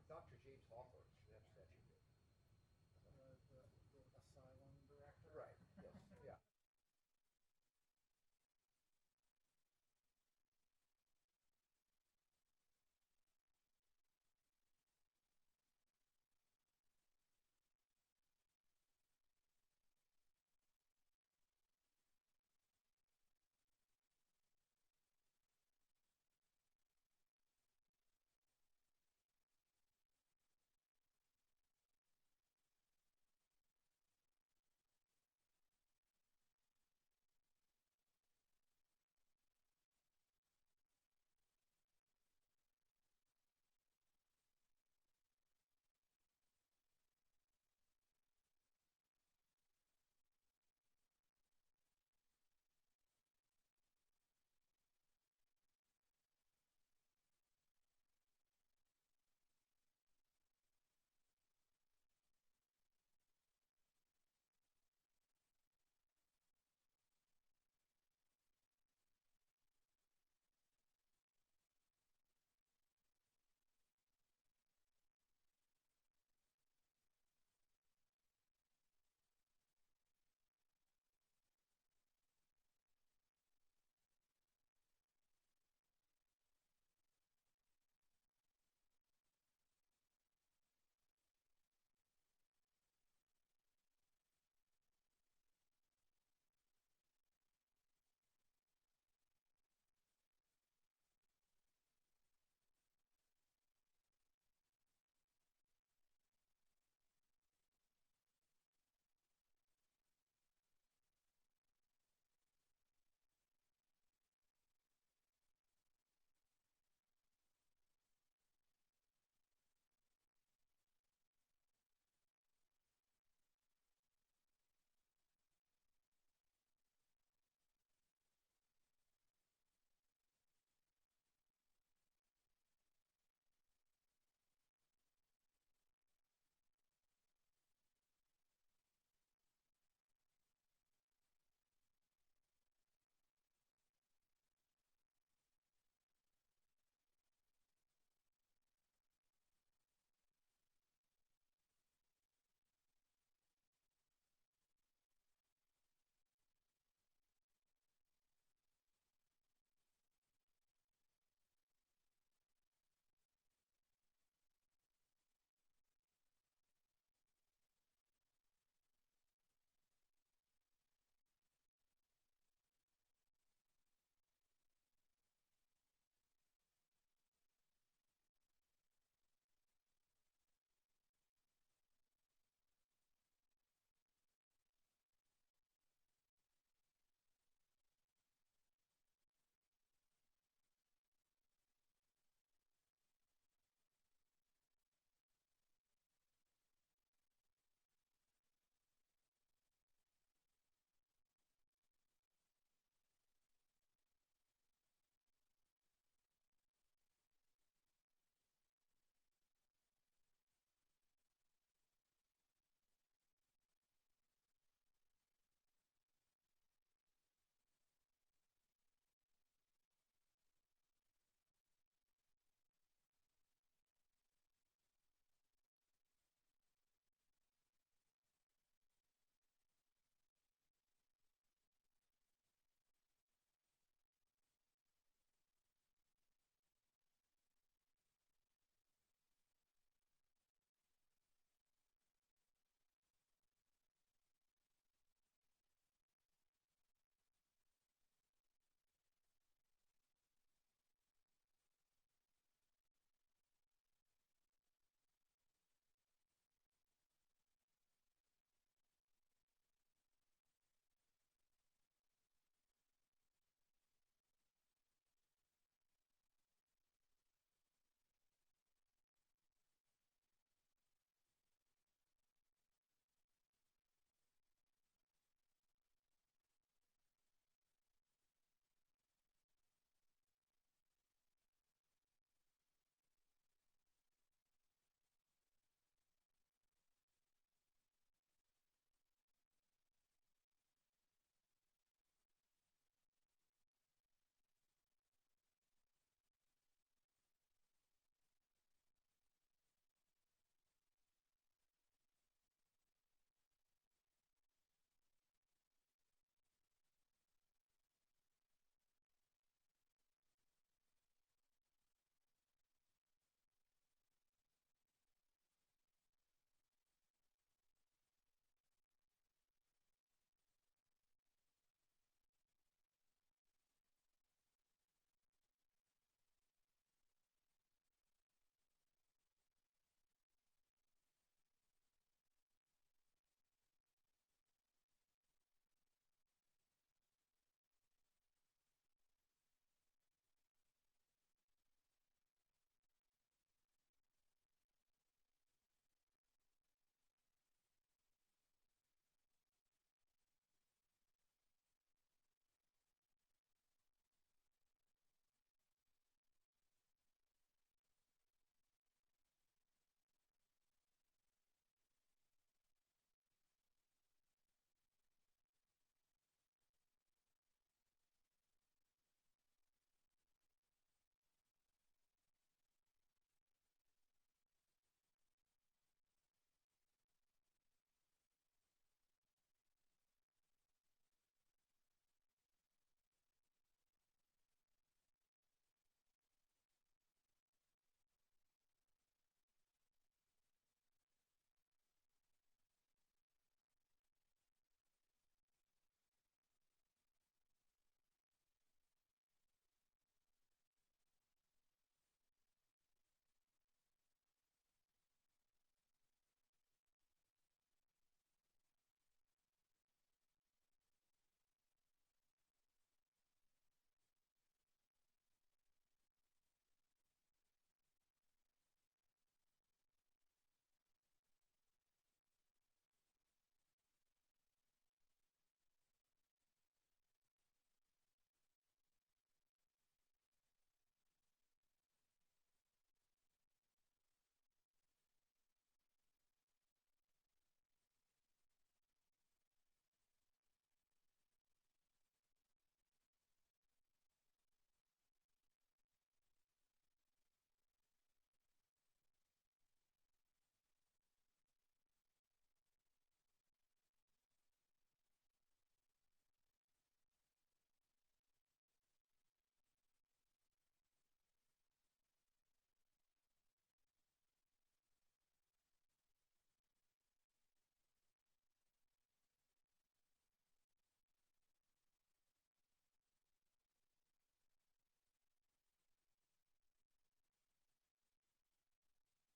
Dr. James Hawthorne, that statute did. The asylum director. Right, yes, yeah.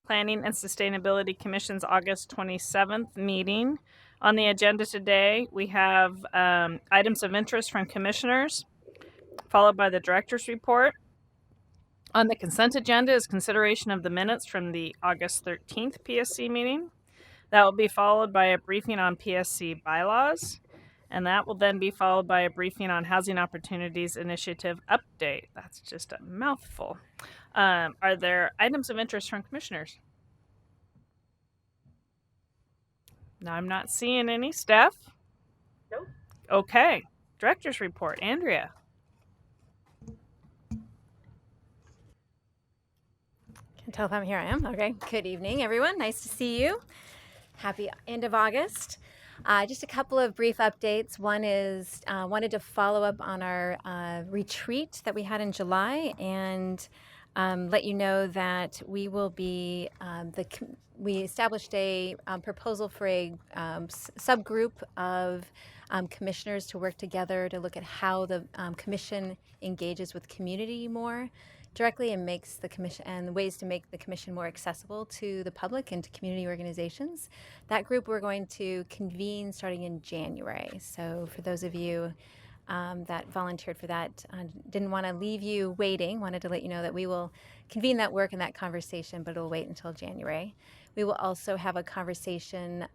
Planning and Sustainability Commission's August 27th meeting. On the agenda today, we have items of interest from commissioners, followed by the director's report. On the consent agenda is consideration of the minutes from the August 13th PSC meeting. That will be followed by a briefing on PSC bylaws, and that will then be followed by a briefing on Housing Opportunities Initiative update. That's just a mouthful. Are there items of interest from commissioners? No, I'm not seeing any. Steph? Nope. Okay. Director's report. Andrea? Can't tell if I'm here. I am. Okay. Good evening, everyone. Nice to see you. Happy end of August. Just a couple of brief updates. One is wanted to follow up on our retreat that we had in July and let you know that we will be we established a proposal for a subgroup of commissioners to work together to look at how the commission engages with community more directly and makes the commission and ways to make the commission more accessible to the public and to community organizations. That group we're going to convene starting in January. So for those of you that volunteered for that, didn't want to leave you waiting, wanted to let you know that we will convene that work and that conversation, but it'll wait until January. We will also have a conversation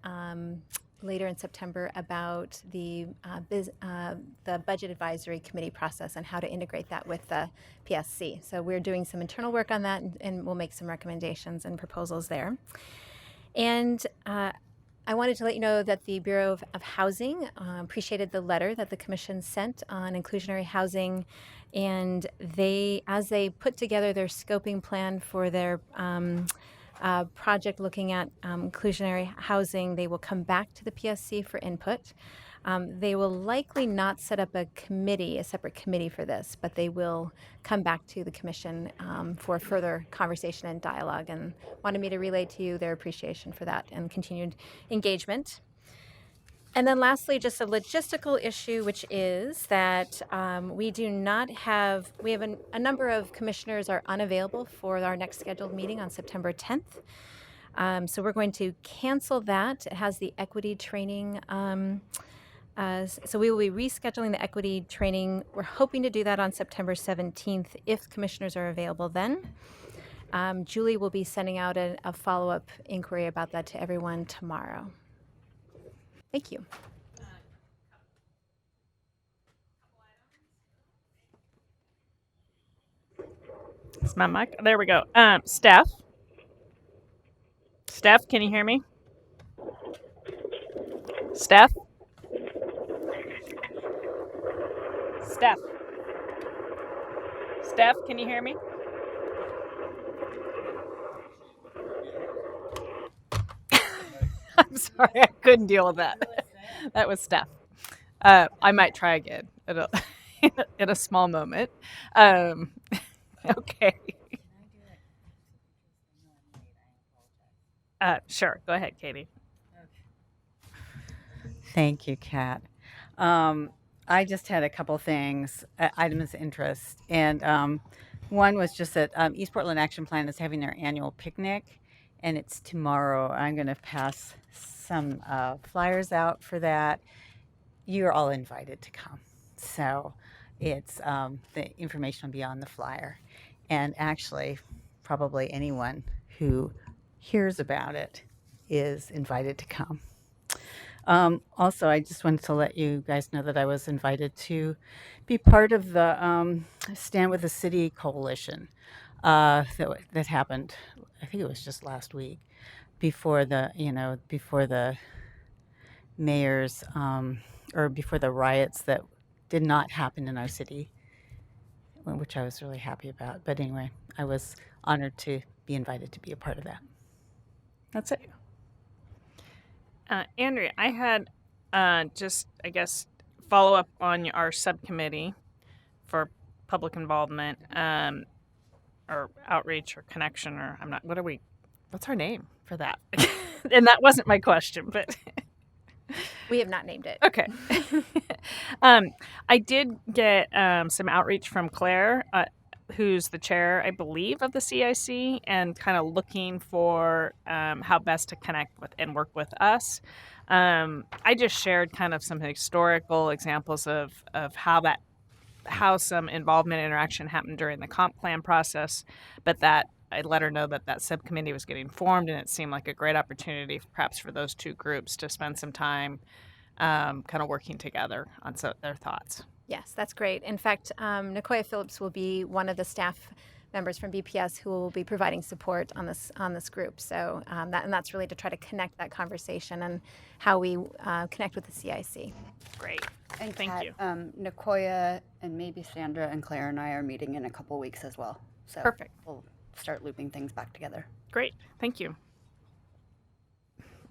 later in September about the Budget Advisory Committee process and how to integrate that with the PSC. So we're doing some internal work on that, and we'll make some recommendations and proposals there. And I wanted to let you know that the Bureau of Housing appreciated the letter that the Commission sent on inclusionary housing, and as they put together their scoping plan for their project looking at inclusionary housing, they will come back to the PSC for input. They will likely not set up a separate committee for this, but they will come back to the Commission for further conversation and dialogue, and wanted me to relay to you their appreciation for that and continued engagement. And then lastly, just a logistical issue, which is that we have a number of commissioners are unavailable for our next scheduled meeting on September 10th. So we're going to cancel that. It has the equity training. So we will be rescheduling the equity training. We're hoping to do that on September 17th if commissioners are available then. Julie will be sending out a follow-up inquiry about that to everyone tomorrow. Thank you. It's my mic. There we go. Steph? Steph, can you hear me? Steph? Steph? Steph, can you hear me? I'm sorry, I couldn't deal with that. That was Steph. I might try again in a small moment. Okay. Sure. Go ahead, Katie. Thank you, Kat. I just had a couple things, items of interest. And one was just that East Portland Action Plan is having their annual picnic, and it's tomorrow. I'm going to pass some flyers out for that. You're all invited to come. So it's the information will be on the flyer. And actually, probably anyone who hears about it is invited to come. Also, I just wanted to let you guys know that I was invited to be part of the Stand with the City coalition that happened. I think it was just last week, before the mayor's or before the riots that did not happen in our city, which I was really happy about. But anyway, I was honored to be invited to be a part of that. That's it. Andrea, I had follow up on our subcommittee for public involvement or outreach or connection, or what's our name for that? And that wasn't my question, but we have not named it. Okay. I did get some outreach from Claire, who's the chair, I believe, of the CIC, and kind of looking for how best to connect with and work with us. I just shared kind of some historical examples of how some involvement and interaction happened during the comp plan process, but that I let her know that subcommittee was getting formed, and it seemed like a great opportunity perhaps for those two groups to spend some time kind of working together on their thoughts. Yes, that's great. In fact, Nicoya Phillips will be one of the staff members from BPS who will be providing support on this group. So that's really to try to connect that conversation and how we connect with the CIC. Great. And Thank Kat, you. Nicoya and maybe Sandra and Claire and I are meeting in a couple weeks as well. So Perfect. we'll start looping things back together. Great. Thank you.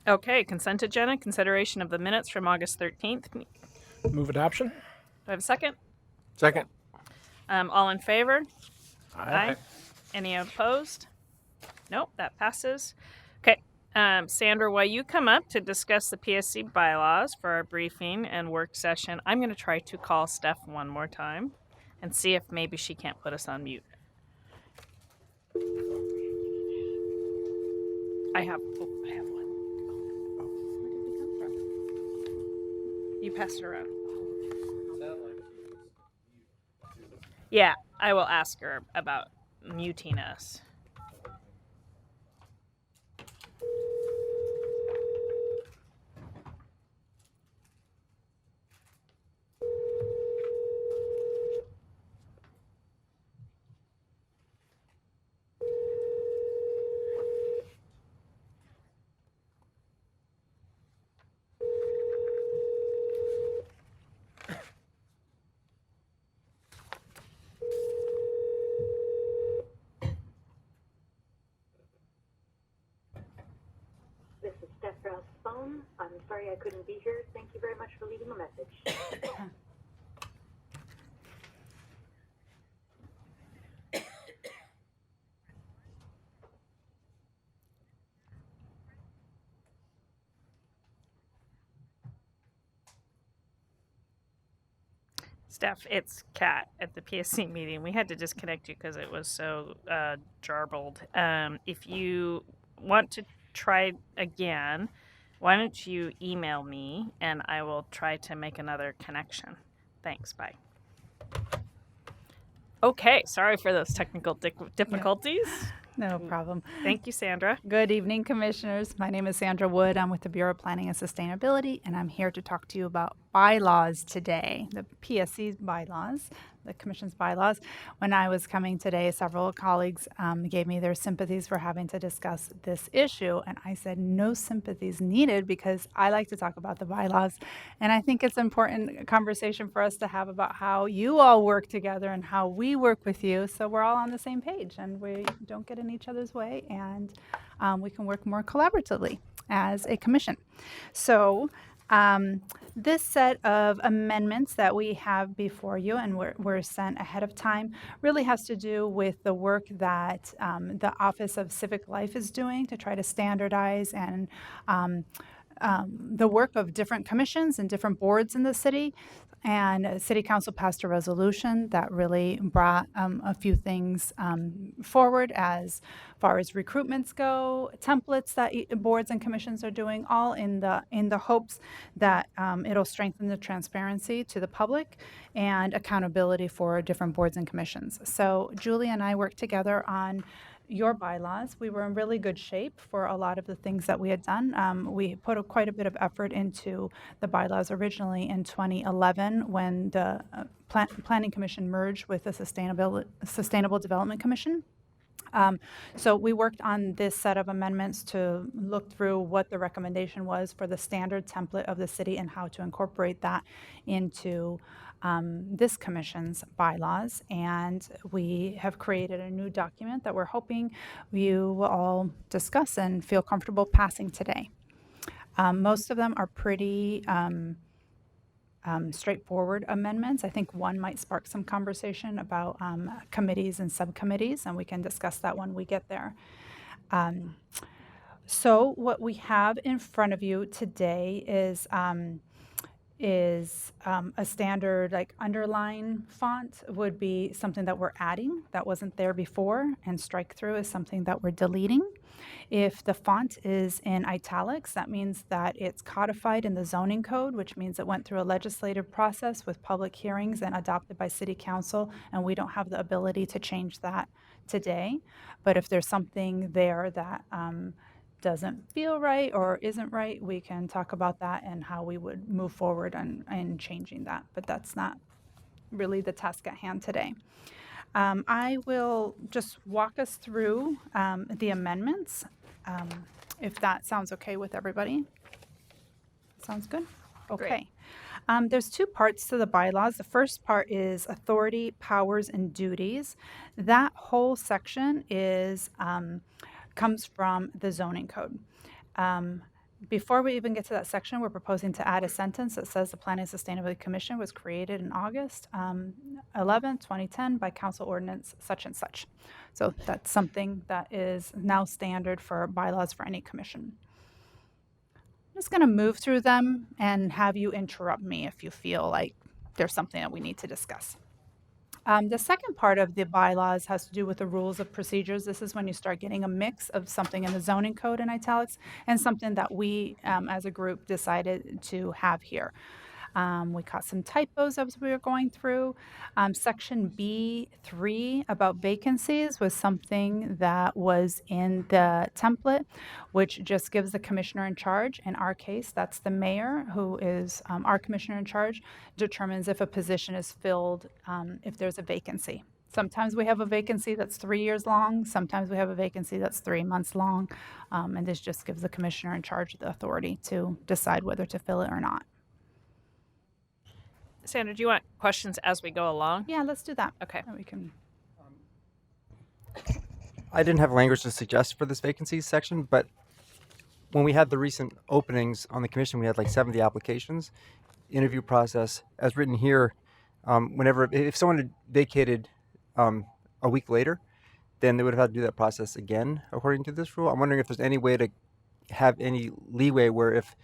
Okay, consent agenda, consideration of the minutes from August 13th. Do Move adoption. I have a second? Second. All in favor? Aye. Any opposed? Nope, that passes. Okay, Sandra, while you come up to discuss the PSC bylaws for our briefing and work session, I'm going to try to call Steph one more time and see if maybe she can't put us on mute. I have one. Where did it come from? You passed it around. Yeah, I will ask her about muting us. This is Steph Rouse phone. I'm sorry I couldn't be here. Thank you very much for leaving a message. Steph, it's Kat at the PSC meeting. We had to disconnect you because it was so jarbled. If you want to try again, why don't you email me and I will try to make another connection. Thanks. Bye. Okay. Sorry for those technical difficulties. No problem. Thank you, Sandra. Good evening, Commissioners. My name is Sandra Wood. I'm with the Bureau of Planning and Sustainability, and I'm here to talk to you about bylaws today, the PSC's bylaws, the Commission's bylaws. When I was coming today, several colleagues gave me their sympathies for having to discuss this issue, and I said no sympathies needed because I like to talk about the bylaws, and I think it's an important conversation for us to have about how you all work together and how we work with you, so we're all on the same page and we don't get in each other's way, and we can work more collaboratively as a commission. So this set of amendments that we have before you and were sent ahead of time really has to do with the work that the Office of Civic Life is doing to try to standardize and the work of different commissions and different boards in the city. And City Council passed a resolution that really brought a few things forward as far as recruitments go, templates that boards and commissions are doing, all in the hopes that it'll strengthen the transparency to the public and accountability for different boards and commissions. So Julie and I worked together on your bylaws. We were in really good shape for a lot of the things that we had done. We put quite a bit of effort into the bylaws originally in 2011 when the Planning Commission merged with the Sustainable Development Commission. So we worked on this set of amendments to look through what the recommendation was for the standard template of the city and how to incorporate that into this commission's bylaws, and we have created a new document that we're hoping you will all discuss and feel comfortable passing today. Most of them are pretty straightforward amendments. I think one might spark some conversation about committees and subcommittees, and we can discuss that when we get there. So what we have in front of you today is a standard like underline font would be something that we're adding that wasn't there before, and strike through is something that we're deleting. If the font is in italics, that means that it's codified in the zoning code, which means it went through a legislative process with public hearings and adopted by city council, and we don't have the ability to change that today. But if there's something there that doesn't feel right or isn't right, we can talk about that and how we would move forward on changing that. But that's not really the task at hand today. I will just walk us through the amendments, if that sounds okay with everybody. Sounds good? Okay. There's two parts to the bylaws. The first part is authority, powers, and duties. That whole section is comes from the zoning code. Before we even get to that section, we're proposing to add a sentence that says the Planning and Sustainability Commission was created in August 11, 2010 by council ordinance such and such. So that's something that is now standard for bylaws for any commission. I'm just going to move through them and have you interrupt me if you feel like there's something that we need to discuss. The second part of the bylaws has to do with the rules of procedures. This is when you start getting a mix of something in the zoning code in italics and something that we as a group decided to have here. We caught some typos as we were going through. Section B3 about vacancies was something that was in the template, which just gives the commissioner in charge. In our case, that's the mayor, who is our commissioner in charge, determines if a position is filled, if there's a vacancy. Sometimes we have a vacancy that's 3 years long. Sometimes we have a vacancy that's 3 months long. And this just gives the commissioner in charge the authority to decide whether to fill it or not. Sandra, do you want questions as we go along? Yeah, let's do that. Okay. We can. I didn't have language to suggest for this vacancies section, but when we had the recent openings on the commission, we had like 70 applications. Interview process, as written here, if someone had vacated a week later, then they would have had to do that process again, according to this rule. I'm wondering if there's any way to have any leeway where if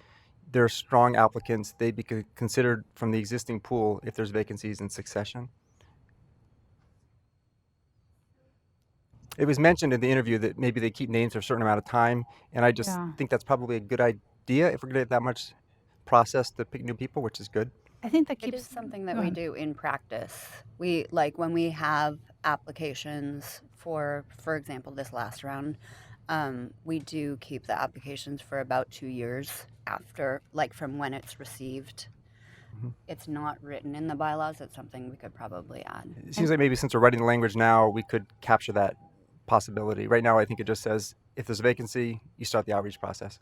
there are strong applicants, they'd be considered from the existing pool if there's vacancies in succession. It was mentioned in the interview that maybe they keep names for a certain amount of time, and I just think that's probably a good idea if we're going to get that much process to pick new people, which is good. I think that It keeps is something that we do in practice. We, like when we have applications for example, this last round, we do keep the applications for about 2 years after, like from when it's received. Mm-hmm. It's not written in the bylaws. It's something we could probably add. It seems like maybe since we're writing the language now, we could capture that possibility. Right now, I think it just says if there's a vacancy, you start the outreach process.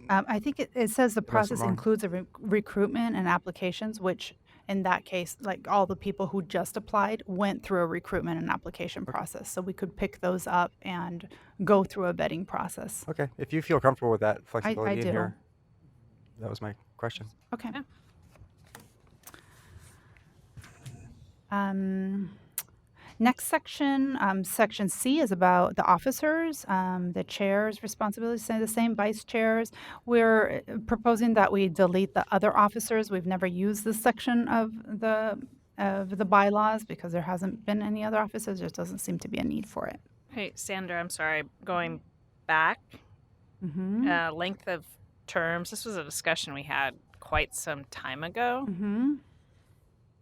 I think it says the Unless I'm process wrong. includes a recruitment and applications, which in that case, like all the people who just applied went through a recruitment and application process. So we could pick those up and go through a vetting process. Okay, if you feel comfortable with that flexibility I in do. here, that was my question. Okay. Next section, section C, is about the officers. The chair's responsibilities stay the same, vice chairs. We're proposing that we delete the other officers. We've never used this section of the bylaws because there hasn't been any other officers. There doesn't seem to be a need for it. Hey, Sandra, I'm sorry. Going back, length of terms. This was a discussion we had quite some time ago.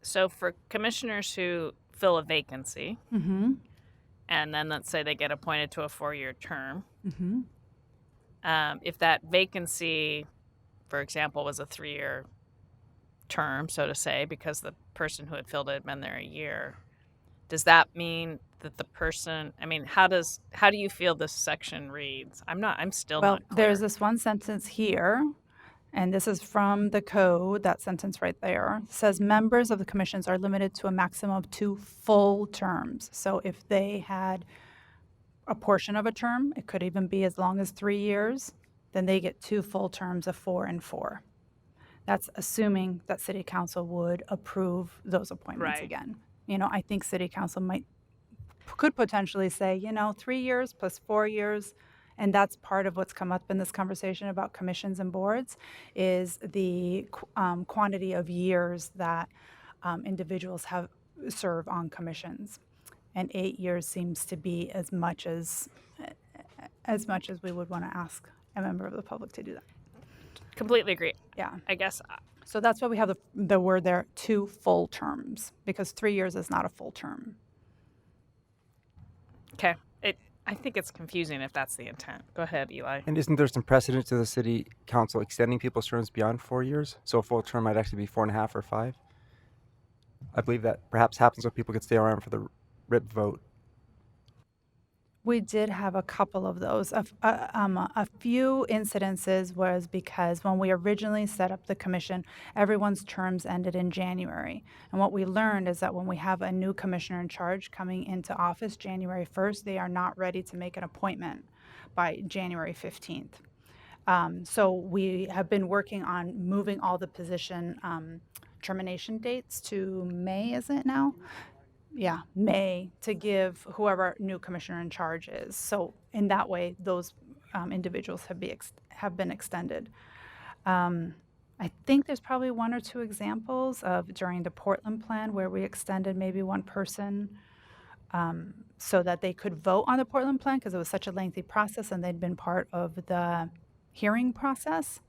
So for commissioners who fill a vacancy, and then let's say they get appointed to a 4-year term, if that vacancy, for example, was a 3-year term, so to say, because the person who had filled it had been there a year, does that mean that the person, I mean, how do you feel this section reads? I'm still Well, not clear. there's this one sentence here, and this is from the code. That sentence right there says members of the commissions are limited to a maximum of 2 full terms. So if they had a portion of a term, it could even be as long as 3 years, then they get 2 full terms of 4 and 4. That's assuming that city council would approve those appointments again. You know, I think city council could potentially say, 3 years plus 4 years And that's part of what's come up in this conversation about commissions and boards is the quantity of years that individuals have serve on commissions. And 8 years seems to be as much as we would want to ask a member of the public to do that. Completely agree. Yeah. I guess So that's why we have the word there, 2 full terms, because 3 years is not a full term. okay. I think it's confusing if that's the intent. Go ahead, Eli. And isn't there some precedent to the city council extending people's terms beyond 4 years? So a full term might actually be 4.5 or 5. I believe that perhaps happens so people could stay around for the RIP vote. We did have a couple of those. A few incidences was because when we originally set up the commission, everyone's terms ended in January. And what we learned is that when we have a new commissioner in charge coming into office January 1st, they are not ready to make an appointment by January 15th. So we have been working on moving all the position termination dates to May, is it now? Yeah, May, to give whoever new commissioner in charge is. So in that way, those individuals have been extended. I think there's probably 1 or 2 examples of during the Portland plan where we extended maybe one person so that they could vote on the Portland plan because it was such a lengthy process and they'd been part of the hearing process.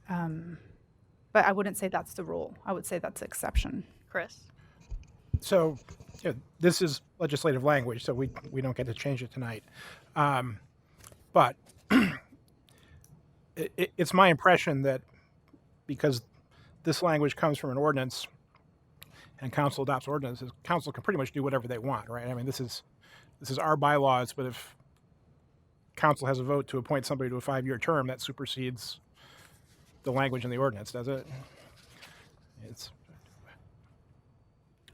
But I wouldn't say that's the rule. I would say that's the exception. Chris? So this is legislative language, so we don't get to change it tonight. But it's my impression that because this language comes from an ordinance and council adopts ordinances, council can pretty much do whatever they want, right? I mean, this is our bylaws, but if council has a vote to appoint somebody to a 5-year term, that supersedes the language in the ordinance, does it?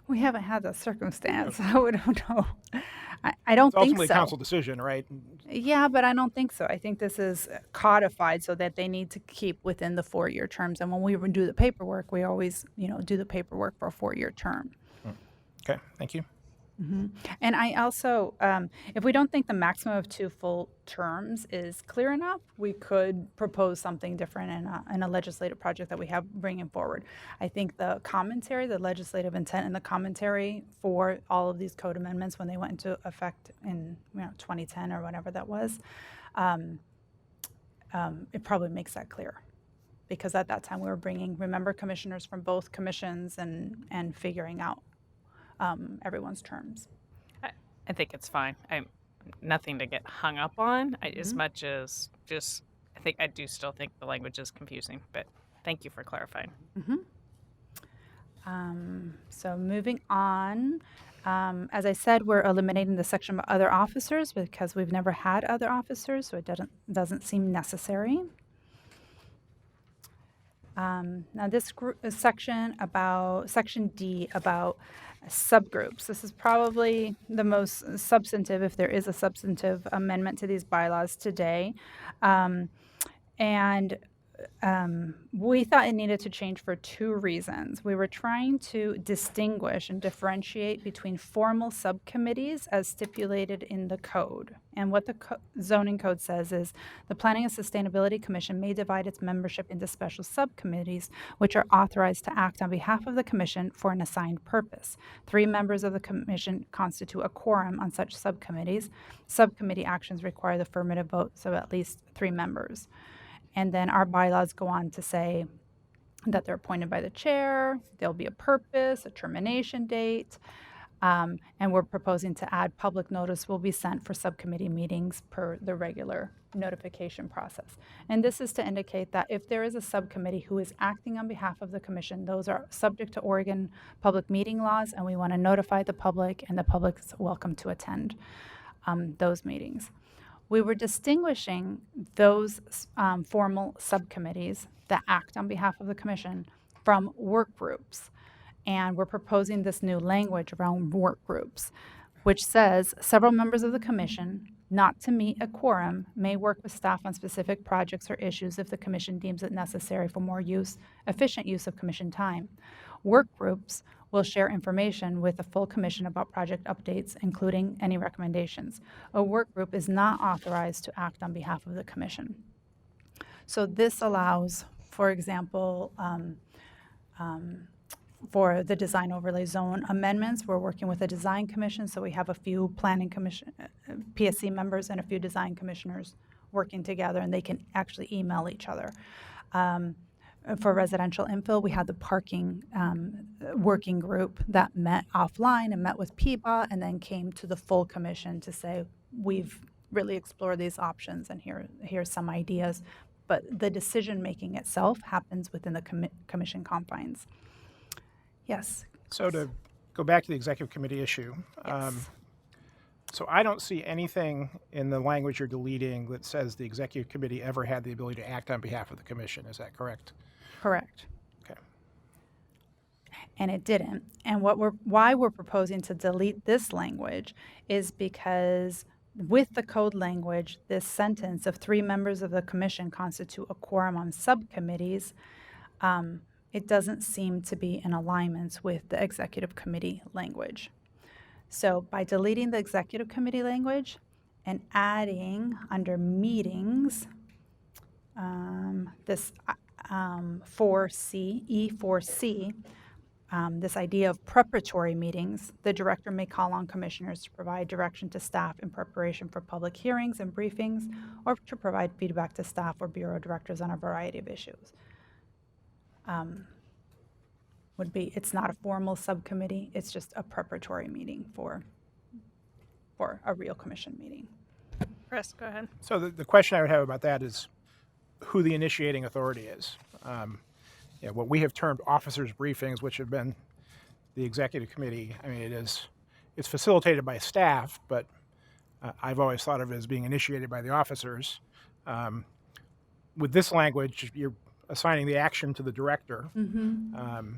We haven't had that circumstance, so we don't know. I don't think so. It's ultimately a council decision, right? Yeah, but I don't think so. I think this is codified so that they need to keep within the 4-year terms. And when we do the paperwork, we always, do the paperwork for a 4-year term. Okay, thank you. Mm-hmm. And I also, if we don't think the maximum of 2 full terms is clear enough, we could propose something different in a legislative project that we have bringing forward. I think the commentary, the legislative intent and the commentary for all of these code amendments when they went into effect in 2010 or whatever that was, it probably makes that clear. Because at that time we were bringing, remember, commissioners from both commissions and figuring out everyone's terms. I think it's fine. I'm nothing to get hung up on as much as just I do still think the language is confusing, but thank you for clarifying. So moving on, as I said, we're eliminating the section of other officers because we've never had other officers, so it doesn't seem necessary. Now this section D about subgroups. This is probably the most substantive, if there is a substantive amendment to these bylaws today. We thought it needed to change for 2 reasons. We were trying to distinguish and differentiate between formal subcommittees as stipulated in the code. And what the zoning code says is the Planning and Sustainability Commission may divide its membership into special subcommittees, which are authorized to act on behalf of the commission for an assigned purpose. 3 members of the commission constitute a quorum on such subcommittees. Subcommittee actions require the affirmative votes of at least 3 members. And then our bylaws go on to say that they're appointed by the chair, there'll be a purpose, a termination date, and we're proposing to add public notice will be sent for subcommittee meetings per the regular notification process. And this is to indicate that if there is a subcommittee who is acting on behalf of the commission, those are subject to Oregon public meeting laws, and we want to notify the public, and the public's welcome to attend those meetings. We were distinguishing those formal subcommittees that act on behalf of the commission from work groups. And we're proposing this new language around work groups, which says several members of the commission, not to meet a quorum, may work with staff on specific projects or issues if the commission deems it necessary for more efficient use of commission time. Work groups will share information with the full commission about project updates, including any recommendations. A work group is not authorized to act on behalf of the commission. So this allows, for example, for the design overlay zone amendments, we're working with a design commission, so we have a few planning commission, PSC members and a few design commissioners working together, and they can actually email each other. For residential infill, we had the parking working group that met offline and met with PBA and then came to the full commission to say, we've really explored these options and here's some ideas. But the decision-making itself happens within the commission confines. Yes. So to go back to the executive committee issue, Yes. so I don't see anything in the language you're deleting that says the executive committee ever had the ability to act on behalf of the commission. Is that correct? Correct. Okay. And it didn't. And why we're proposing to delete this language is because with the code language, this sentence of 3 members of the commission constitute a quorum on subcommittees, it doesn't seem to be in alignment with the executive committee language. So by deleting the executive committee language and adding under meetings, this 4C, E4C, this idea of preparatory meetings, the director may call on commissioners to provide direction to staff in preparation for public hearings and briefings, or to provide feedback to staff or bureau directors on a variety of issues. It's not a formal subcommittee, it's just a preparatory meeting for a real commission meeting. Chris, go ahead. So the question I would have about that is who the initiating authority is. What we have termed officers' briefings, which have been the executive committee, I mean, it's facilitated by staff, but I've always thought of it as being initiated by the officers. With this language, you're assigning the action to the director. Mm-hmm.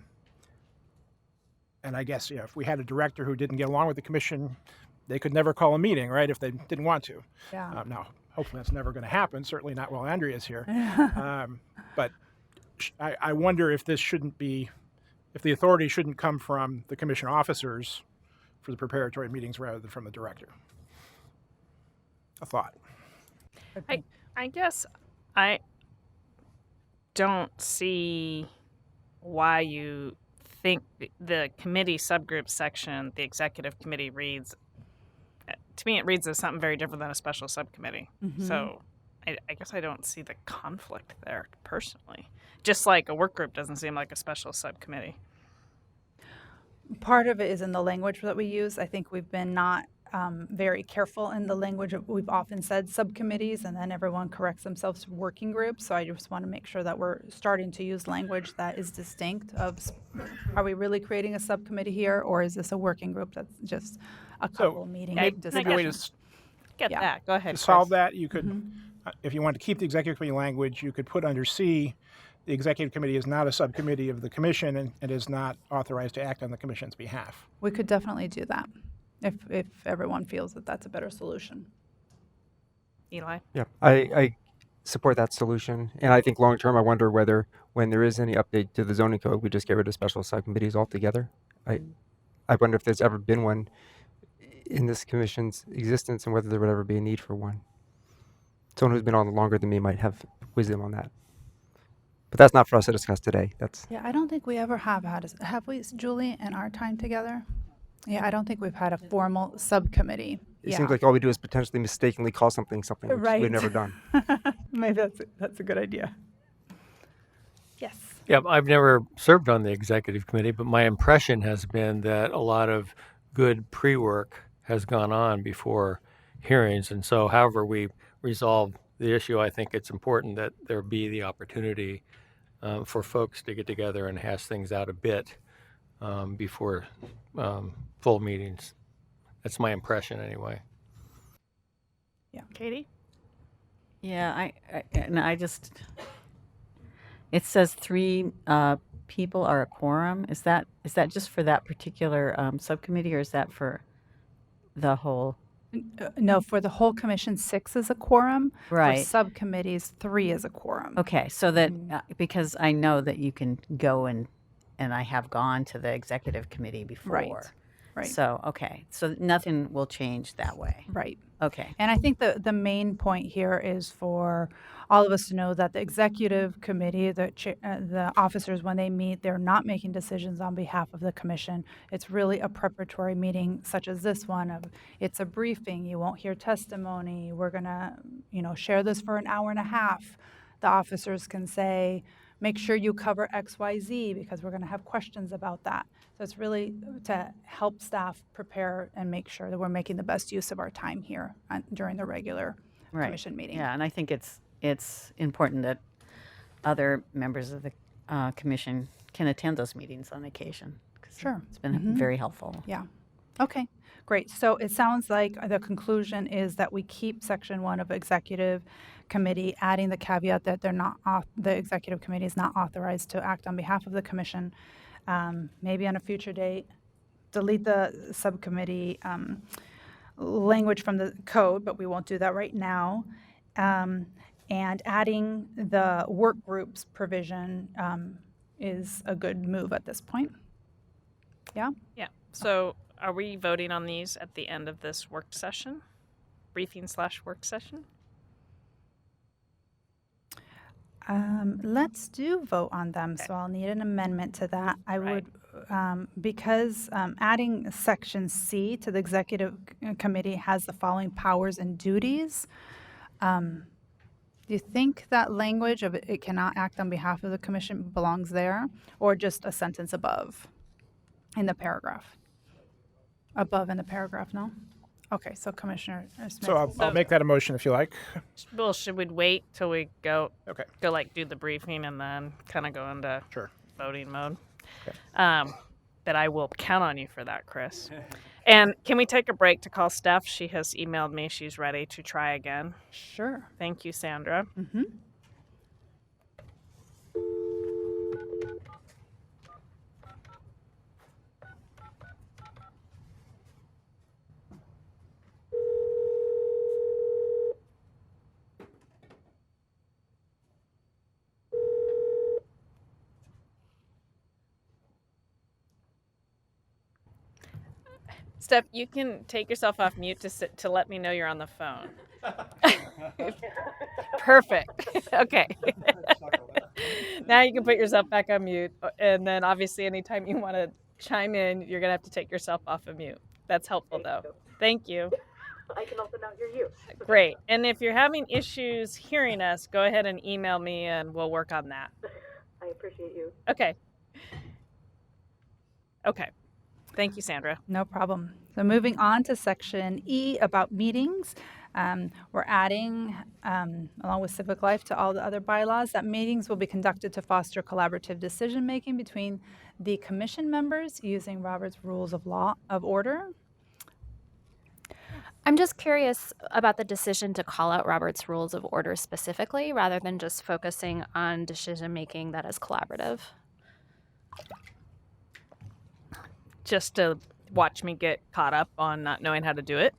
And I guess, if we had a director who didn't get along with the commission, they could never call a meeting, right, if they didn't want to. Yeah. Now, hopefully that's never going to happen, certainly not while Andrea's here. But I wonder if this shouldn't be, if the authority shouldn't come from the commission officers for the preparatory meetings rather than from the director. A thought. I guess I don't see why you think the committee subgroup section, the executive committee reads, to me it reads as something very different than a special subcommittee. Mm-hmm. So I guess I don't see the conflict there personally. Just like a work group doesn't seem like a special subcommittee. Part of it is in the language that we use. I think we've been not very careful in the language. We've often said subcommittees, and then everyone corrects themselves to working groups. So I just want to make sure that we're starting to use language that is distinct of, are we really creating a subcommittee here, or is this a working group that's just a couple meeting maybe Maybe a way to Get Yeah. that. Go ahead. to solve Chris. that, you could, if you wanted to keep the executive committee language, you could put under C, the executive committee is not a subcommittee of the commission and is not authorized to act on the commission's behalf. We could definitely do that if everyone feels that that's a better solution. Eli. Yeah, I support that solution. And I think long term, I wonder whether when there is any update to the zoning code, we just get rid of special subcommittees altogether. I wonder if there's ever been one in this commission's existence and whether there would ever be a need for one. Someone who's been on longer than me might have wisdom on that. But that's not for us to discuss today. Yeah, I don't think we ever have have we, Julie, in our time together? Yeah, I don't think we've had a formal subcommittee. It seems like all we do is potentially mistakenly call something which Right. we've never done. Maybe that's a good idea. Yes. Yeah, I've never served on the executive committee, but my impression has been that a lot of good pre-work has gone on before hearings. And so however we resolve the issue, I think it's important that there be the opportunity for folks to get together and hash things out a bit before full meetings. That's my impression anyway. Yeah. Katie? Yeah, I just, it says 3 people are a quorum. Is that just for that particular subcommittee, or is that for the whole? No, for the whole commission, 6 is a quorum. Right. For subcommittees, 3 is a quorum. Okay, so that because I know that you can go and and I have gone to the executive committee before. Right. So, okay. So nothing will change that way. Right. Okay. And I think the main point here is for all of us to know that the executive committee, the officers, when they meet, they're not making decisions on behalf of the commission. It's really a preparatory meeting, such as this one. It's a briefing. You won't hear testimony. We're gonna, share this for an hour and a half. The officers can say, make sure you cover X, Y, Z, because we're going to have questions about that. So it's really to help staff prepare and make sure that we're making the best use of our time here during the regular commission meeting. Yeah, and I think it's important that other members of the commission can attend those meetings on occasion. 'Cause Sure. It's been very helpful. Yeah. Okay, great. So it sounds like the conclusion is that we keep section 1 of executive committee, adding the caveat that the executive committee is not authorized to act on behalf of the commission. Maybe on a future date, delete the subcommittee language from the code, but we won't do that right now. And adding the work groups provision is a good move at this point. Yeah? Yeah. So are we voting on these at the end of this work session? Briefing/work session? Let's do vote on them, so I'll need an amendment to that. I would, because adding section C to the executive committee has the following powers and duties. Do you think that language of it cannot act on behalf of the commission belongs there, or just a sentence above in the paragraph? Above in the paragraph, no? Okay, so Commissioner Smith. So I'll make that a motion if you like. Well, should we wait till we go do the briefing and then kind of go into voting mode? Okay. But I will count on you for that, Chris. And can we take a break to call Steph? She has emailed me. She's ready to try again. Sure. Thank you, Sandra. Mm-hmm. Steph, you can take yourself off mute to let me know you're on the phone. Perfect. Okay. Now you can put yourself back on mute. And then obviously anytime you want to chime in, you're going to have to take yourself off of mute. That's helpful though. Thank you. I can also now hear you. Great. And if you're having issues hearing us, go ahead and email me and we'll work on that. I appreciate you. Okay. Okay. Thank you, Sandra. No problem. So moving on to section E about meetings. We're adding, along with civic life, to all the other bylaws, that meetings will be conducted to foster collaborative decision-making between the commission members using Robert's Rules of Order. I'm just curious about the decision to call out Robert's Rules of Order specifically, rather than just focusing on decision-making that is collaborative. Just to watch me get caught up on not knowing how to do it.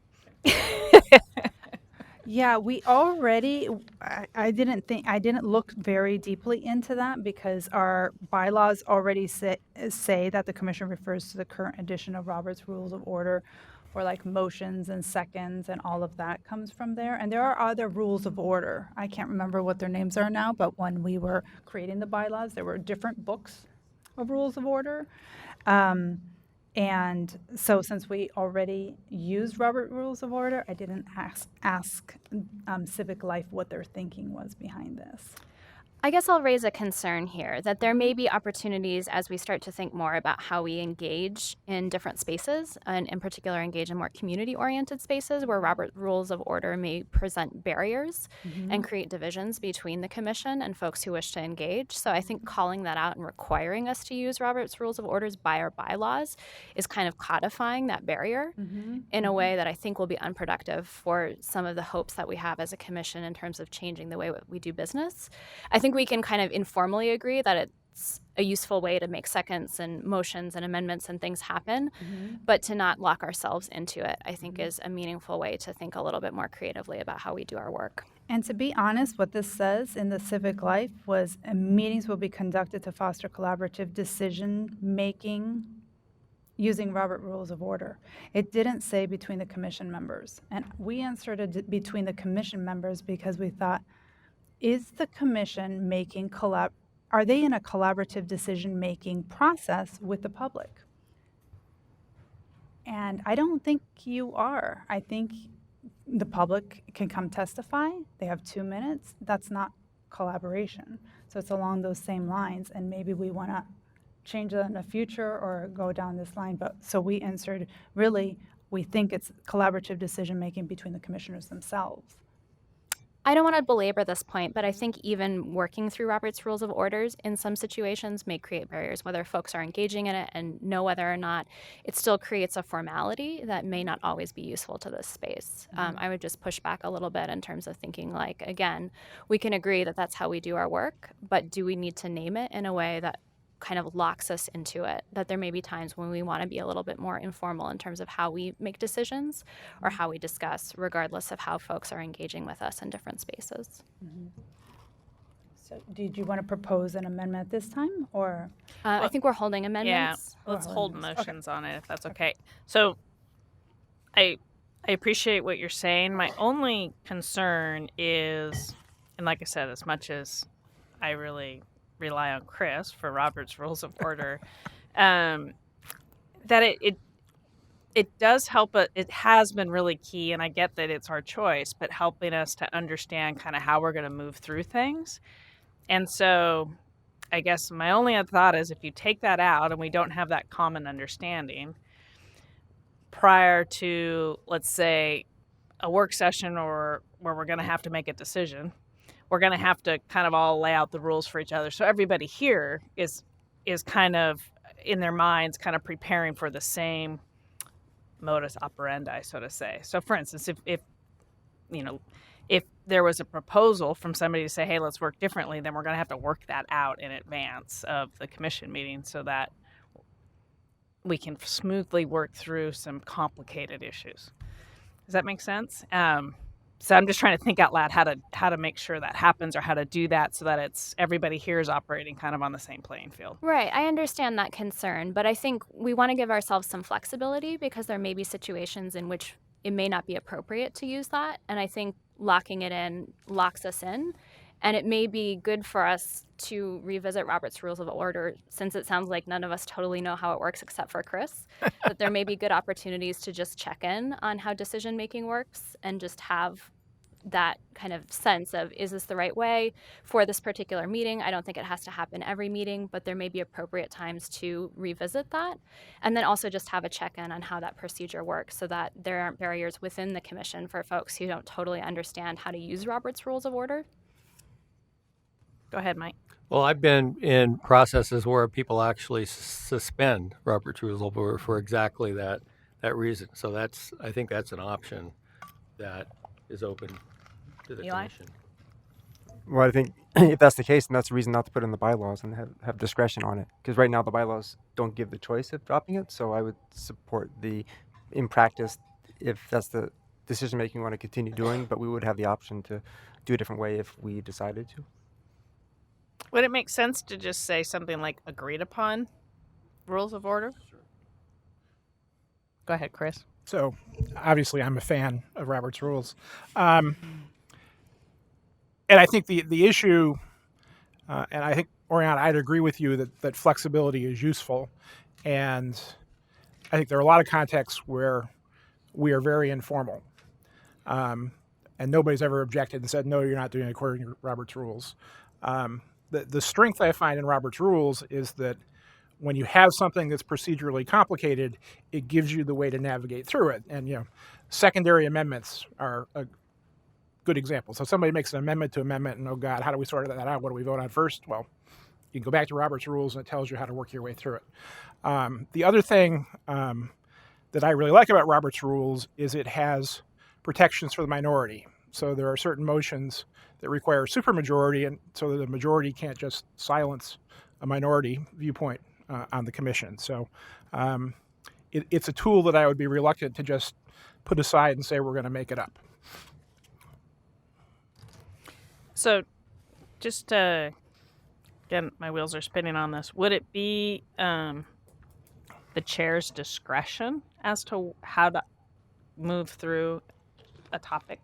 Yeah, we already, I didn't look very deeply into that because our bylaws already say that the commission refers to the current edition of Robert's Rules of Order, or like motions and seconds and all of that comes from there. And there are other rules of order. I can't remember what their names are now, but when we were creating the bylaws, there were different books of rules of order. And so since we already used Robert Rules of Order, I didn't ask Civic Life what their thinking was behind this. I guess I'll raise a concern here that there may be opportunities as we start to think more about how we engage in different spaces, and in particular engage in more community-oriented spaces where Robert Rules of Order may present barriers and create divisions between the commission and folks who wish to engage. So I think calling that out and requiring us to use Robert's Rules of Orders by our bylaws is kind of codifying that barrier in a way that I think will be unproductive for some of the hopes that we have as a commission in terms of changing the way we do business. I think we can kind of informally agree that it's a useful way to make seconds and motions and amendments and things happen, but to not lock ourselves into it, I think is a meaningful way to think a little bit more creatively about how we do our work. And to be honest, what this says in the civic life was meetings will be conducted to foster collaborative decision making using Robert Rules of Order. It didn't say between the commission members. And we inserted between the commission members because we thought, is the commission making are they in a collaborative decision making process with the public? And I don't think you are. I think the public can come testify. They have 2 minutes. That's not collaboration. So it's along those same lines. And maybe we want to change that in the future or go down this line. But so we inserted, really, we think it's collaborative decision making between the commissioners themselves. I don't want to belabor this point, but I think even working through Robert's Rules of Orders in some situations may create barriers, whether folks are engaging in it and know whether or not it still creates a formality that may not always be useful to this space. I would just push back a little bit in terms of thinking like, again, we can agree that that's how we do our work, but do we need to name it in a way that kind of locks us into it, that there may be times when we want to be a little bit more informal in terms of how we make decisions or how we discuss, regardless of how folks are engaging with us in different spaces. So did you want to propose an amendment at this time, or? I think we're holding amendments. Yeah, let's Oh, hold amendments. motions on it if that's okay. So I appreciate what you're saying. My only concern is, and like I said, as much as I really rely on Chris for Robert's Rules of Order, that it does help. It has been really key, and I get that it's our choice, but helping us to understand kind of how we're going to move through things. And so I guess my only other thought is if you take that out and we don't have that common understanding prior to, let's say, a work session or where we're going to have to make a decision, we're going to have to kind of all lay out the rules for each other. So everybody here is kind of in their minds kind of preparing for the same modus operandi, so to say. So for instance, if there was a proposal from somebody to say, hey, let's work differently, then we're going to have to work that out in advance of the commission meeting so that we can smoothly work through some complicated issues. Does that make sense? So I'm just trying to think out loud how to make sure that happens or how to do that so that it's everybody here is operating kind of on the same playing field. Right. I understand that concern, but I think we want to give ourselves some flexibility because there may be situations in which it may not be appropriate to use that. And I think locking it in locks us in. And it may be good for us to revisit Robert's Rules of Order, since it sounds like none of us totally know how it works except for Chris, that there may be good opportunities to just check in on how decision making works and just have that kind of sense of, is this the right way for this particular meeting? I don't think it has to happen every meeting, but there may be appropriate times to revisit that. And then also just have a check-in on how that procedure works so that there aren't barriers within the commission for folks who don't totally understand how to use Robert's Rules of Order. Go ahead, Mike. Well, I've been in processes where people actually suspend Robert's Rules of Order for exactly that reason. So I think that's an option that is open to the Eli? commission. Well, I think if that's the case, then that's a reason not to put it in the bylaws and have discretion on it. Because right now the bylaws don't give the choice of dropping it. So I would support in practice, if that's the decision making we want to continue doing, but we would have the option to do a different way if we decided to. Would it make sense to just say something like agreed upon rules of order? Sure. Go ahead, Chris. So obviously I'm a fan of Robert's Rules. And I think the issue, and I think, Oriana, I'd agree with you that flexibility is useful. And I think there are a lot of contexts where we are very informal. And nobody's ever objected and said, no, you're not doing it according to Robert's Rules. The strength I find in Robert's Rules is that when you have something that's procedurally complicated, it gives you the way to navigate through it. And, secondary amendments are a good example. So somebody makes an amendment to amendment and, oh God, how do we sort that out? What do we vote on first? Well, you can go back to Robert's Rules and it tells you how to work your way through it. The other thing that I really like about Robert's Rules is it has protections for the minority. So there are certain motions that require supermajority, and so the majority can't just silence a minority viewpoint on the commission. So it's a tool that I would be reluctant to just put aside and say we're going to make it up. So, just to, again, my wheels are spinning on this. Would it be the chair's discretion as to how to move through a topic?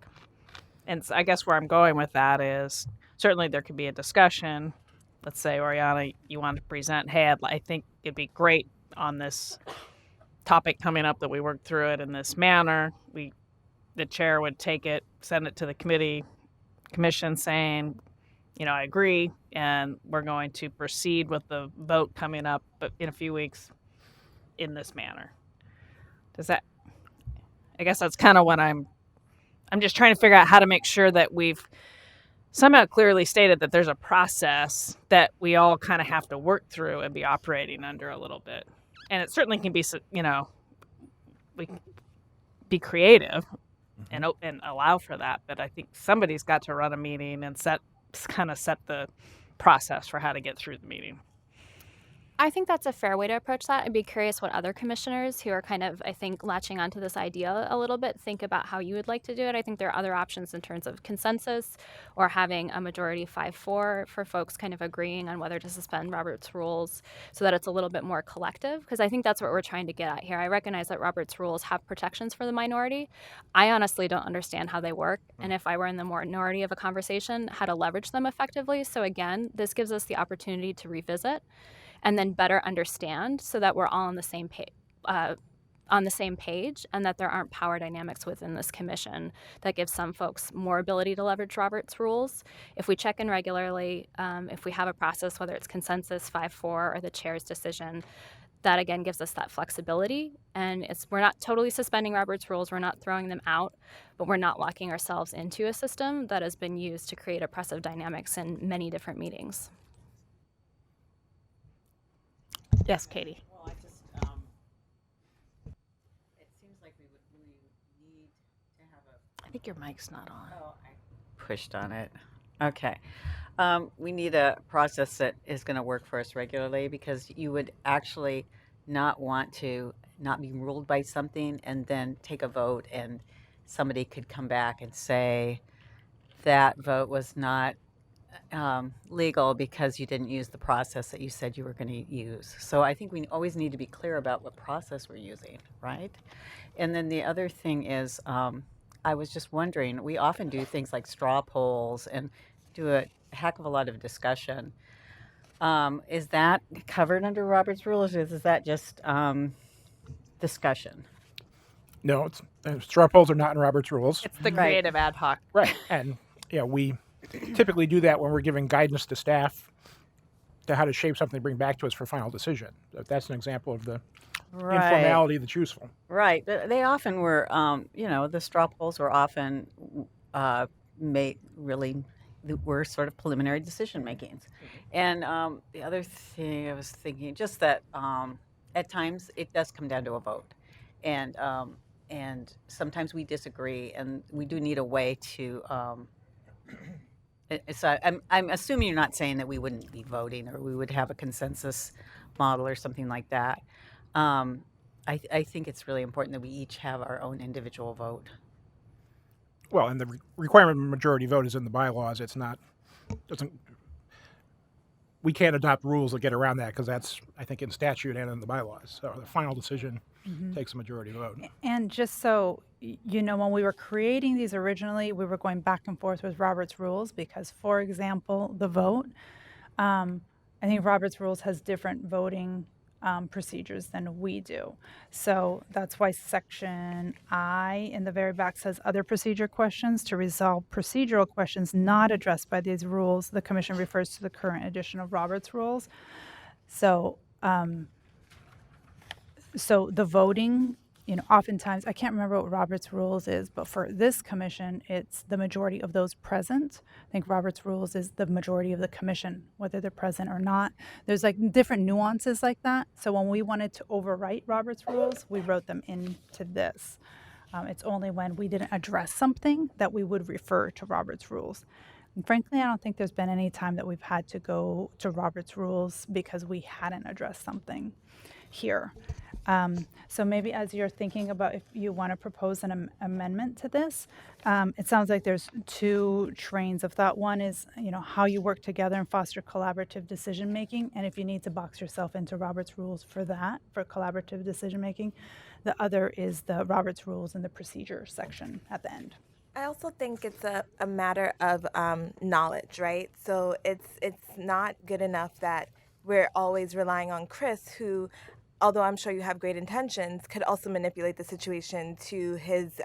And I guess where I'm going with that is certainly there could be a discussion. Let's say, Oriana, you want to present, hey, I think it'd be great on this topic coming up that we work through it in this manner. The chair would take it, send it to the commission saying, I agree, and we're going to proceed with the vote coming up in a few weeks in this manner. I guess that's kind of what I'm just trying to figure out how to make sure that we've somehow clearly stated that there's a process that we all kind of have to work through and be operating under a little bit. And it certainly can be, we can be creative and allow for that. But I think somebody's got to run a meeting and set the process for how to get through the meeting. I think that's a fair way to approach that. I'd be curious what other commissioners who are kind of, I think, latching onto this idea a little bit think about how you would like to do it. I think there are other options in terms of consensus or having a majority 5-4 for folks kind of agreeing on whether to suspend Robert's rules so that it's a little bit more collective, because I think that's what we're trying to get at here. I recognize that Robert's rules have protections for the minority. I honestly don't understand how they work, and if I were in the minority of a conversation, how to leverage them effectively. So again, this gives us the opportunity to revisit and then better understand so that we're all on the same page, and that there aren't power dynamics within this commission that gives some folks more ability to leverage Robert's rules. If we check in regularly, if we have a process, whether it's consensus 5-4 or the chair's decision, that again gives us that flexibility. And we're not totally suspending Robert's rules, we're not throwing them out, but we're not locking ourselves into a system that has been used to create oppressive dynamics in many different meetings. Yes, Katie. Well, it seems like we need to have I think your mic's not on. I pushed on it. Okay. We need a process that is going to work for us regularly, because you would actually not want to not be ruled by something and then take a vote and somebody could come back and say that vote was not legal because you didn't use the process that you said you were going to use. So I think we always need to be clear about what process we're using, right? And then the other thing is, I was just wondering, we often do things like straw polls and do a heck of a lot of discussion. Is that covered under Robert's rules, or is that just discussion? No, straw polls are not in Robert's rules. It's the creative ad hoc. Right. And we typically do that when we're giving guidance to staff to how to shape something to bring back to us for final decision. That's an example of the informality that's useful. Right. They often were, the straw polls were often were sort of preliminary decision makings. And the other thing I was thinking, just that at times it does come down to a vote. And sometimes we disagree, and we do need a way to so I'm assuming you're not saying that we wouldn't be voting or we would have a consensus model or something like that. I think it's really important that we each have our own individual vote. Well, and the requirement of a majority vote is in the bylaws. We can't adopt rules that get around that, because that's, I think, in statute and in the bylaws. So the final decision takes a majority vote. And just so you know, when we were creating these originally, we were going back and forth with Robert's rules because, for example, the vote, I think Robert's rules has different voting procedures than we do. So that's why section I in the very back says other procedure questions. To resolve procedural questions not addressed by these rules, the commission refers to the current edition of Robert's rules. So so the voting, oftentimes, I can't remember what Robert's rules is, but for this commission, it's the majority of those present. I think Robert's rules is the majority of the commission, whether they're present or not. There's different nuances like that. So when we wanted to overwrite Robert's rules, we wrote them into this. It's only when we didn't address something that we would refer to Robert's rules. And frankly, I don't think there's been any time that we've had to go to Robert's rules because we hadn't addressed something here. So maybe as you're thinking about if you want to propose an amendment to this, it sounds like there's two trains of thought. One is, how you work together and foster collaborative decision making, and if you need to box yourself into Robert's rules for that, for collaborative decision making. The other is the Robert's rules and the procedure section at the end. I also think it's a matter of knowledge, right? So it's not good enough that we're always relying on Chris, who, although I'm sure you have great intentions, could also manipulate the situation to his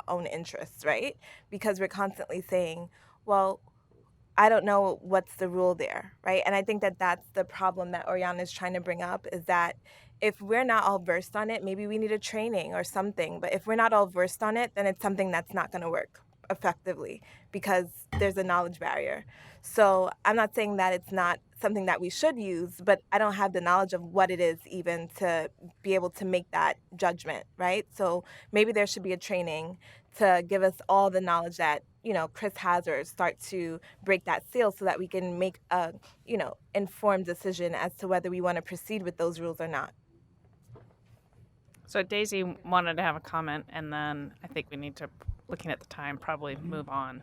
own interests, right? Because we're constantly saying, well, I don't know what's the rule there, right? And I think that that's the problem that Oriana is trying to bring up, is that if we're not all versed on it, maybe we need a training or something. But if we're not all versed on it, then it's something that's not going to work effectively because there's a knowledge barrier. So I'm not saying that it's not something that we should use, but I don't have the knowledge of what it is even to be able to make that judgment, right? So maybe there should be a training to give us all the knowledge that, Chris has, or start to break that seal so that we can make a, informed decision as to whether we want to proceed with those rules or not. So Daisy wanted to have a comment, and then I think we need to, looking at the time, probably move on.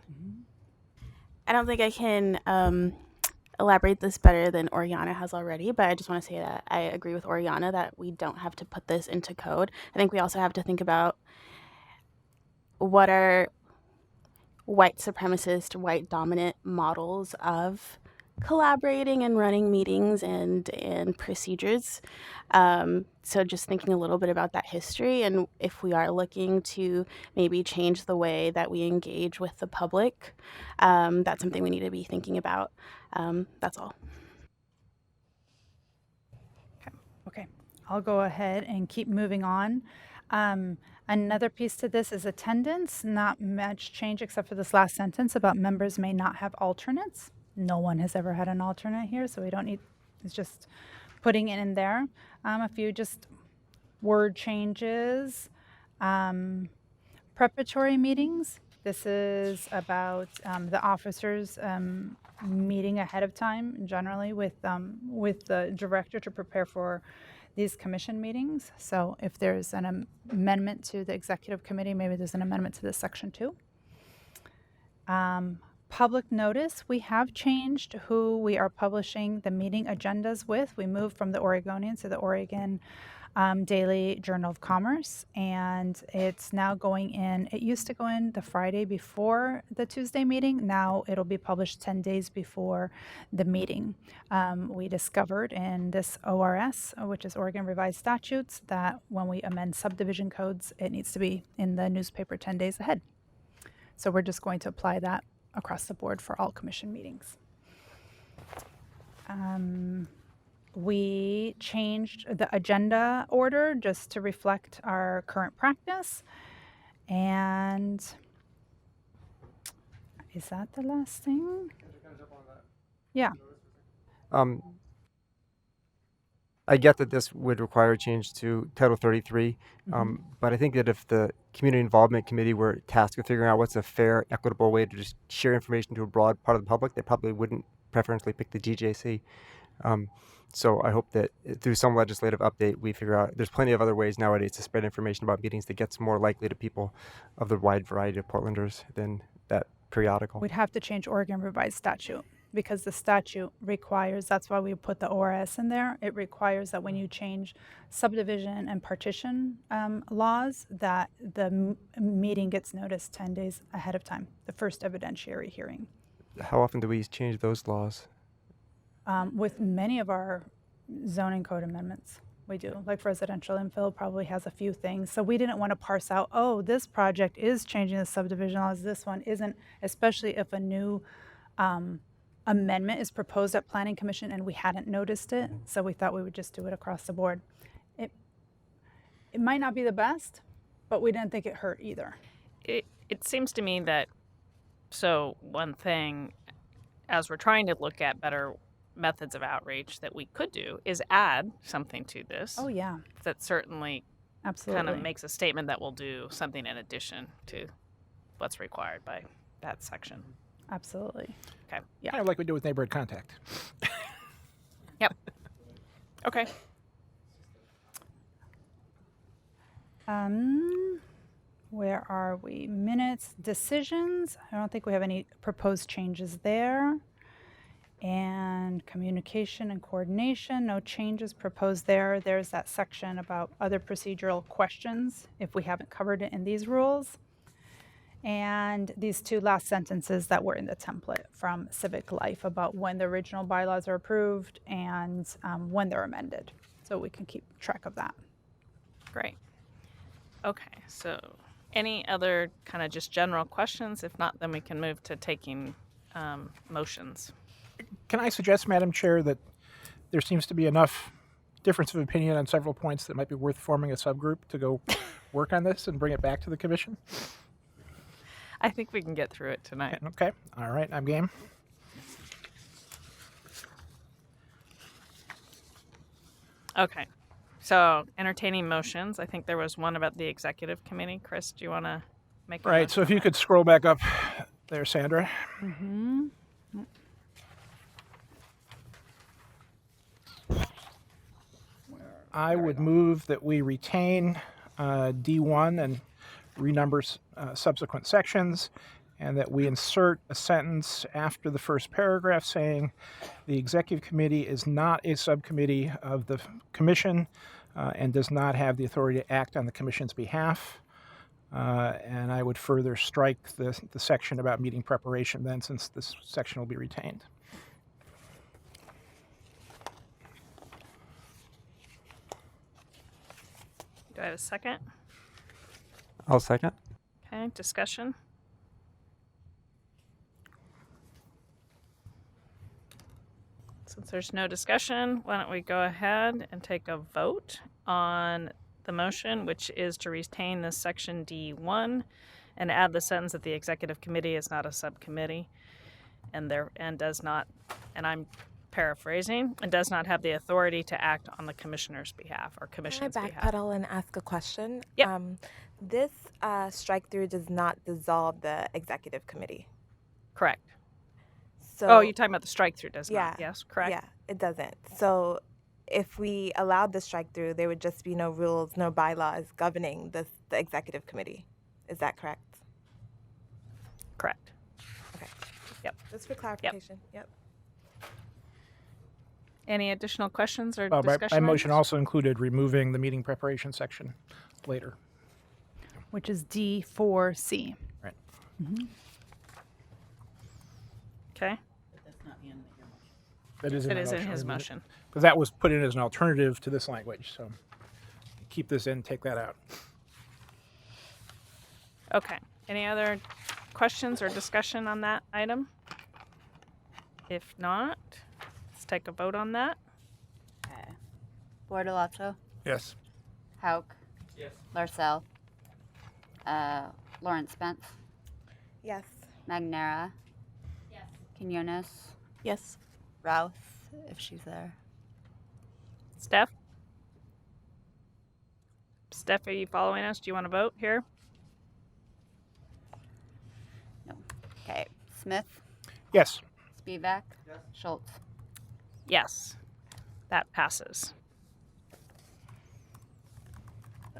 I don't think I can elaborate this better than Oriana has already, but I just want to say that I agree with Oriana that we don't have to put this into code. I think we also have to think about what are white supremacist, white dominant models of collaborating and running meetings and procedures. So just thinking a little bit about that history, and if we are looking to maybe change the way that we engage with the public, that's something we need to be thinking about. That's all. Okay, I'll go ahead and keep moving on. Another piece to this is attendance. Not much change except for this last sentence about members may not have alternates. No one has ever had an alternate here, so we don't need, it's just putting it in there. A few just word changes. Preparatory meetings. This is about the officers meeting ahead of time, generally with the director to prepare for these commission meetings. So if there's an amendment to the executive committee, maybe there's an amendment to this section too. Public notice, we have changed who we are publishing the meeting agendas with. We moved from the Oregonian to the Oregon Daily Journal of Commerce, and it's now going in. It used to go in the Friday before the Tuesday meeting. Now it'll be published 10 days before the meeting. We discovered in this ORS, which is Oregon Revised Statutes, that when we amend subdivision codes, it needs to be in the newspaper 10 days ahead. So we're just going to apply that across the board for all commission meetings. We changed the agenda order just to reflect our current practice. And is that the last thing? Yeah. I get that this would require a change to Title 33, but I think that if the Community Involvement Committee were tasked with figuring out what's a fair, equitable way to just share information to a broad part of the public, they probably wouldn't preferentially pick the GJC. So I hope that through some legislative update, we figure out there's plenty of other ways nowadays to spread information about meetings that gets more likely to people of the wide variety of Portlanders than that periodical. We'd have to change Oregon Revised Statute because the statute requires, that's why we put the ORS in there. It requires that when you change subdivision and partition laws, that the meeting gets noticed 10 days ahead of time, the first evidentiary hearing. How often do we change those laws? With many of our zoning code amendments, we do. Like residential infill probably has a few things. So we didn't want to parse out, oh, this project is changing the subdivision laws, this one isn't, especially if a new amendment is proposed at Planning Commission and we hadn't noticed it. So we thought we would just do it across the board. It might not be the best, but we didn't think it hurt either. It seems to me that, so one thing, as we're trying to look at better methods of outreach that we could do is add something to this. Oh, yeah. That certainly Absolutely. kind of makes a statement that we'll do something in addition to what's required by that section. Absolutely. Okay. Yeah. Kind of like we do with neighborhood contact. Yep. Okay. Where are we? Minutes, decisions. I don't think we have any proposed changes there. And communication and coordination, no changes proposed there. There's that section about other procedural questions if we haven't covered it in these rules. And these two last sentences that were in the template from Civic Life about when the original bylaws are approved and when they're amended. So we can keep track of that. Great. Okay, so any other kind of just general questions? If not, then we can move to taking motions. Can I suggest, Madam Chair, that there seems to be enough difference of opinion on several points that might be worth forming a subgroup to go work on this and bring it back to the commission? I think we can get through it tonight. Okay. All right. I'm game. Okay. So entertaining motions. I think there was one about the executive committee. Chris, do you want to make a Right. motion So if on you that? could scroll back up there, Sandra. Mm-hmm. I would move that we retain D1 and renumber subsequent sections, and that we insert a sentence after the first paragraph saying the executive committee is not a subcommittee of the commission and does not have the authority to act on the commission's behalf. And I would further strike the section about meeting preparation then, since this section will be retained. Do I have a second? I'll second. Okay, discussion. Since there's no discussion, why don't we go ahead and take a vote on the motion, which is to retain this section D1 and add the sentence that the executive committee is not a subcommittee and does not, and I'm paraphrasing, and does not have the authority to act on the commissioner's behalf or commission's Can I behalf. backpedal and ask a question? Yep. This strike through does not dissolve the executive committee. Correct. So, Oh, you're talking about the strike through, does yeah, not? Yes, correct. Yeah, it doesn't. So if we allowed the strike through, there would just be no rules, no bylaws governing the executive committee. Is that correct? Correct. Okay. Yep. Just for clarification. Yep. Any additional questions or My discussion? motion items? also included removing the meeting preparation section later. Which is D4C. Right. Mm-hmm. Okay. That is in It my is in motion. his motion. Because that was put in as an alternative to this language. So keep this in, take that out. Okay. Any other questions or discussion on that item? If not, let's take a vote on that. Okay. Bordolazzo, Yes. Hauk, Yes. Larcel, Lawrence Spence, Yes. Magnera. Yes. Quinones, Yes. Routh, if she's there. Steph? Steph, are you following us? Do you want to vote here? No. Okay. Smith, Yes. Spivak, Schultz. Yes. That passes.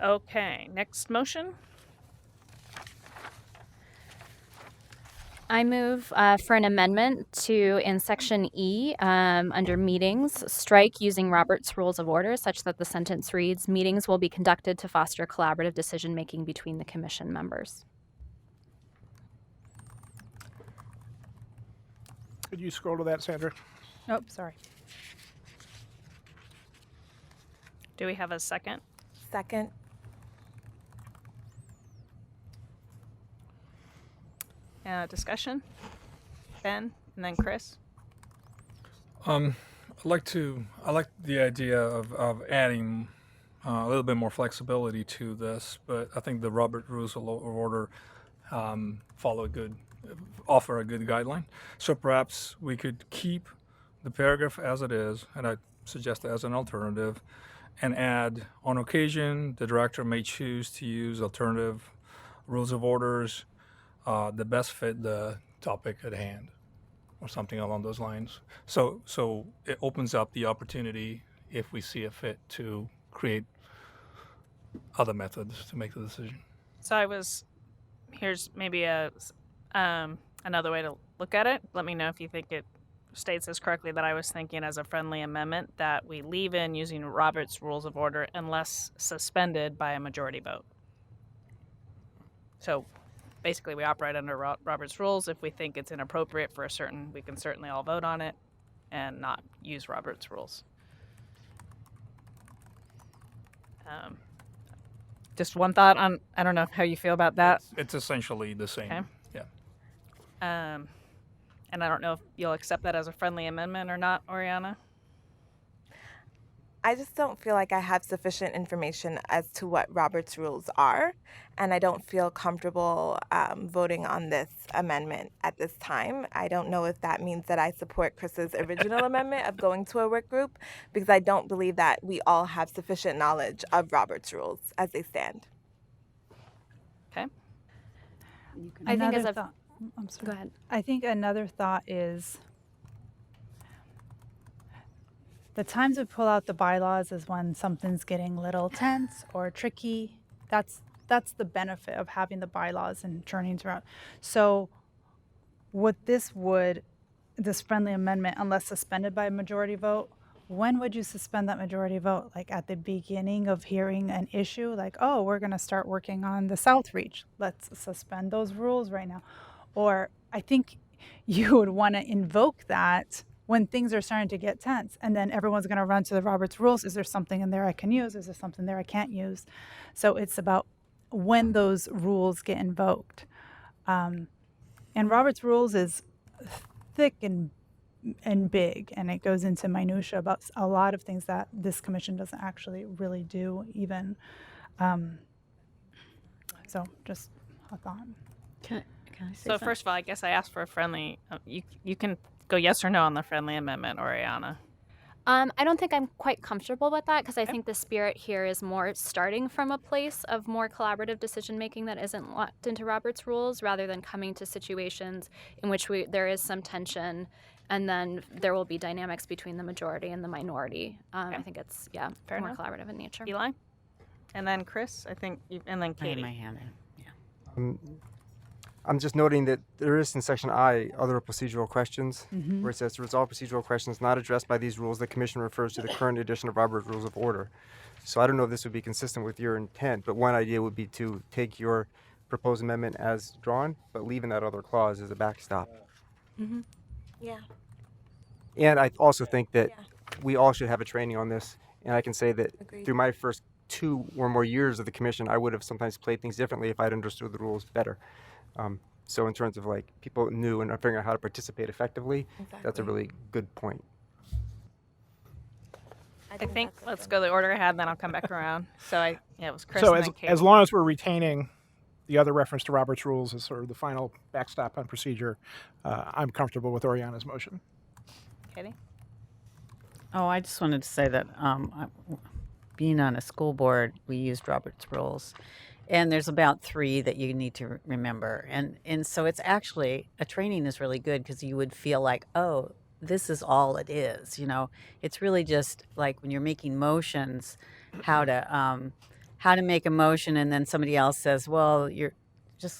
Okay. Next motion. I move for an amendment to, in section E, under meetings, strike using Robert's Rules of Order such that the sentence reads, meetings will be conducted to foster collaborative decision-making between the commission members. Could you scroll to that, Sandra? Oh, sorry. Do we have a second? Second. Discussion? Ben, and then Chris? I like the idea of adding a little bit more flexibility to this, but I think the Robert Rules of Order offer a good guideline. So perhaps we could keep the paragraph as it is, and I suggest as an alternative, and add, on occasion, the director may choose to use alternative rules of orders that best fit the topic at hand, or something along those lines. So it opens up the opportunity, if we see a fit, to create other methods to make the decision. So here's maybe another way to look at it. Let me know if you think it states this correctly, that I was thinking as a friendly amendment that we leave in using Robert's Rules of Order unless suspended by a majority vote. So basically we operate under Robert's Rules. If we think it's inappropriate for we can certainly all vote on it and not use Robert's Rules. Just one thought on, I don't know how you feel about that. It's essentially the same. Okay. Yeah. And I don't know if you'll accept that as a friendly amendment or not, Oriana. I just don't feel like I have sufficient information as to what Robert's rules are, and I don't feel comfortable voting on this amendment at this time. I don't know if that means that I support Chris's original amendment of going to a work group, because I don't believe that we all have sufficient knowledge of Robert's rules as they stand. Okay. I think as Another a thought. I'm sorry. Go ahead. I think another thought is the times we pull out the bylaws is when something's getting a little tense or tricky. That's the benefit of having the bylaws and turning around. So this friendly amendment, unless suspended by a majority vote, when would you suspend that majority vote? Like at the beginning of hearing an issue, like, oh, we're going to start working on the South Reach. Let's suspend those rules right now. Or I think you would want to invoke that when things are starting to get tense, and then everyone's going to run to the Robert's Rules. Is there something in there I can use? Is there something there I can't use? So it's about when those rules get invoked. And Robert's Rules is thick and big, and it goes into minutia about a lot of things that this commission doesn't actually really do even. So just a thought. Can I say So something? first of all, I guess I asked for a friendly, you can go yes or no on the friendly amendment, Oriana. I don't think I'm quite comfortable with that because I think the spirit here is more starting from a place of more collaborative decision making that isn't locked into Robert's Rules, rather than coming to situations in which there is some tension, and then there will be dynamics between the majority and the minority. I think it's Fair more enough. collaborative in nature. Eli, and then Chris, I think, and then I had Katie. my hand in. Yeah. I'm just noting that there is in section I other procedural questions Mhm. where it says to resolve procedural questions not addressed by these rules, the commission refers to the current edition of Robert's Rules of Order. So I don't know if this would be consistent with your intent, but one idea would be to take your proposed amendment as drawn, but leaving that other clause as a backstop. Mm-hmm. Yeah. And I also think that Yeah. we all should have a training on this. And I can say that Agreed. through my first 2 or more years of the commission, I would have sometimes played things differently if I'd understood the rules better. So in terms of like people new and figuring out how to participate effectively, that's a really good point. I think let's go the order I had, then I'll come back around. So it was Chris So and as then Katie. as long as we're retaining the other reference to Robert's Rules as sort of the final backstop on procedure, I'm comfortable with Oriana's motion. Katie? Oh, I just wanted to say that being on a school board, we used Robert's Rules. And there's about 3 that you need to remember. And so it's actually, a training is really good because you would feel like, oh, this is all it is. It's really just like when you're making motions, how to make a motion, and then somebody else says, well,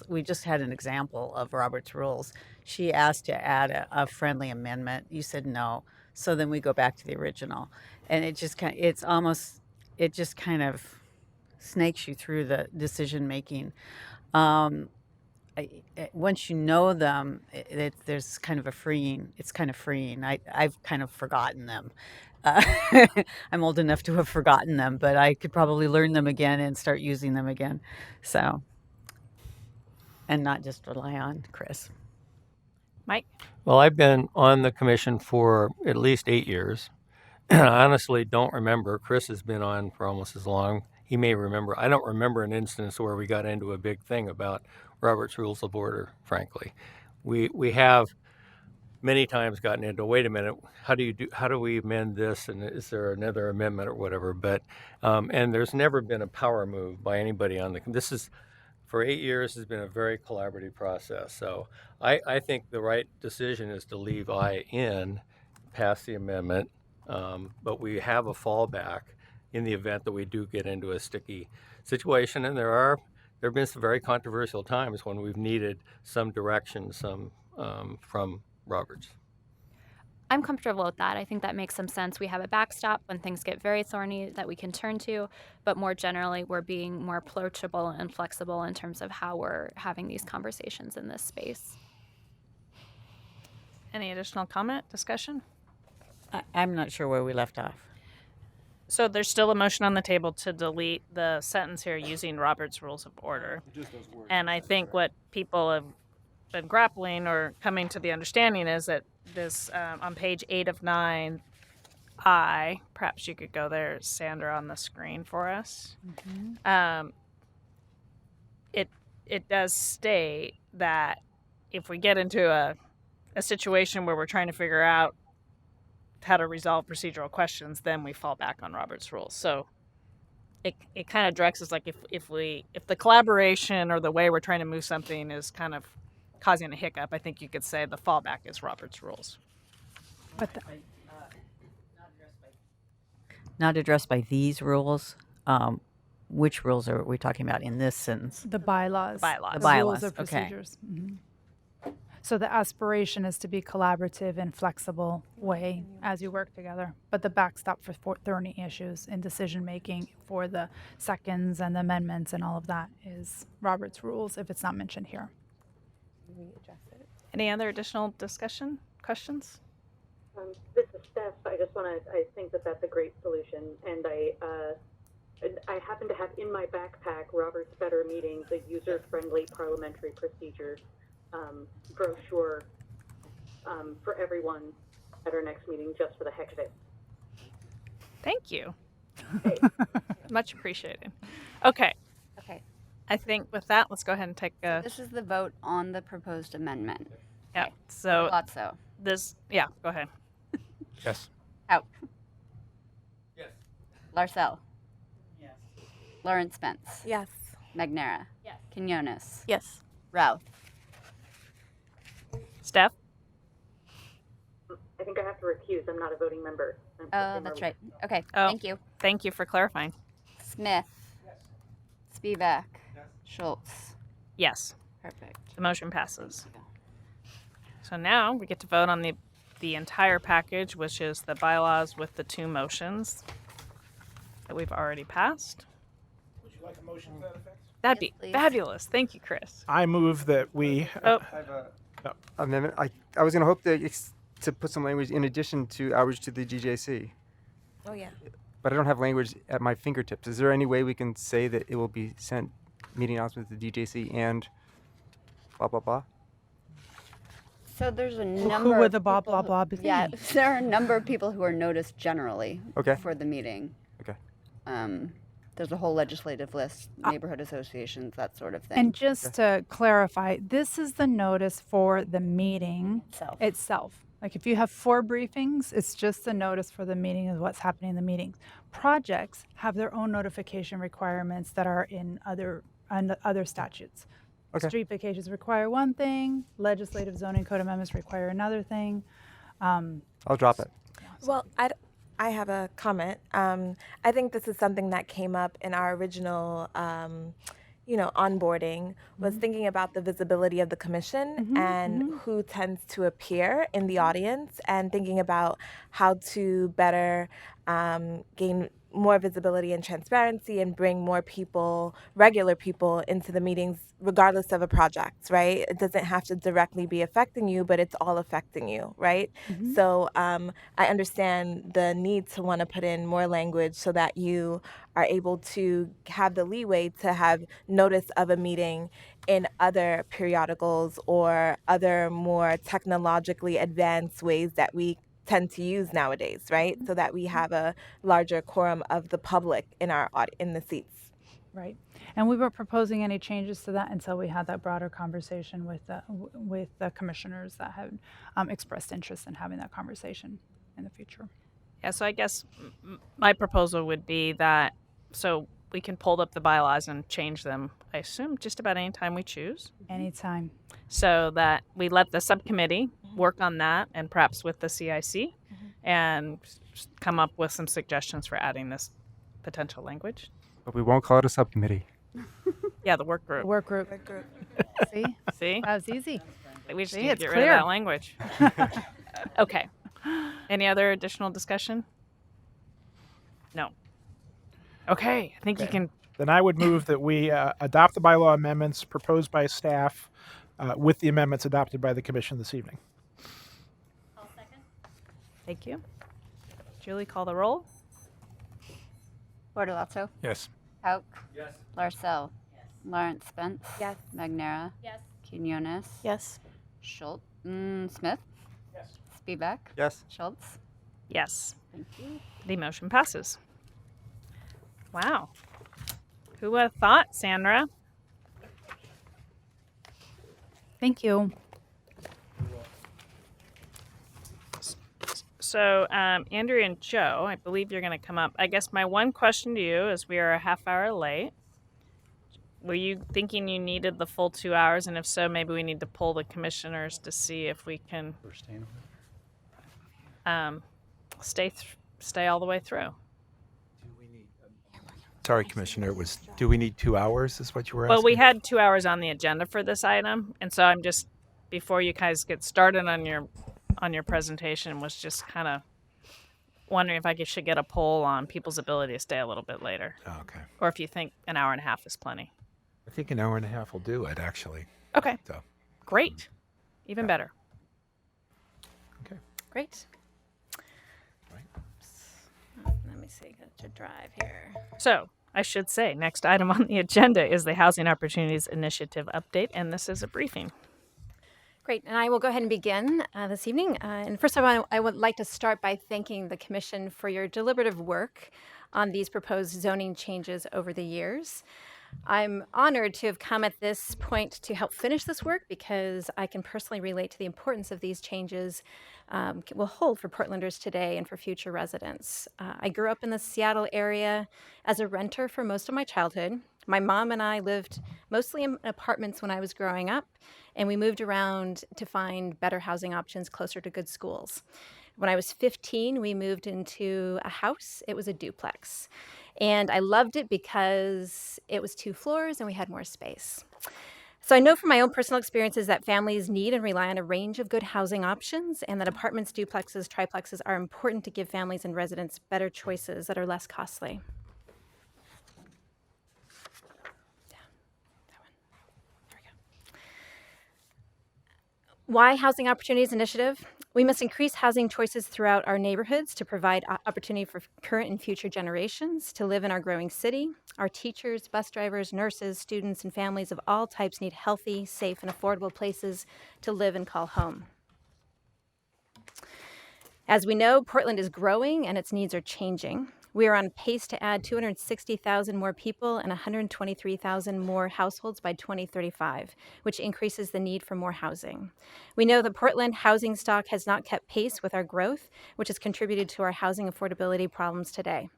we just had an example of Robert's Rules. She asked to add a friendly amendment. You said no. So then we go back to the original. And it just kind of snakes you through the decision making. Once you know them, there's kind of freeing. I've kind of forgotten them. I'm old enough to have forgotten them, but I could probably learn them again and start using them again. So, and not just rely on Chris. Mike? Well, I've been on the commission for at least 8 years. I honestly don't remember. Chris has been on for almost as long. He may remember. I don't remember an instance where we got into a big thing about Robert's Rules of Order, frankly. We have many times gotten into, wait a minute, how do we amend this, and is there another amendment or whatever? But and there's never been a power move by anybody on this is, for 8 years, has been a very collaborative process. So I think the right decision is to leave I in, pass the amendment, but we have a fallback in the event that we do get into a sticky situation, and there have been some very controversial times when we've needed some direction, from Roberts. I'm comfortable with that. I think that makes some sense. We have a backstop when things get very thorny that we can turn to, but more generally, we're being more approachable and flexible in terms of how we're having these conversations in this space. Any additional comment, discussion? I'm not sure where we left off. So there's still a motion on the table to delete the sentence here using Robert's Rules of Order. And I think what people have been grappling or coming to the understanding is that this, on page 8 of 9, perhaps you could go there, Sandra, on the screen for us. It does state that if we get into a situation where we're trying to figure out how to resolve procedural questions, then we fall back on Robert's rules. So it kind of directs us, like, if the collaboration or the way we're trying to move something is kind of causing a hiccup, I think you could say the fallback is Robert's rules. But Not addressed by these rules. Which rules are we talking about in this sentence? the bylaws. Bylaws. The The bylaws, rules of okay. procedures. So the aspiration is to be collaborative and flexible way as you work together. But the backstop for thorny issues in decision making for the seconds and the amendments and all of that is Robert's rules if it's not mentioned here. Any other additional discussion, questions? This is Steph. I think that that's a great solution, and I happen to have in my backpack Robert's Better Meetings, a user-friendly parliamentary procedure brochure for everyone at our next meeting, just for the heck of it. Thank you. Much appreciated. Okay. Okay. I think with that, let's go ahead and take a. This is the vote on the proposed amendment. Yeah. So Lotso. yeah. Go ahead. Yes. Out. Yes. Larcel. Yes. Lawrence Spence. Yes. Magnera. Yes. Quinones. Yes. Routh. Steph. I think I have to recuse. I'm not a voting member. Oh, that's right. Okay. Oh. Thank you. Thank you for clarifying. Smith. Spivak. Schultz. Yes. Perfect. The motion passes. So now we get to vote on the entire package, which is the bylaws with the 2 motions that we've already passed. Would you like a motion to that effect? That'd Yes, be please. fabulous. Thank you, Chris. I move that we. Oh, I have a amendment. I was going to hope to put some language in addition to outreach to the GJC, Oh, yeah. but I don't have language at my fingertips. Is there any way we can say that it will be sent meeting announcements to the DJC and blah blah blah? So there's a Who number. would of the blah, people blah, who- blah be? Yeah, there are a number of people who are noticed generally Okay. for the meeting. Okay. There's a whole legislative list, neighborhood associations, that sort of thing. And just to clarify, this is the notice for the meeting itself. Like if you have 4 briefings, it's just the notice for the meeting of what's happening in the meetings. Projects have their own notification requirements that are in other statutes. Okay. Street vacations require one thing, legislative zoning code amendments require another thing. I'll drop it. Well, I have a comment. I think this is something that came up in our original, onboarding, was thinking about the visibility of the commission and who tends to appear in the audience, and thinking about how to better gain more visibility and transparency and bring more people, regular people, into the meetings, regardless of a project, right? It doesn't have to directly be affecting you, but it's all affecting you, right? So I understand the need to want to put in more language so that you are able to have the leeway to have notice of a meeting in other periodicals or other more technologically advanced ways that we tend to use nowadays, right? So that we have a larger quorum of the public in in the seats. Right. And we weren't proposing any changes to that until we had that broader conversation with the commissioners that had expressed interest in having that conversation in the future. Yeah, so I guess my proposal would be that so we can pull up the bylaws and change them, I assume, just about any time we choose. Anytime. So that we let the subcommittee work on that, and perhaps with the CIC, and come up with some suggestions for adding this potential language. But we won't call it a subcommittee. Yeah, the work group. Work group. Work group. See? See? That was easy. We just See, need to it's get rid of clear. that language. Okay. Any other additional discussion? No. Okay. I think you can. Then I would move that we adopt the bylaw amendments proposed by staff with the amendments adopted by the commission this evening. Thank you. Julie, call the roll. Bortolazzo, Yes. Hauk. Yes. Larcel. Yes. Lawrence Spence. Yes. Magnera. Yes. Quinones. Yes. Schultz. Smith. Yes. Spivak. Yes. Schultz. Yes. Thank you. The motion passes. Wow. Who would have thought, Sandra? Thank you. So, Andrew and Joe, I believe you're going to come up. I guess my one question to you is we are a half hour late. Were you thinking you needed the full 2 hours? And if so, maybe we need to pull the commissioners to see if we can stay all the way through. Sorry, Commissioner, do we need 2 hours is what you were asking? Well, we had 2 hours on the agenda for this item. And so I'm just, before you guys get started on your presentation, was just kind of wondering if I should get a poll on people's ability to stay a little bit later. Oh, okay. Or if you think an hour and a half is plenty. I think an hour and a half will do it, actually. Okay. So, Great. Even better. okay. Great. Right. Let me see. Got to drive here. So I should say, next item on the agenda is the Housing Opportunities Initiative update, and this is a briefing. Great, and I will go ahead and begin this evening. And first of all, I would like to start by thanking the Commission for your deliberative work on these proposed zoning changes over the years. I'm honored to have come at this point to help finish this work because I can personally relate to the importance of these changes will hold for Portlanders today and for future residents. I grew up in the Seattle area as a renter for most of my childhood. My mom and I lived mostly in apartments when I was growing up, and we moved around to find better housing options closer to good schools. When I was 15, we moved into a house. It was a duplex. And I loved it because it was 2 floors and we had more space. So I know from my own personal experiences that families need and rely on a range of good housing options, and that apartments, duplexes, triplexes are important to give families and residents better choices that are less costly. Why Housing Opportunities Initiative? We must increase housing choices throughout our neighborhoods to provide opportunity for current and future generations to live in our growing city. Our teachers, bus drivers, nurses, students, and families of all types need healthy, safe, and affordable places to live and call home. As we know, Portland is growing and its needs are changing. We are on pace to add 260,000 more people and 123,000 more households by 2035, which increases the need for more housing. We know the Portland housing stock has not kept pace with our growth, which has contributed to our housing affordability problems today.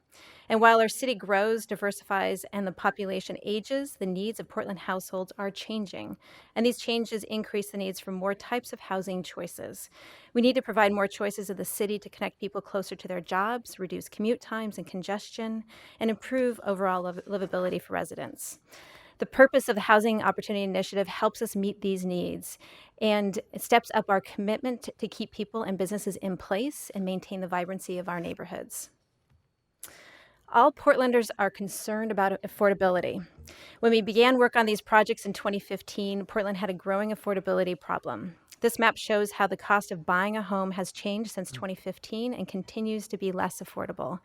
And while our city grows, diversifies, and the population ages, the needs of Portland households are changing. And these changes increase the needs for more types of housing choices. We need to provide more choices in the city to connect people closer to their jobs, reduce commute times and congestion, and improve overall livability for residents. The purpose of the Housing Opportunity Initiative helps us meet these needs, and it steps up our commitment to keep people and businesses in place and maintain the vibrancy of our neighborhoods. All Portlanders are concerned about affordability. When we began work on these projects in 2015, Portland had a growing affordability problem. This map shows how the cost of buying a home has changed since 2015 and continues to be less affordable.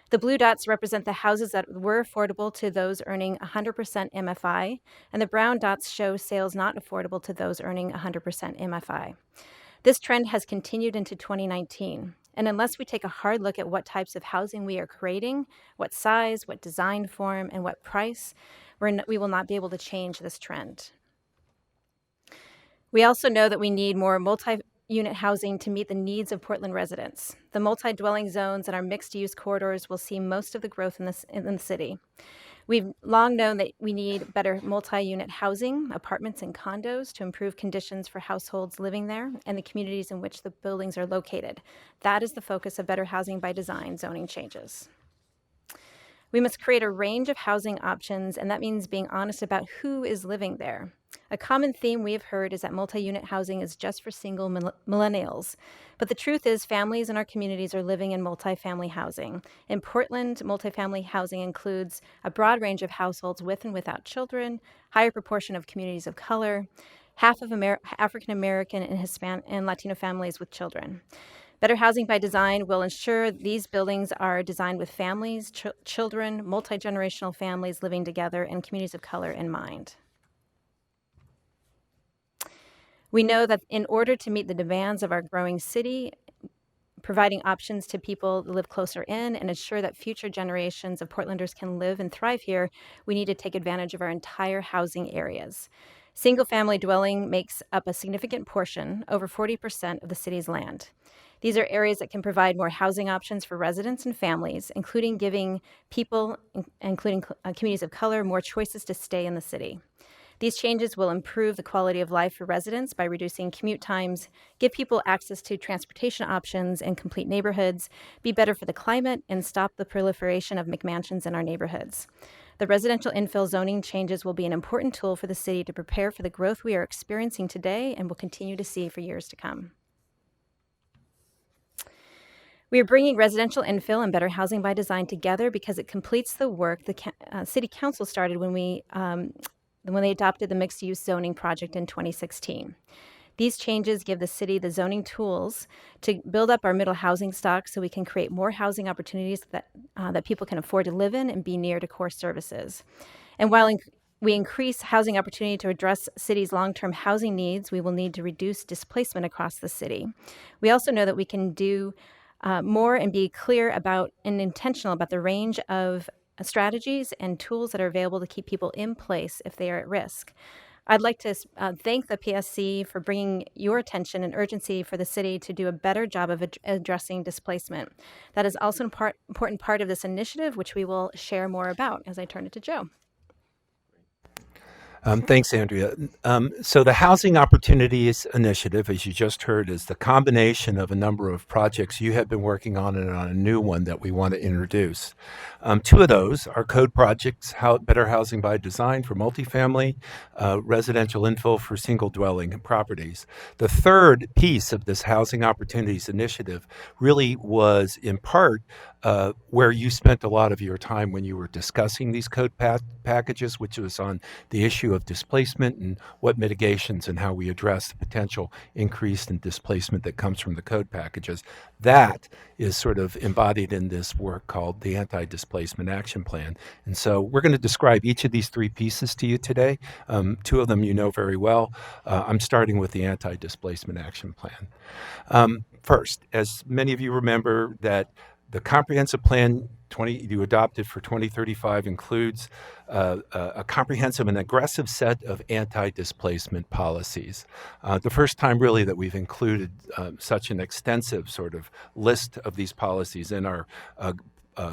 The blue dots represent the houses that were affordable to those earning 100% MFI, and the brown dots show sales not affordable to those earning 100% MFI. This trend has continued into 2019. And unless we take a hard look at what types of housing we are creating, what size, what design form, and what price, we will not be able to change this trend. We also know that we need more multi-unit housing to meet the needs of Portland residents. The multi-dwelling zones and our mixed-use corridors will see most of the growth in the city. We've long known that we need better multi-unit housing, apartments and condos to improve conditions for households living there and the communities in which the buildings are located. That is the focus of Better Housing by Design zoning changes. We must create a range of housing options, and that means being honest about who is living there. A common theme we have heard is that multi-unit housing is just for single millennials. But the truth is families in our communities are living in multifamily housing. In Portland, multifamily housing includes a broad range of households with and without children, higher proportion of communities of color, half of African American and Hispanic and Latino families with children. Better Housing by Design will ensure these buildings are designed with families, children, multi-generational families living together, and communities of color in mind. We know that in order to meet the demands of our growing city, providing options to people to live closer in and ensure that future generations of Portlanders can live and thrive here, we need to take advantage of our entire housing areas. Single-family dwelling makes up a significant portion, over 40% of the city's land. These are areas that can provide more housing options for residents and families, including giving people, including communities of color, more choices to stay in the city. These changes will improve the quality of life for residents by reducing commute times, give people access to transportation options and complete neighborhoods, be better for the climate, and stop the proliferation of McMansions in our neighborhoods. The residential infill zoning changes will be an important tool for the city to prepare for the growth we are experiencing today and will continue to see for years to come. We are bringing residential infill and Better Housing by Design together because it completes the work the City Council started when they adopted the mixed-use zoning project in 2016. These changes give the city the zoning tools to build up our middle housing stock so we can create more housing opportunities that people can afford to live in and be near to core services. And while we increase housing opportunity to address city's long-term housing needs, we will need to reduce displacement across the city. We also know that we can do more and be clear about and intentional about the range of strategies and tools that are available to keep people in place if they are at risk. I'd like to thank the PSC for bringing your attention and urgency for the city to do a better job of addressing displacement. That is also an important part of this initiative, which we will share more about as I turn it to Joe. Thanks, Andrea. So the Housing Opportunities Initiative, as you just heard, is the combination of a number of projects you have been working on and on a new one that we want to introduce. Two of those are code projects, Better Housing by Design for multifamily, residential infill for single dwelling properties. The third piece of this Housing Opportunities Initiative really was in part where you spent a lot of your time when you were discussing these code packages, which was on the issue of displacement and what mitigations and how we address the potential increase in displacement that comes from the code packages. That is sort of embodied in this work called the Anti-Displacement Action Plan. And so we're going to describe each of these three pieces to you today. Two of them you know very well. I'm starting with the Anti-Displacement Action Plan. First, as many of you remember, that the comprehensive plan you adopted for 2035 includes a comprehensive and aggressive set of anti-displacement policies. The first time really that we've included such an extensive sort of list of these policies in our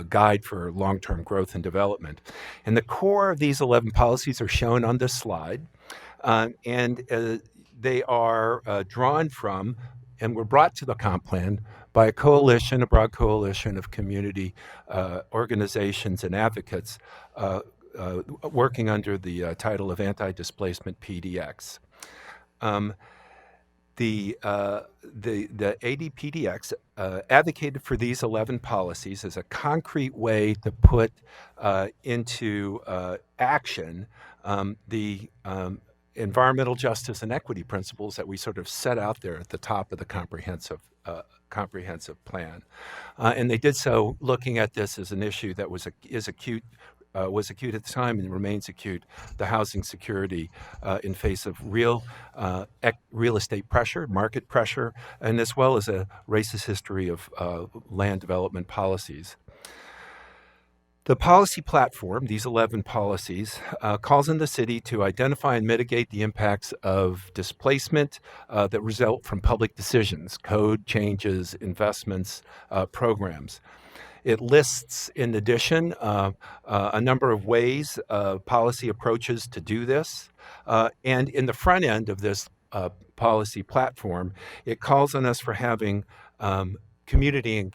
guide for long-term growth and development. And the core of these 11 policies are shown on this slide, and they are drawn from and were brought to the comp plan by a broad coalition of community organizations and advocates working under the title of Anti-Displacement PDX. The ADPDX advocated for these 11 policies as a concrete way to put into action the environmental justice and equity principles that we sort of set out there at the top of the comprehensive plan. And they did so looking at this as an issue that was acute at the time and remains acute, the housing security in face of real estate pressure, market pressure, and as well as a racist history of land development policies. The policy platform, these 11 policies, calls on the city to identify and mitigate the impacts of displacement that result from public decisions, code changes, investments, programs. It lists, in addition, a number of ways, policy approaches to do this. And in the front end of this policy platform, it calls on us for having community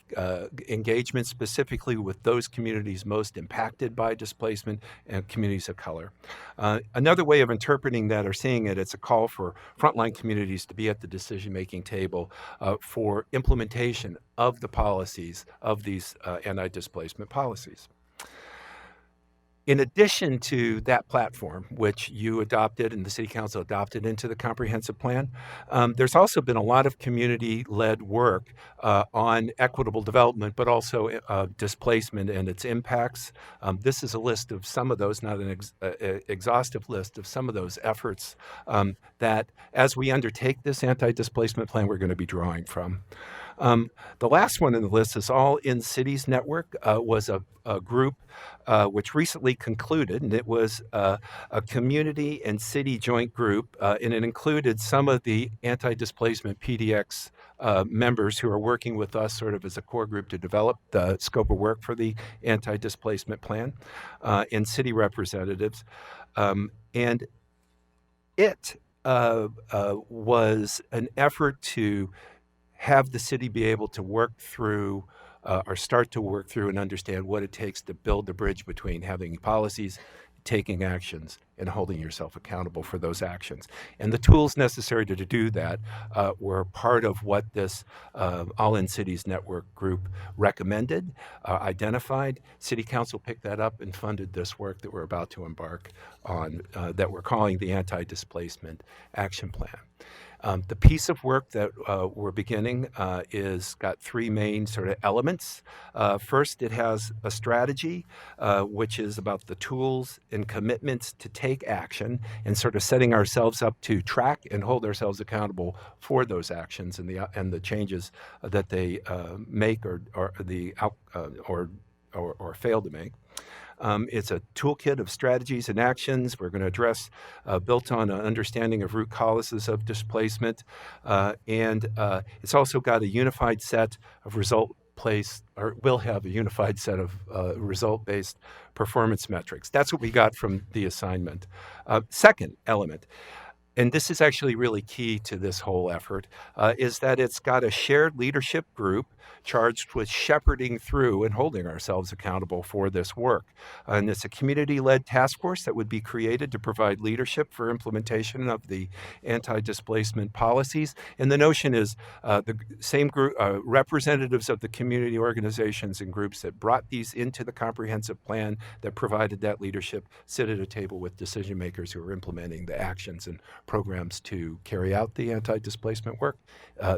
engagement, specifically with those communities most impacted by displacement and communities of color. Another way of interpreting that or seeing it, it's a call for frontline communities to be at the decision-making table for implementation of the policies of these anti-displacement policies. In addition to that platform, which you adopted and the City Council adopted into the comprehensive plan, there's also been a lot of community-led work on equitable development, but also displacement and its impacts. This is a list of some of those, not an exhaustive list of some of those efforts that, as we undertake this anti-displacement plan, we're going to be drawing from. The last one in the list is All in Cities Network, was a group which recently concluded, and it was a community and city joint group, and it included some of the anti-displacement PDX members who are working with us sort of as a core group to develop the scope of work for the anti-displacement plan, and city representatives. And it was an effort to have the city be able to work through or start to work through and understand what it takes to build the bridge between having policies, taking actions, and holding yourself accountable for those actions. And the tools necessary to do that were part of what this All in Cities Network group recommended, identified. City Council picked that up and funded this work that we're about to embark on, that we're calling the Anti-Displacement Action Plan. The piece of work that we're beginning is got three main sort of elements. First, it has a strategy, which is about the tools and commitments to take action and sort of setting ourselves up to track and hold ourselves accountable for those actions and the changes that they make or fail to make. It's a toolkit of strategies and actions we're going to address, built on an understanding of root causes of displacement. And it's also got a unified set of will have a unified set of result-based performance metrics. That's what we got from the assignment. Second element, and this is actually really key to this whole effort, is that it's got a shared leadership group charged with shepherding through and holding ourselves accountable for this work. And it's a community-led task force that would be created to provide leadership for implementation of the anti-displacement policies. And the notion is the same group, representatives of the community organizations and groups that brought these into the comprehensive plan that provided that leadership sit at a table with decision makers who are implementing the actions and programs to carry out the anti-displacement work,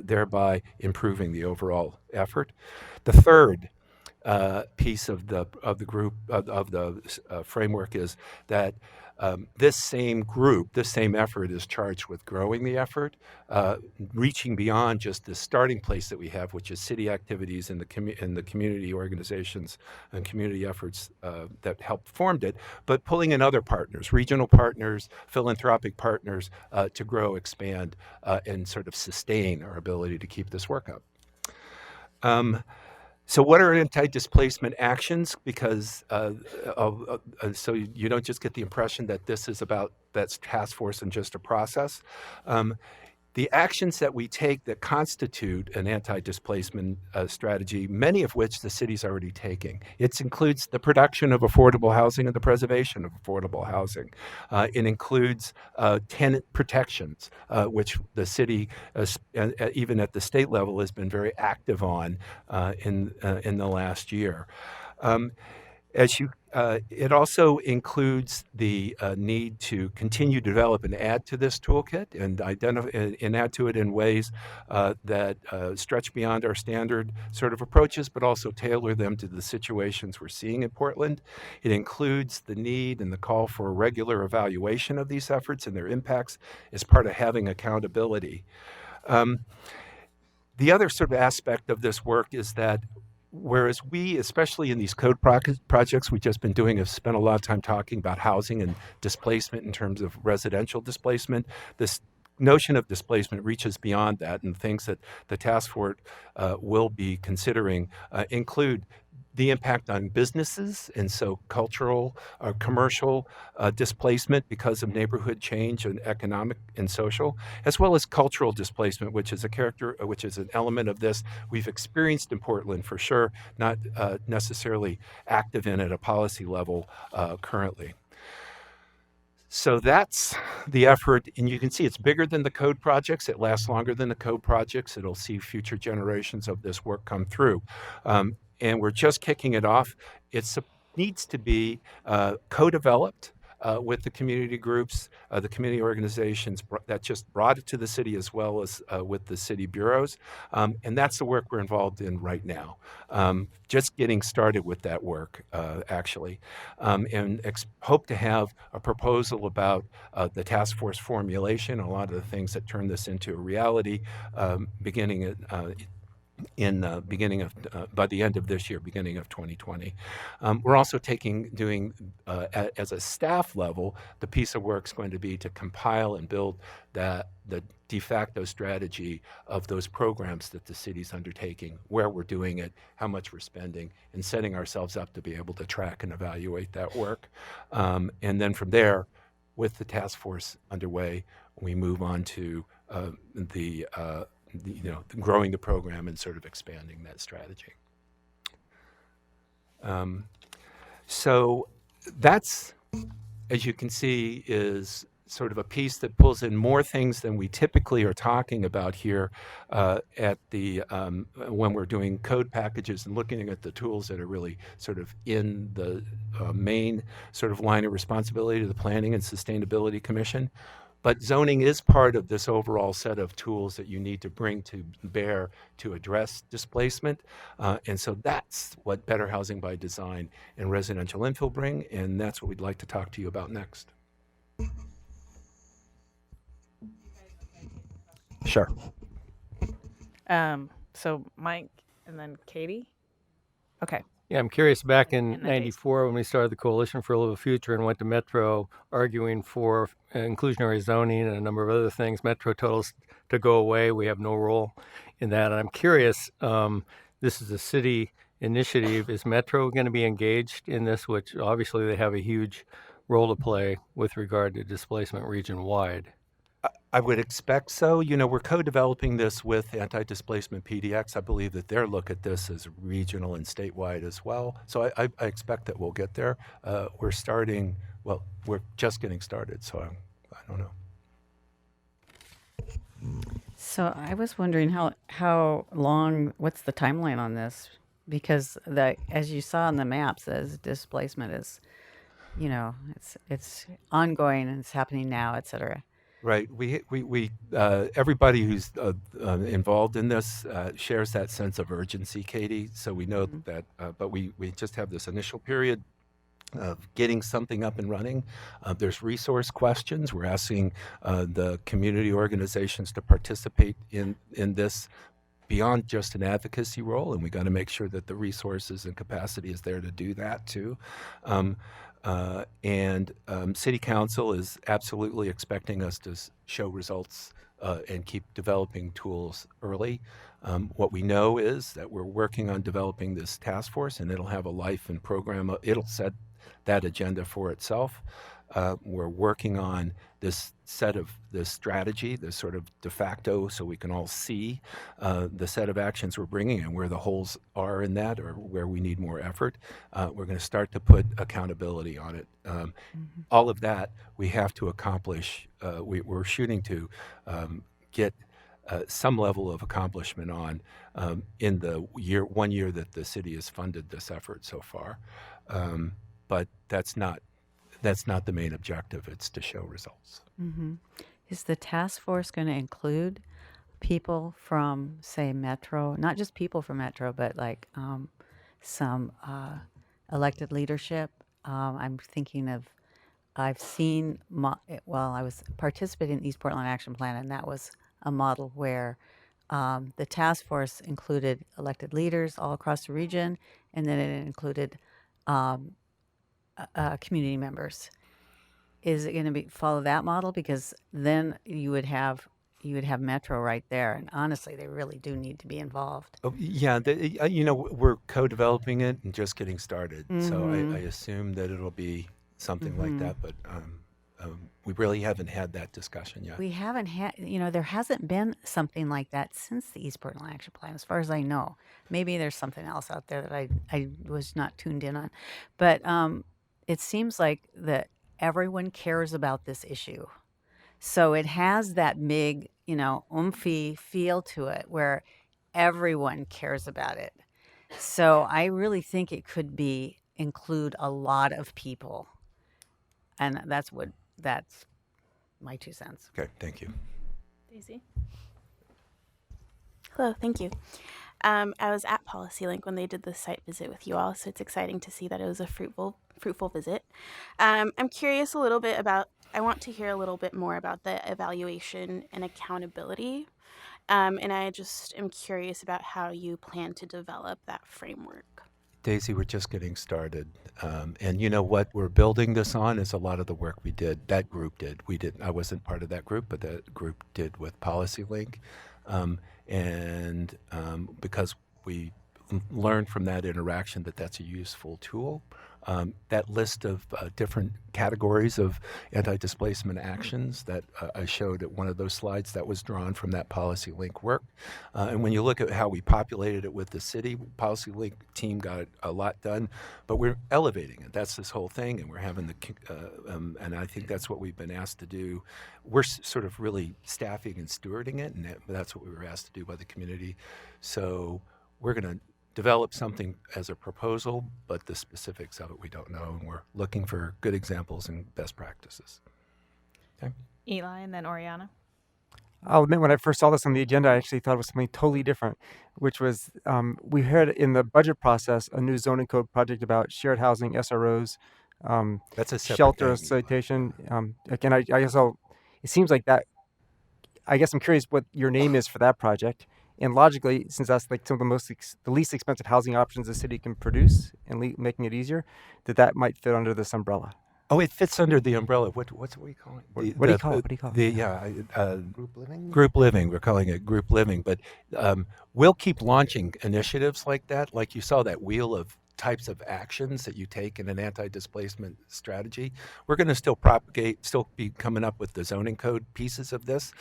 thereby improving the overall effort. The third piece of the group of the framework is that this same group, this same effort is charged with growing the effort, reaching beyond just the starting place that we have, which is city activities and the community organizations and community efforts that helped formed it, but pulling in other partners, regional partners, philanthropic partners, to grow, expand, and sort of sustain our ability to keep this work up. So what are anti-displacement actions? Because so you don't just get the impression that this is about that's task force and just a process. The actions that we take that constitute an anti-displacement strategy, many of which the city's already taking. It includes the production of affordable housing and the preservation of affordable housing. It includes tenant protections, which the city, even at the state level, has been very active on in the last year. It also includes the need to continue to develop and add to this toolkit and add to it in ways that stretch beyond our standard sort of approaches, but also tailor them to the situations we're seeing in Portland. It includes the need and the call for a regular evaluation of these efforts and their impacts as part of having accountability. The other sort of aspect of this work is that whereas we, especially in these code projects we've just been doing, have spent a lot of time talking about housing and displacement in terms of residential displacement, this notion of displacement reaches beyond that, and things that the task force will be considering include the impact on businesses, and so cultural or commercial displacement because of neighborhood change and economic and social, as well as cultural displacement, which is which is an element of this we've experienced in Portland for sure, not necessarily active in at a policy level currently. So that's the effort, and you can see it's bigger than the code projects. It lasts longer than the code projects. It'll see future generations of this work come through. And we're just kicking it off. It needs to be co-developed with the community groups, the community organizations that just brought it to the city, as well as with the city bureaus. And that's the work we're involved in right now. Just getting started with that work, actually. And hope to have a proposal about the task force formulation, a lot of the things that turn this into a reality, beginning by the end of this year, beginning of 2020. We're also doing as a staff level, the piece of work is going to be to compile and build the de facto strategy of those programs that the city's undertaking, where we're doing it, how much we're spending, and setting ourselves up to be able to track and evaluate that work. And then from there, with the task force underway, we move on to growing the program and sort of expanding that strategy. So that's, as you can see, is sort of a piece that pulls in more things than we typically are talking about here when we're doing code packages and looking at the tools that are really sort of in the main sort of line of responsibility to the Planning and Sustainability Commission. But zoning is part of this overall set of tools that you need to bring to bear to address displacement. And so that's what Better Housing by Design and residential infill bring, and that's what we'd like to talk to you about next. Sure. So Mike and then Katie. Okay. Yeah, I'm curious, back in And then '94 when we started the Coalition for a Livable Future and went to Metro arguing for inclusionary zoning and a number of other things, Metro told us to go away. We have no role in that. And I'm curious, this is a city initiative. Is Metro going to be engaged in this, which obviously they have a huge role to play with regard to displacement region-wide? I would expect so. We're co-developing this with Anti-Displacement PDX. I believe that their look at this is regional and statewide as well. So I expect that we'll get there. We're just getting started, so I don't know. So I was wondering how long, what's the timeline on this? Because as you saw in the maps, as displacement is, it's ongoing and it's happening now, et cetera. Right. We everybody who's involved in this shares that sense of urgency, Katie. So we know that, but we just have this initial period of getting something up and running. There's resource questions. We're asking the community organizations to participate in this beyond just an advocacy role, and we got to make sure that the resources and capacity is there to do that too. City Council is absolutely expecting us to show results and keep developing tools early. What we know is that we're working on developing this task force, and it'll have a life and program. It'll set that agenda for itself. We're working on this strategy, this sort of de facto, so we can all see the set of actions we're bringing and where the holes are in that or where we need more effort. We're going to start to put accountability on it. All of that we have to accomplish. We're shooting to get some level of accomplishment on in the 1 year that the city has funded this effort so far. But that's not the main objective. It's to show results. Mm-hmm. Is the task force going to include people from, say, Metro, not just people from Metro, but like some elected leadership? I'm thinking of, I was participating in the East Portland Action Plan, and that was a model where the task force included elected leaders all across the region, and then it included community members. Is it going to follow that model? Because then you would have you would have Metro right there. And honestly, they really do need to be involved. Oh, yeah, we're co-developing it and just getting started. So I assume that it'll be something like that, but we really haven't had that discussion yet. We haven't had, there hasn't been something like that since the East Portland Action Plan, as far as I know. Maybe there's something else out there that I was not tuned in on. But it seems like that everyone cares about this issue. So it has that big, oomphy feel to it where everyone cares about it. So I really think it could include a lot of people. And that's my 2 cents. Okay, thank you. Daisy? Hello, thank you. I was at Policy Link when they did the site visit with you all, so it's exciting to see that it was a fruitful visit. I'm curious a little bit I want to hear a little bit more about the evaluation and accountability. And I just am curious about how you plan to develop that framework. Daisy, we're just getting started. And you know what we're building this on is a lot of the work that group did. I wasn't part of that group, but that group did with Policy Link. Because we learned from that interaction that that's a useful tool. That list of different categories of anti-displacement actions that I showed at one of those slides, that was drawn from that Policy Link work. And when you look at how we populated it with the city, Policy Link team got a lot done, but we're elevating it. That's this whole thing, and we're having and I think that's what we've been asked to do. We're sort of really staffing and stewarding it, and that's what we were asked to do by the community. So we're going to develop something as a proposal, but the specifics of it we don't know, and we're looking for good examples and best practices. Okay. Eli and then Oriana. I'll admit, when I first saw this on the agenda, I actually thought it was something totally different, which was we heard in the budget process a new zoning code project about shared housing, SROs, that's a separate shelter thing. citation. Again, I guess it seems like that. I guess I'm curious what your name is for that project. And logically, since that's like some of the least expensive housing options the city can produce, and making it easier, that might fit under this umbrella. Oh, it fits under the umbrella. What do we call it? What do you call it? Group living? Group living. We're calling it group living. But we'll keep launching initiatives like that. Like you saw that wheel of types of actions that you take in an anti-displacement strategy. We're going to still be coming up with the zoning code pieces of this.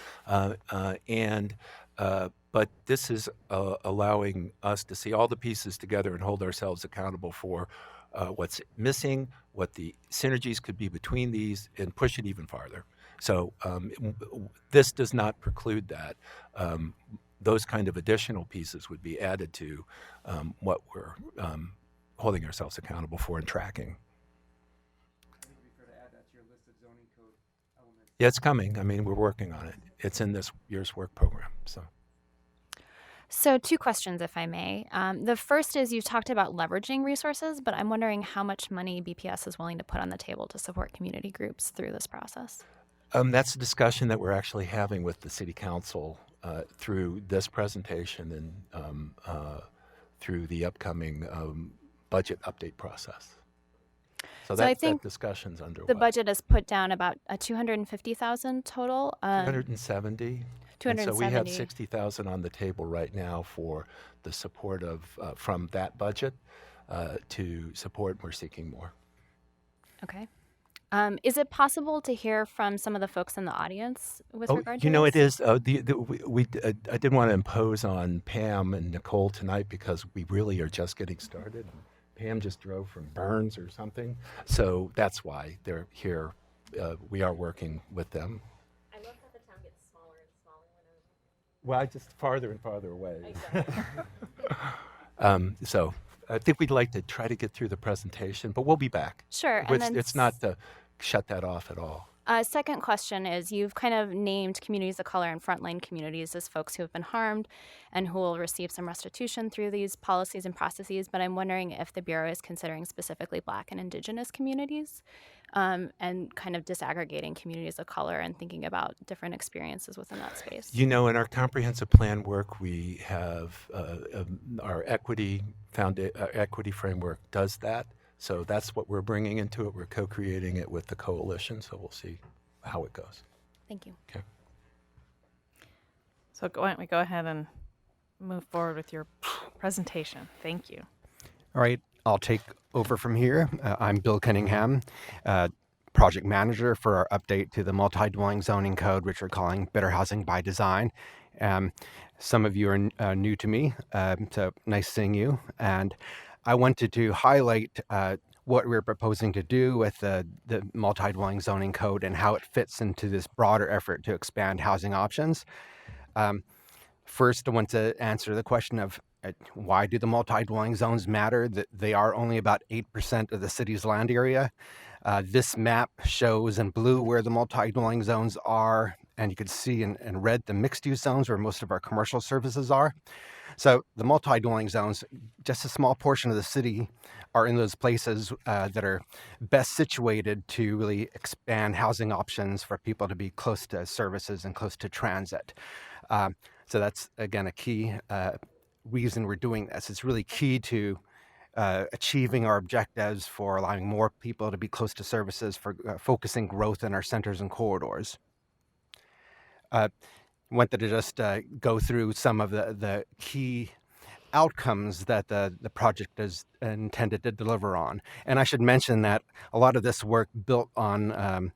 But this is allowing us to see all the pieces together and hold ourselves accountable for what's missing, what the synergies could be between these, and push it even farther. So this does not preclude that. Those kind of additional pieces would be added to what we're holding ourselves accountable for and tracking. Yeah, it's coming. I mean, we're working on it. It's in this year's work program. So 2 questions, if I may. The first is, you talked about leveraging resources, but I'm wondering how much money BPS is willing to put on the table to support community groups through this process. That's a discussion that we're actually having with the City Council through this presentation and through the upcoming budget update process. So I think that discussion's underway. the budget has put down about a $250,000 total. 270. And so we have 60,000 on the table right now for the support of from that budget to support. We're seeking more. Okay. Is it possible to hear from some of the folks in the audience with regard to it this? is. I didn't want to impose on Pam and Nicole tonight because we really are just getting started. Pam just drove from Burns or something, so that's why they're here. We are working with them. I love how the town gets smaller and smaller whenever. Well, just farther and farther away. So I think we'd like to try to get through the presentation, but we'll be back. Sure. It's not to shut that off at all. Second question is, you've kind of named communities of color and frontline communities as folks who have been harmed and who will receive some restitution through these policies and processes, but I'm wondering if the Bureau is considering specifically Black and Indigenous communities and kind of disaggregating communities of color and thinking about different experiences within that space. In our comprehensive plan work, we have our equity framework does that. So that's what we're bringing into it. We're co-creating it with the coalition, so we'll see how it goes. Thank you. Okay. So why don't we go ahead and move forward with your presentation. Thank you. All right, I'll take over from here. I'm Bill Cunningham, project manager for our update to the multi-dwelling zoning code, which we're calling Better Housing by Design. Some of you are new to me, so nice seeing you. And I wanted to highlight what we're proposing to do with the multi-dwelling zoning code and how it fits into this broader effort to expand housing options. First, I want to answer the question of why do the multi-dwelling zones matter? That they are only about 8% of the city's land area. This map shows in blue where the multi-dwelling zones are, and you can see in red the mixed-use zones where most of our commercial services are. So the multi-dwelling zones, just a small portion of the city, are in those places that are best situated to really expand housing options for people to be close to services and close to transit. So that's, again, a key reason we're doing this. It's really key to achieving our objectives for allowing more people to be close to services, for focusing growth in our centers and corridors. Wanted to just go through some of the key outcomes that the project is intended to deliver on. And I should mention that a lot of this work built on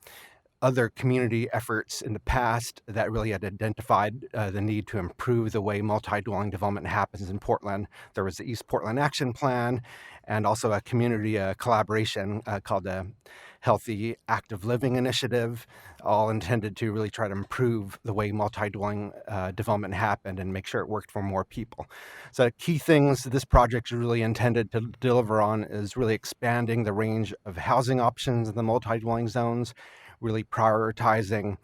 other community efforts in the past that really had identified the need to improve the way multi-dwelling development happens in Portland. There was the East Portland Action Plan and also a community collaboration called the Healthy Active Living Initiative, all intended to really try to improve the way multi-dwelling development happened and make sure it worked for more people. So key things this project is really intended to deliver on is really expanding the range of housing options in the multi-dwelling zones, really prioritizing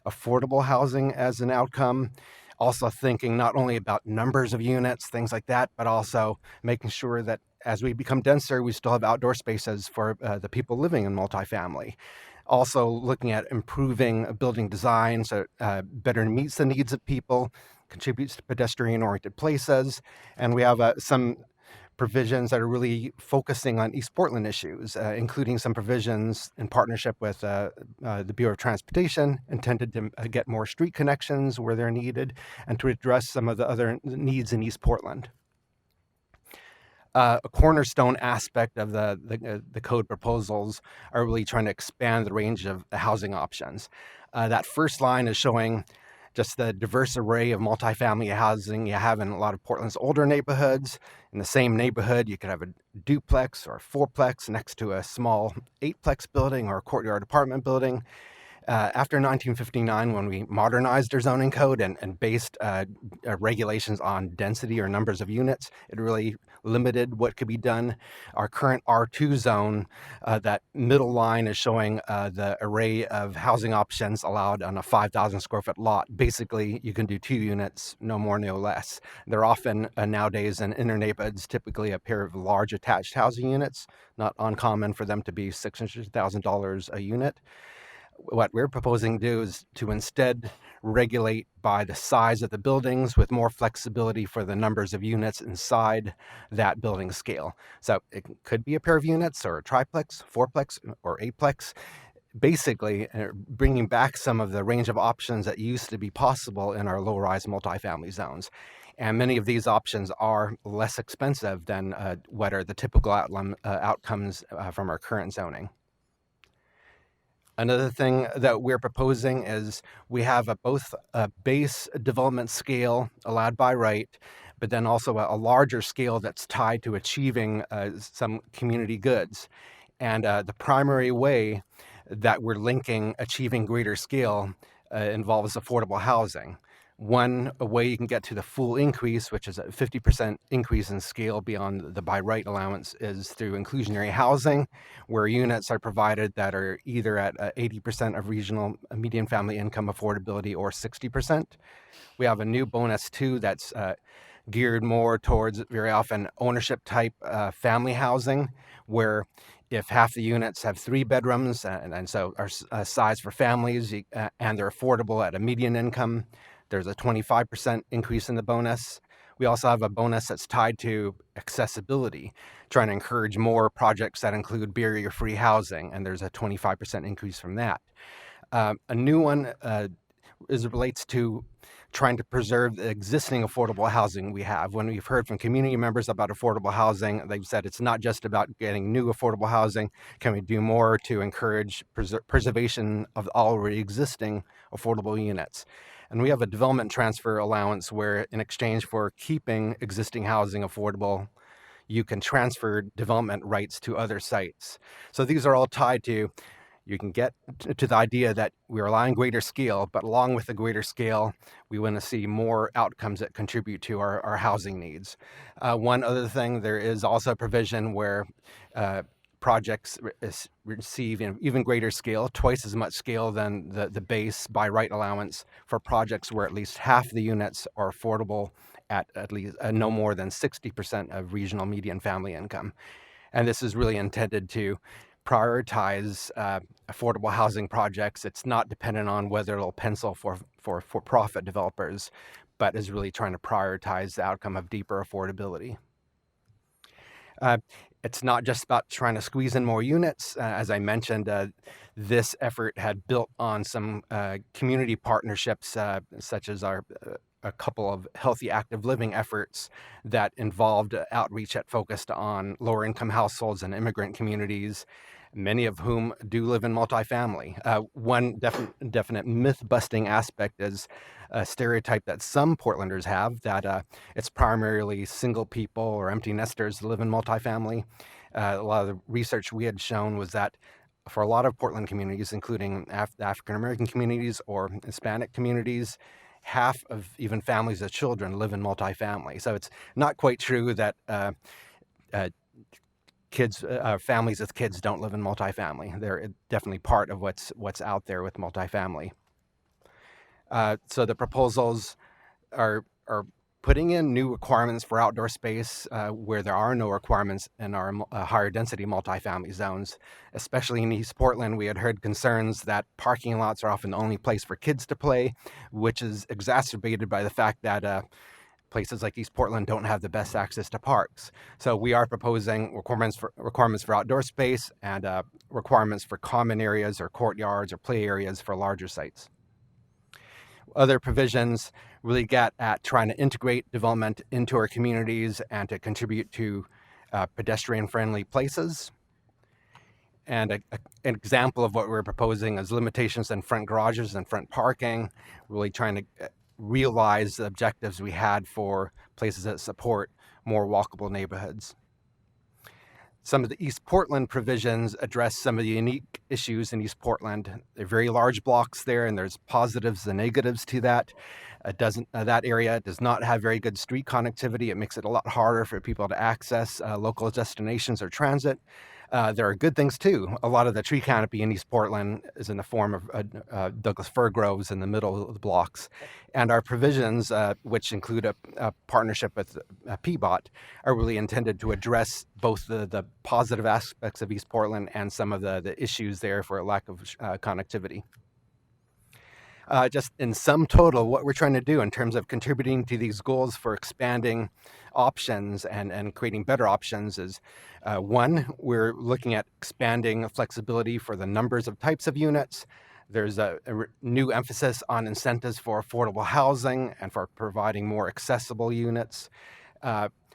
affordable housing as an outcome, also thinking not only about numbers of units, things like that, but also making sure that as we become denser, we still have outdoor spaces for the people living in multifamily. Also looking at improving building design so it better meets the needs of people, contributes to pedestrian-oriented places, and we have some provisions that are really focusing on East Portland issues, including some provisions in partnership with the Bureau of Transportation intended to get more street connections where they're needed and to address some of the other needs in East Portland. A cornerstone aspect of the code proposals are really trying to expand the range of housing options. That first line is showing just the diverse array of multifamily housing you have in a lot of Portland's older neighborhoods. In the same neighborhood, you could have a duplex or a fourplex next to a small eightplex building or a courtyard apartment building. After 1959, when we modernized our zoning code and based regulations on density or numbers of units, it really limited what could be done. Our current R2 zone, that middle line is showing the array of housing options allowed on a 5,000 square foot lot. Basically, you can do 2 units, no more, no less. They're often nowadays in inner neighborhoods, typically a pair of large attached housing units, not uncommon for them to be $600,000 a unit. What we're proposing to do is to instead regulate by the size of the buildings with more flexibility for the numbers of units inside that building scale. So it could be a pair of units or a triplex, fourplex, or eightplex, basically bringing back some of the range of options that used to be possible in our low-rise multifamily zones. And many of these options are less expensive than what are the typical outcomes from our current zoning. Another thing that we're proposing is we have both a base development scale allowed by right, but then also a larger scale that's tied to achieving some community goods. And the primary way that we're linking achieving greater scale involves affordable housing. One way you can get to the full increase, which is a 50% increase in scale beyond the by right allowance, is through inclusionary housing, where units are provided that are either at 80% of regional median family income affordability or 60%. We have a new bonus too that's geared more towards very often ownership type family housing, where if half the units have 3 bedrooms and so are size for families and they're affordable at a median income, there's a 25% increase in the bonus. We also have a bonus that's tied to accessibility, trying to encourage more projects that include barrier-free housing, and there's a 25% increase from that. A new one relates to trying to preserve the existing affordable housing we have. When we've heard from community members about affordable housing, they've said it's not just about getting new affordable housing. Can we do more to encourage preservation of already existing affordable units? And we have a development transfer allowance where, in exchange for keeping existing housing affordable, you can transfer development rights to other sites. So these are all tied to, you can get to the idea that we're allowing greater scale, but along with the greater scale, we want to see more outcomes that contribute to our housing needs. One other thing, there is also a provision where projects receive even greater scale, twice as much scale than the base by right allowance for projects where at least half the units are affordable at least no more than 60% of regional median family income. And this is really intended to prioritize affordable housing projects. It's not dependent on whether it'll pencil for profit developers, but is really trying to prioritize the outcome of deeper affordability. It's not just about trying to squeeze in more units. As I mentioned, this effort had built on some community partnerships, such as a couple of healthy active living efforts that involved outreach that focused on lower income households and immigrant communities, many of whom do live in multifamily. One definite myth-busting aspect is a stereotype that some Portlanders have that it's primarily single people or empty nesters that live in multifamily. A lot of the research we had shown was that for a lot of Portland communities, including the African-American communities or Hispanic communities, half of even families of children live in multifamily. So it's not quite true that families with kids don't live in multifamily. They're definitely part of what's out there with multifamily. So the proposals are putting in new requirements for outdoor space where there are no requirements in our higher density multifamily zones. Especially in East Portland, we had heard concerns that parking lots are often the only place for kids to play, which is exacerbated by the fact that places like East Portland don't have the best access to parks. So we are proposing requirements for outdoor space and requirements for common areas or courtyards or play areas for larger sites. Other provisions really get at trying to integrate development into our communities and to contribute to pedestrian-friendly places. And an example of what we're proposing is limitations in front garages and front parking, really trying to realize the objectives we had for places that support more walkable neighborhoods. Some of the East Portland provisions address some of the unique issues in East Portland. They're very large blocks there, and there's positives and negatives to that. That area does not have very good street connectivity. It makes it a lot harder for people to access local destinations or transit. There are good things too. A lot of the tree canopy in East Portland is in the form of Douglas fir groves in the middle of the blocks. And our provisions, which include a partnership with PBOT, are really intended to address both the positive aspects of East Portland and some of the issues there for a lack of connectivity. Just in sum total, what we're trying to do in terms of contributing to these goals for expanding options and creating better options is, one, we're looking at expanding flexibility for the numbers of types of units. There's a new emphasis on incentives for affordable housing and for providing more accessible units.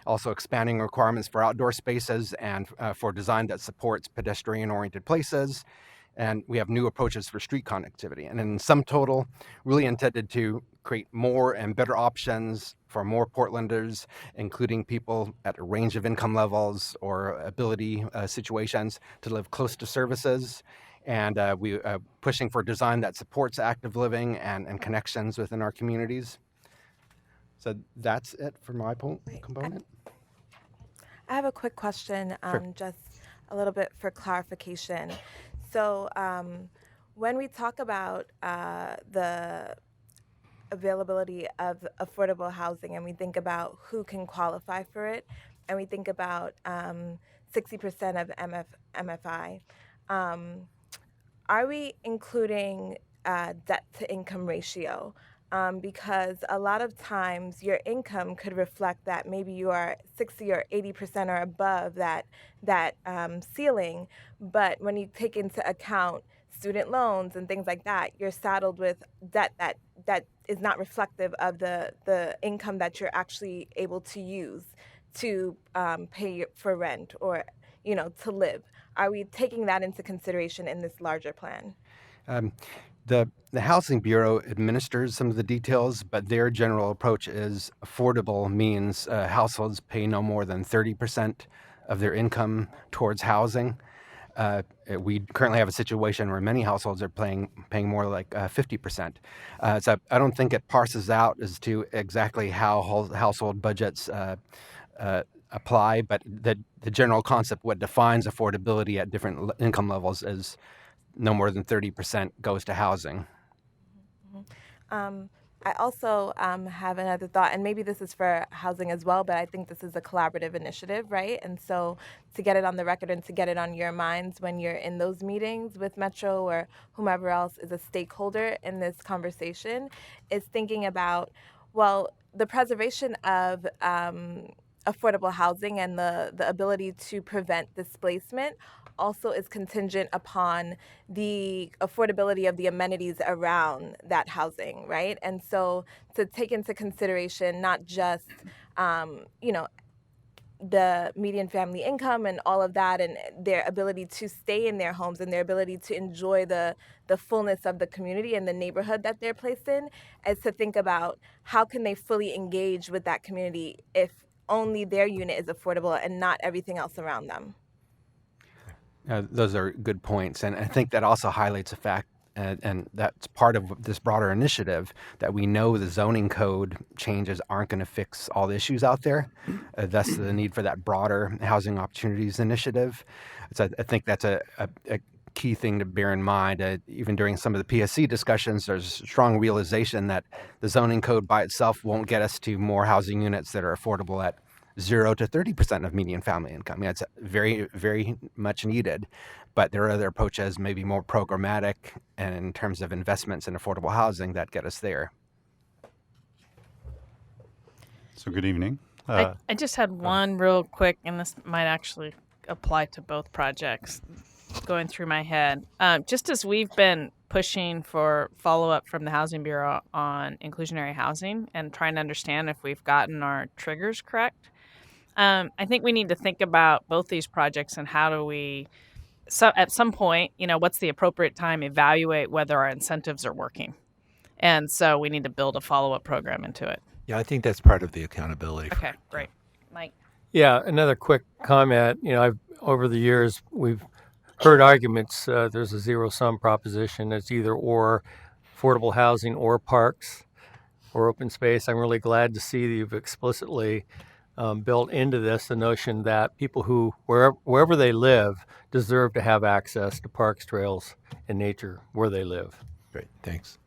Also expanding requirements for outdoor spaces and for design that supports pedestrian-oriented places. And we have new approaches for street connectivity. And in sum total, really intended to create more and better options for more Portlanders, including people at a range of income levels or ability situations to live close to services. And we are pushing for design that supports active living and connections within our communities. So that's it for my component. I have a quick question, Sure. just a little bit for clarification. So when we talk about the availability of affordable housing and we think about who can qualify for it, and we think about 60% of MFI, are we including debt to income ratio? Because a lot of times your income could reflect that maybe you are 60 or 80% or above that ceiling, but when you take into account student loans and things like that, you're saddled with debt that that is not reflective of the income that you're actually able to use to pay for rent or, to live? Are we taking that into consideration in this larger plan? The Housing Bureau administers some of the details, but their general approach is affordable means households pay no more than 30% of their income towards housing. We currently have a situation where many households are paying more like 50%. So I don't think it parses out as to exactly how household budgets apply, but the general concept, what defines affordability at different income levels, is no more than 30% goes to housing. I also have another thought, and maybe this is for housing as well, but I think this is a collaborative initiative, right? And so to get it on the record and to get it on your minds when you're in those meetings with Metro or whomever else is a stakeholder in this conversation is thinking about, well, the preservation of affordable housing and the ability to prevent displacement also is contingent upon the affordability of the amenities around that housing, right? And so to take into consideration not just, the median family income and all of that and their ability to stay in their homes and their ability to enjoy the fullness of the community and the neighborhood that they're placed in, is to think about how can they fully engage with that community if only their unit is affordable and not everything else around them. Those are good points, and I think that also highlights the fact, and that's part of this broader initiative, that we know the zoning code changes aren't going to fix all the issues out there. Thus the need for that broader housing opportunities initiative. So I think that's a key thing to bear in mind. Even during some of the PSC discussions, there's a strong realization that the zoning code by itself won't get us to more housing units that are affordable at 0 to 30% of median family income. It's very, very much needed, but there are other approaches, maybe more programmatic, and in terms of investments in affordable housing that get us there. So good evening. I just had one real quick, and this might actually apply to both projects, going through my head. Just as we've been pushing for follow-up from the Housing Bureau on inclusionary housing and trying to understand if we've gotten our triggers correct, I think we need to think about both these projects and how do we, so at some point, what's the appropriate time, evaluate whether our incentives are working. And so we need to build a follow-up program into it. Yeah, I think that's part of the accountability. Okay, great. Mike? Yeah, another quick comment. Over the years, we've heard arguments. There's a zero-sum proposition. It's either or, affordable housing or parks or open space. I'm really glad to see that you've explicitly built into this the notion that people who, wherever they live, deserve to have access to parks, trails, and nature where they live. Great, thanks.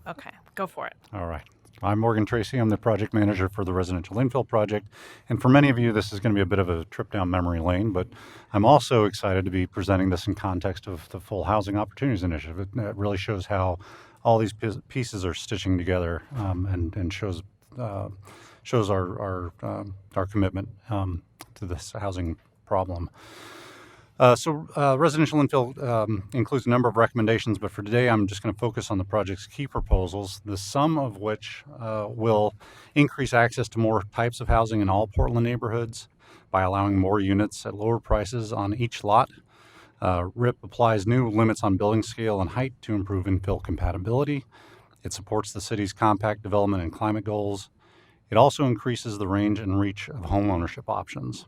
Okay, go for it. All right. I'm Morgan Tracy. I'm the project manager for the residential infill project. And for many of you, this is going to be a bit of a trip down memory lane, but I'm also excited to be presenting this in context of the full housing opportunities initiative. It really shows how all these pieces are stitching together and shows our commitment to this housing problem. Residential infill includes a number of recommendations, but for today I'm just going to focus on the project's key proposals, the sum of which will increase access to more types of housing in all Portland neighborhoods by allowing more units at lower prices on each lot. RIP applies new limits on building scale and height to improve infill compatibility. It supports the city's compact development and climate goals. It also increases the range and reach of home ownership options.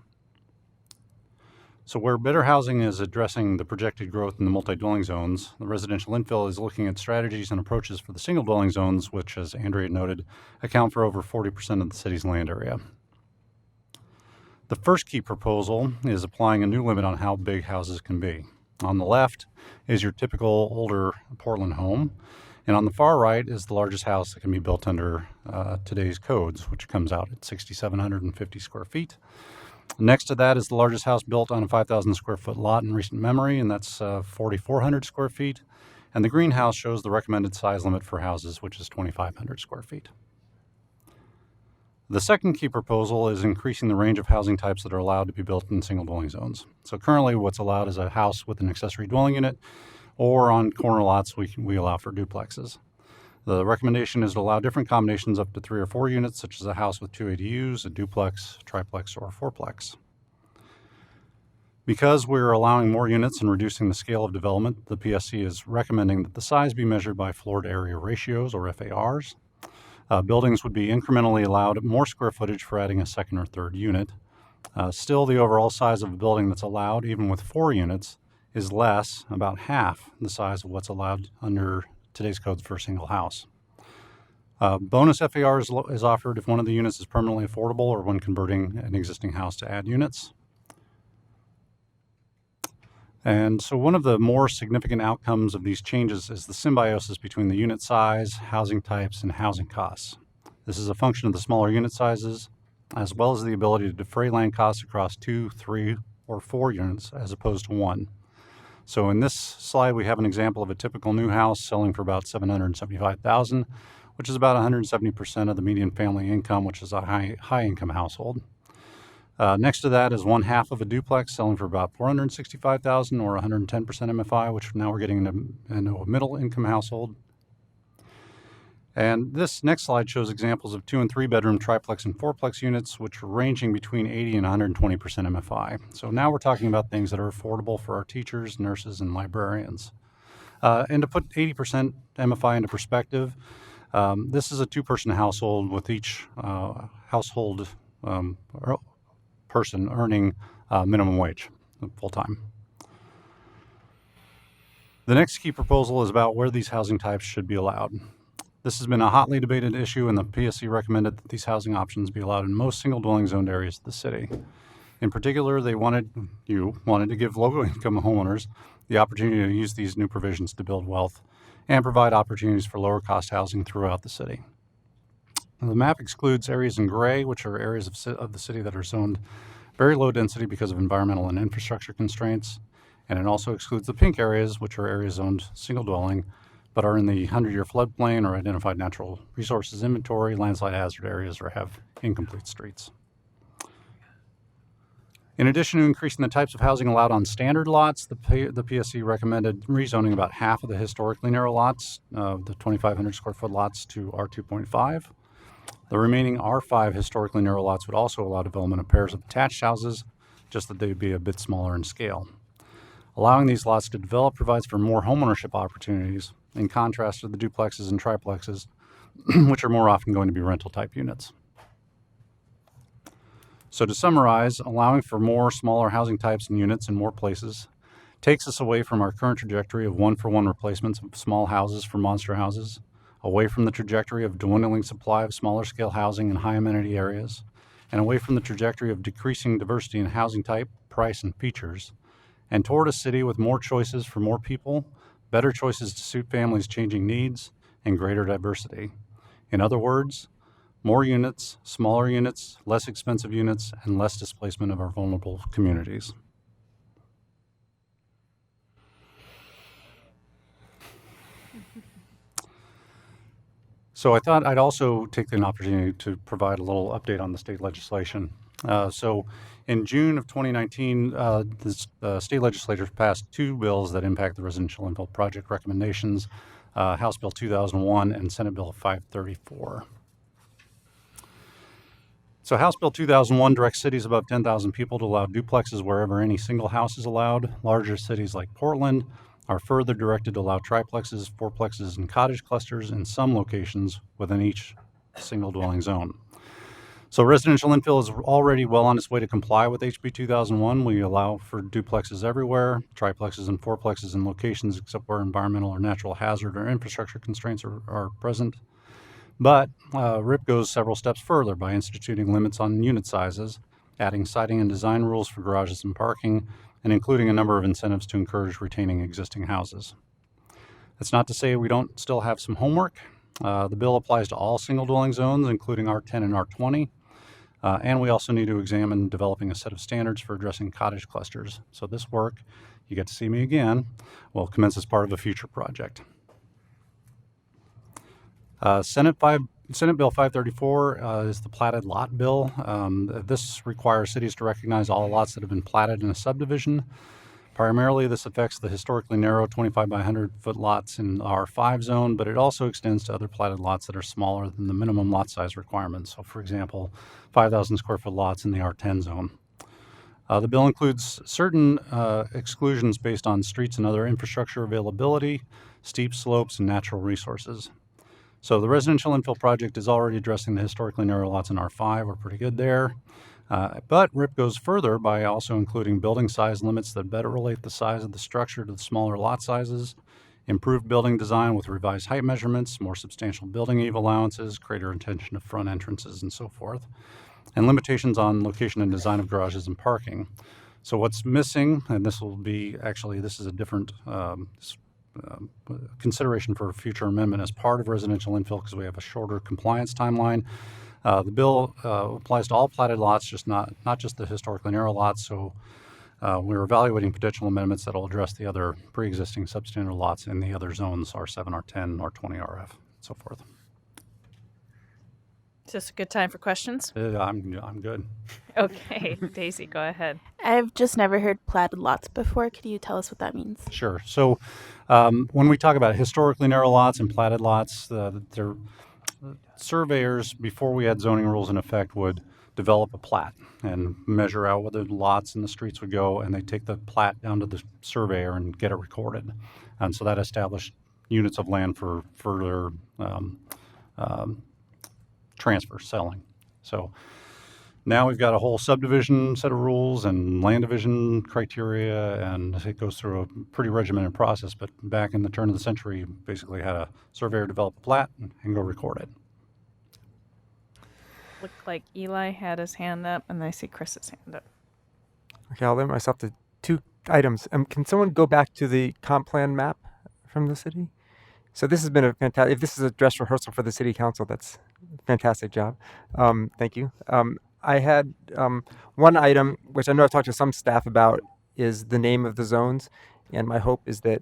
So where better housing is addressing the projected growth in the multi-dwelling zones, the residential infill is looking at strategies and approaches for the single-dwelling zones, which, as Andrea noted, account for over 40% of the city's land area. The first key proposal is applying a new limit on how big houses can be. On the left is your typical older Portland home, and on the far right is the largest house that can be built under today's codes, which comes out at 6,750 square feet. Next to that is the largest house built on a 5,000 square foot lot in recent memory, and that's 4,400 square feet. And the greenhouse shows the recommended size limit for houses, which is 2,500 square feet. The second key proposal is increasing the range of housing types that are allowed to be built in single dwelling zones. So currently what's allowed is a house with an accessory dwelling unit, or on corner lots we allow for duplexes. The recommendation is to allow different combinations up to 3 or 4 units, such as a house with 2 ADUs, a duplex, triplex, or a fourplex. Because we're allowing more units and reducing the scale of development, the PSC is recommending that the size be measured by floored area ratios, or FARs. Buildings would be incrementally allowed more square footage for adding a second or third unit. Still, the overall size of a building that's allowed, even with 4 units, is less, about half the size of what's allowed under today's codes for a single house. Bonus FAR is offered if one of the units is permanently affordable or when converting an existing house to add units. And so one of the more significant outcomes of these changes is the symbiosis between the unit size, housing types, and housing costs. This is a function of the smaller unit sizes, as well as the ability to defray land costs across 2, 3, or 4 units as opposed to 1. So in this slide, we have an example of a typical new house selling for about $775,000, which is about 170% of the median family income, which is a high income household. Next to that is one half of a duplex selling for about $465,000 or 110% MFI, which now we're getting into a middle income household. And this next slide shows examples of 2 and 3 bedroom triplex and fourplex units, which are ranging between 80 and 120% MFI. So now we're talking about things that are affordable for our teachers, nurses, and librarians. And to put 80% MFI into perspective, this is a 2-person household with each household person earning minimum wage full-time. The next key proposal is about where these housing types should be allowed. This has been a hotly debated issue, and the PSC recommended that these housing options be allowed in most single-dwelling zoned areas of the city. In particular, they wanted to give low-income homeowners the opportunity to use these new provisions to build wealth and provide opportunities for lower-cost housing throughout the city. The map excludes areas in gray, which are areas of the city that are zoned very low density because of environmental and infrastructure constraints. And it also excludes the pink areas, which are areas zoned single dwelling, but are in the 100-year floodplain or identified natural resources inventory, landslide hazard areas, or have incomplete streets. In addition to increasing the types of housing allowed on standard lots, the PSC recommended rezoning about half of the historically narrow lots, the 2,500 square foot lots, to R2.5. The remaining R5 historically narrow lots would also allow development of pairs of attached houses, just that they would be a bit smaller in scale. Allowing these lots to develop provides for more homeownership opportunities, in contrast to the duplexes and triplexes, which are more often going to be rental type units. So to summarize, allowing for more smaller housing types and units in more places takes us away from our current trajectory of one-for-one replacements of small houses for monster houses, away from the trajectory of dwindling supply of smaller scale housing in high amenity areas, and away from the trajectory of decreasing diversity in housing type, price, and features, and toward a city with more choices for more people, better choices to suit families' changing needs, and greater diversity. In other words, more units, smaller units, less expensive units, and less displacement of our vulnerable communities. So I thought I'd also take an opportunity to provide a little update on the state legislation. So in June of 2019, the state legislature passed 2 bills that impact the residential infill project recommendations, House Bill 2001 and Senate Bill 534. So House Bill 2001 directs cities above 10,000 people to allow duplexes wherever any single house is allowed. Larger cities like Portland are further directed to allow triplexes, fourplexes, and cottage clusters in some locations within each single dwelling zone. So residential infill is already well on its way to comply with HB 2001. We allow for duplexes everywhere, triplexes and fourplexes in locations except where environmental or natural hazard or infrastructure constraints are present. But RIP goes several steps further by instituting limits on unit sizes, adding siting and design rules for garages and parking, and including a number of incentives to encourage retaining existing houses. That's not to say we don't still have some homework. The bill applies to all single dwelling zones, including R10 and R20. And we also need to examine developing a set of standards for addressing cottage clusters. So this work, you get to see me again, will commence as part of a future project. Senate Bill 534 is the platted lot bill. This requires cities to recognize all lots that have been platted in a subdivision. Primarily, this affects the historically narrow 25 by 100 foot lots in the R5 zone, but it also extends to other platted lots that are smaller than the minimum lot size requirements. So, for example, 5,000 square foot lots in the R10 zone. The bill includes certain exclusions based on streets and other infrastructure availability, steep slopes, and natural resources. So the residential infill project is already addressing the historically narrow lots in R5. We're pretty good there. But RIP goes further by also including building size limits that better relate the size of the structure to the smaller lot sizes, improved building design with revised height measurements, more substantial building eve allowances, greater attention to front entrances, and so forth, and limitations on location and design of garages and parking. So what's missing, and this is a different consideration for a future amendment as part of residential infill because we have a shorter compliance timeline. The bill applies to all platted lots, not just the historically narrow lots. So we're evaluating potential amendments that will address the other pre-existing substandard lots in the other zones, R7, R10, R20, RF, and so forth. Is this a good time for questions? I'm good. Okay, Daisy, go ahead. I've just never heard platted lots before. Could you tell us what that means? Sure. So when we talk about historically narrow lots and platted lots, they're surveyors, before we had zoning rules in effect, would develop a plat and measure out where the lots and the streets would go, and they take the plat down to the surveyor and get it recorded. And so that established units of land for further transfer, selling. So now we've got a whole subdivision set of rules and land division criteria, and it goes through a pretty regimented process. But back in the turn of the century, you basically had a surveyor develop a plat and go record it. Looked like Eli had his hand up, and I see Chris's hand up. Okay, I'll limit myself to 2 items. Can someone go back to the comp plan map from the city? So this has been a fantastic, if this is a dress rehearsal for the city council, that's a fantastic job. Thank you. I had one item, which I know I've talked to some staff about, is the name of the zones. And my hope is that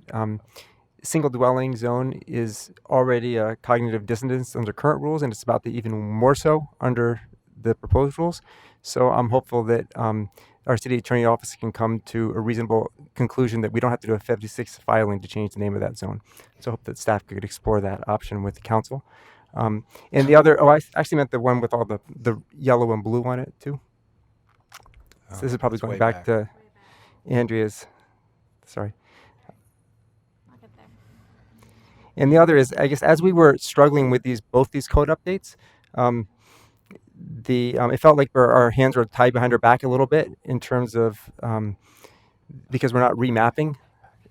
single dwelling zone is already a cognitive dissonance under current rules, and it's about to even more so under the proposed rules. So I'm hopeful that our city attorney office can come to a reasonable conclusion that we don't have to do a 56 filing to change the name of that zone. So I hope that staff could explore that option with the council. And the other, I actually meant the one with all the yellow and blue on it too. So this is probably going back to Andrea's, sorry. And the other is, I guess, as we were struggling with both these code updates, it felt like our hands were tied behind our back a little bit in terms of, because we're not remapping.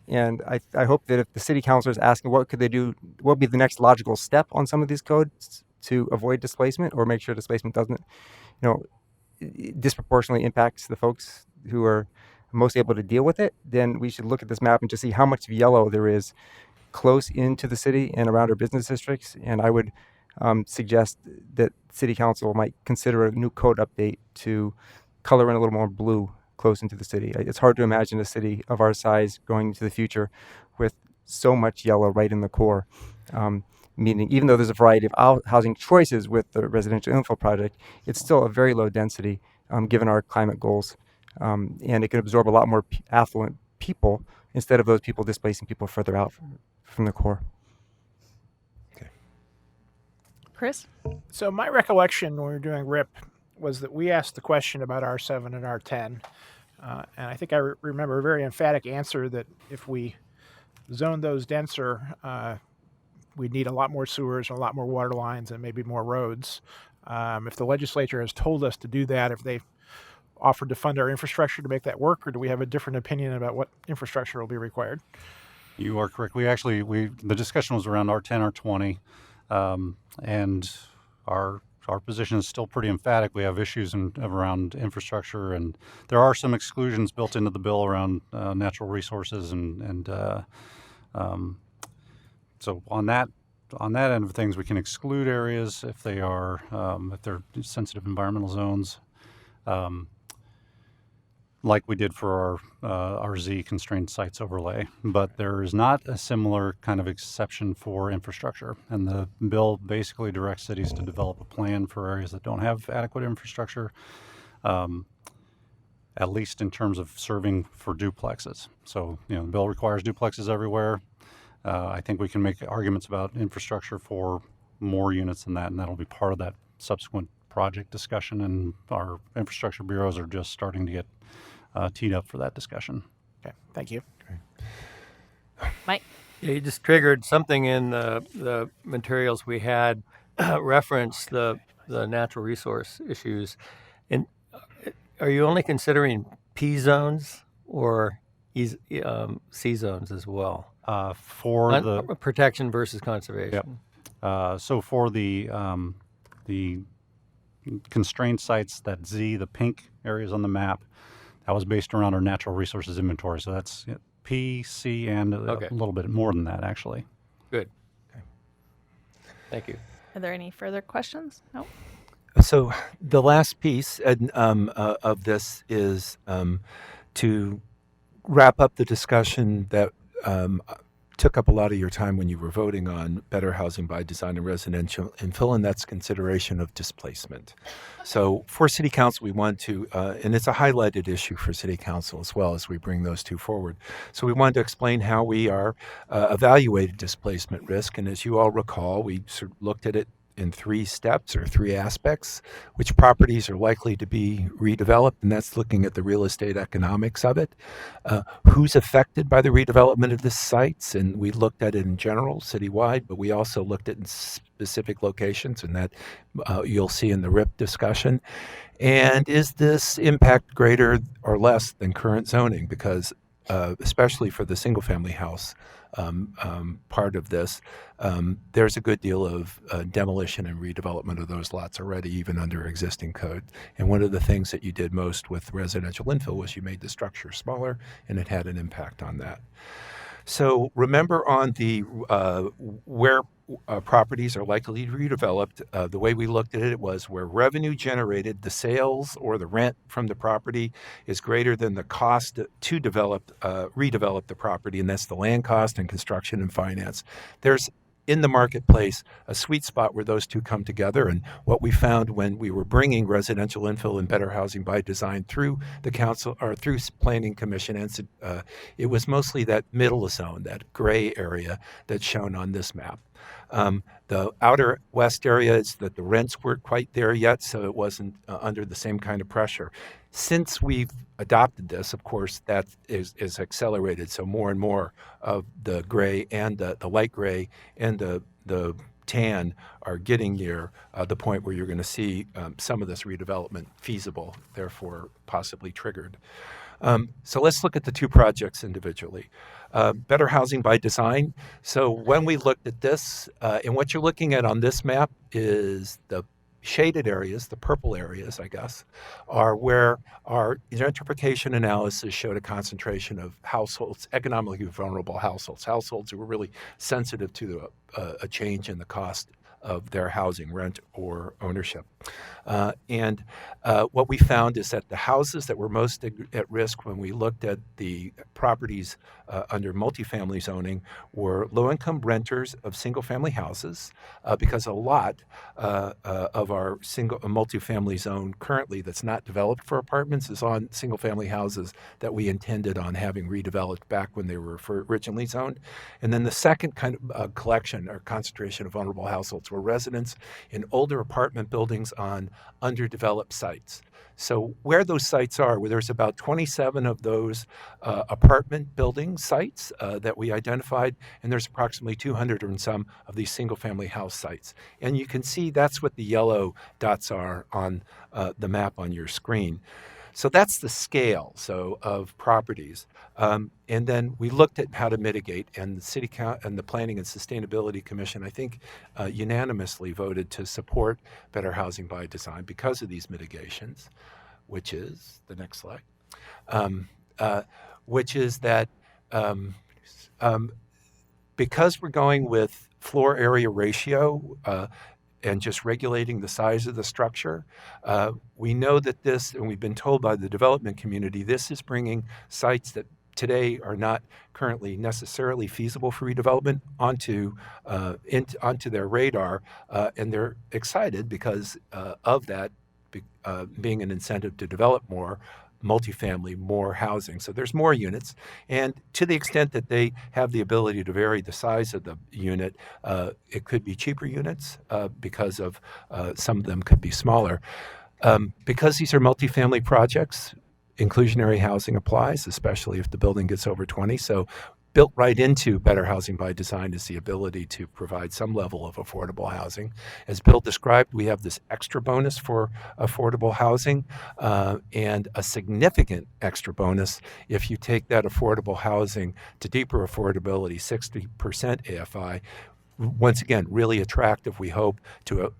And I hope that if the city councilor is asking what could they do, what would be the next logical step on some of these codes to avoid displacement or make sure displacement doesn't, disproportionately impacts the folks who are most able to deal with it, then we should look at this map and just see how much yellow there is close into the city and around our business districts. And I would suggest that city council might consider a new code update to color in a little more blue close into the city. It's hard to imagine a city of our size going into the future with so much yellow right in the core. Meaning, even though there's a variety of housing choices with the residential infill project, it's still a very low density given our climate goals. And it can absorb a lot more affluent people instead of those people displacing people further out from the core. Chris? So my recollection when we were doing RIP was that we asked the question about R7 and R10. And I think I remember a very emphatic answer that if we zone those denser, we'd need a lot more sewers and a lot more water lines and maybe more roads. If the legislature has told us to do that, if they've offered to fund our infrastructure to make that work, or do we have a different opinion about what infrastructure will be required? You are correct. The discussion was around R10, R20, and our position is still pretty emphatic. We have issues around infrastructure, and there are some exclusions built into the bill around natural resources, and so on that end of things, we can exclude areas if they're sensitive environmental zones, like we did for our Z constrained sites overlay. But there is not a similar kind of exception for infrastructure, and the bill basically directs cities to develop a plan for areas that don't have adequate infrastructure. at least in terms of serving for duplexes. So, the bill requires duplexes everywhere. I think we can make arguments about infrastructure for more units than that, and that'll be part of that subsequent project discussion, and our infrastructure bureaus are just starting to get teed up for that discussion. Okay, thank you. Mike? Yeah, you just triggered something in the materials we had reference the natural resource issues. And are you only considering P zones or C zones as well? For the protection versus conservation. Yep. So for the constrained sites, that Z, the pink areas on the map, that was based around our natural resources inventory. So that's P, C, and a little bit more than that, actually. Good. Okay. Thank you. Are there any further questions? No. So the last piece of this is to wrap up the discussion that took up a lot of your time when you were voting on better housing by design and residential infill, and that's consideration of displacement. So for City Council, we want to, and it's a highlighted issue for City Council as well as we bring those two forward. So we wanted to explain how we are evaluating displacement risk, and as you all recall, we sort of looked at it in 3 steps or 3 aspects: which properties are likely to be redeveloped, and that's looking at the real estate economics of it. Who's affected by the redevelopment of the sites, and we looked at it in general, citywide, but we also looked at it in specific locations, and that you'll see in the RIP discussion. And is this impact greater or less than current zoning? Because especially for the single-family house part of this, there's a good deal of demolition and redevelopment of those lots already, even under existing code. And one of the things that you did most with residential infill was you made the structure smaller, and it had an impact on that. So remember on the where properties are likely to be redeveloped, the way we looked at it was where revenue generated, the sales or the rent from the property is greater than the cost to redevelop the property, and that's the land cost and construction and finance. There's in the marketplace a sweet spot where those two come together, and what we found when we were bringing residential infill and better housing by design through the council or through planning commission, and it was mostly that middle zone, that gray area that's shown on this map. The outer west area is that the rents weren't quite there yet, so it wasn't under the same kind of pressure. Since we've adopted this, of course, that is accelerated. So more and more of the gray and the light gray and the tan are getting near the point where you're going to see some of this redevelopment feasible, therefore possibly triggered. So let's look at the 2 projects individually. Better housing by design. So when we looked at this, and what you're looking at on this map is the shaded areas, the purple areas, I guess, are where our gentrification analysis showed a concentration of households, economically vulnerable households who were really sensitive to a change in the cost of their housing, rent or ownership. And what we found is that the houses that were most at risk when we looked at the properties under multifamily zoning were low-income renters of single-family houses, because a lot of our multifamily zone currently that's not developed for apartments is on single-family houses that we intended on having redeveloped back when they were originally zoned. And then the second kind of collection or concentration of vulnerable households were residents in older apartment buildings on underdeveloped sites. So where those sites are, where there's about 27 of those apartment building sites that we identified, and there's approximately 200 and some of these single-family house sites. And you can see that's what the yellow dots are on the map on your screen. So that's the scale of properties. And then we looked at how to mitigate, and the City and the Planning and Sustainability Commission, I think, unanimously voted to support better housing by design because of these mitigations, which is the next slide, which is that because we're going with floor area ratio and just regulating the size of the structure, we know that this, and we've been told by the development community, this is bringing sites that today are not currently necessarily feasible for redevelopment onto their radar, and they're excited because of that being an incentive to develop more. multifamily, more housing. So there's more units. And to the extent that they have the ability to vary the size of the unit, it could be cheaper units because of some of them could be smaller. Because these are multifamily projects, inclusionary housing applies, especially if the building gets over 20. So built right into Better Housing by Design is the ability to provide some level of affordable housing. As Bill described, we have this extra bonus for affordable housing and a significant extra bonus if you take that affordable housing to deeper affordability, 60% AFI. Once again, really attractive, we hope, to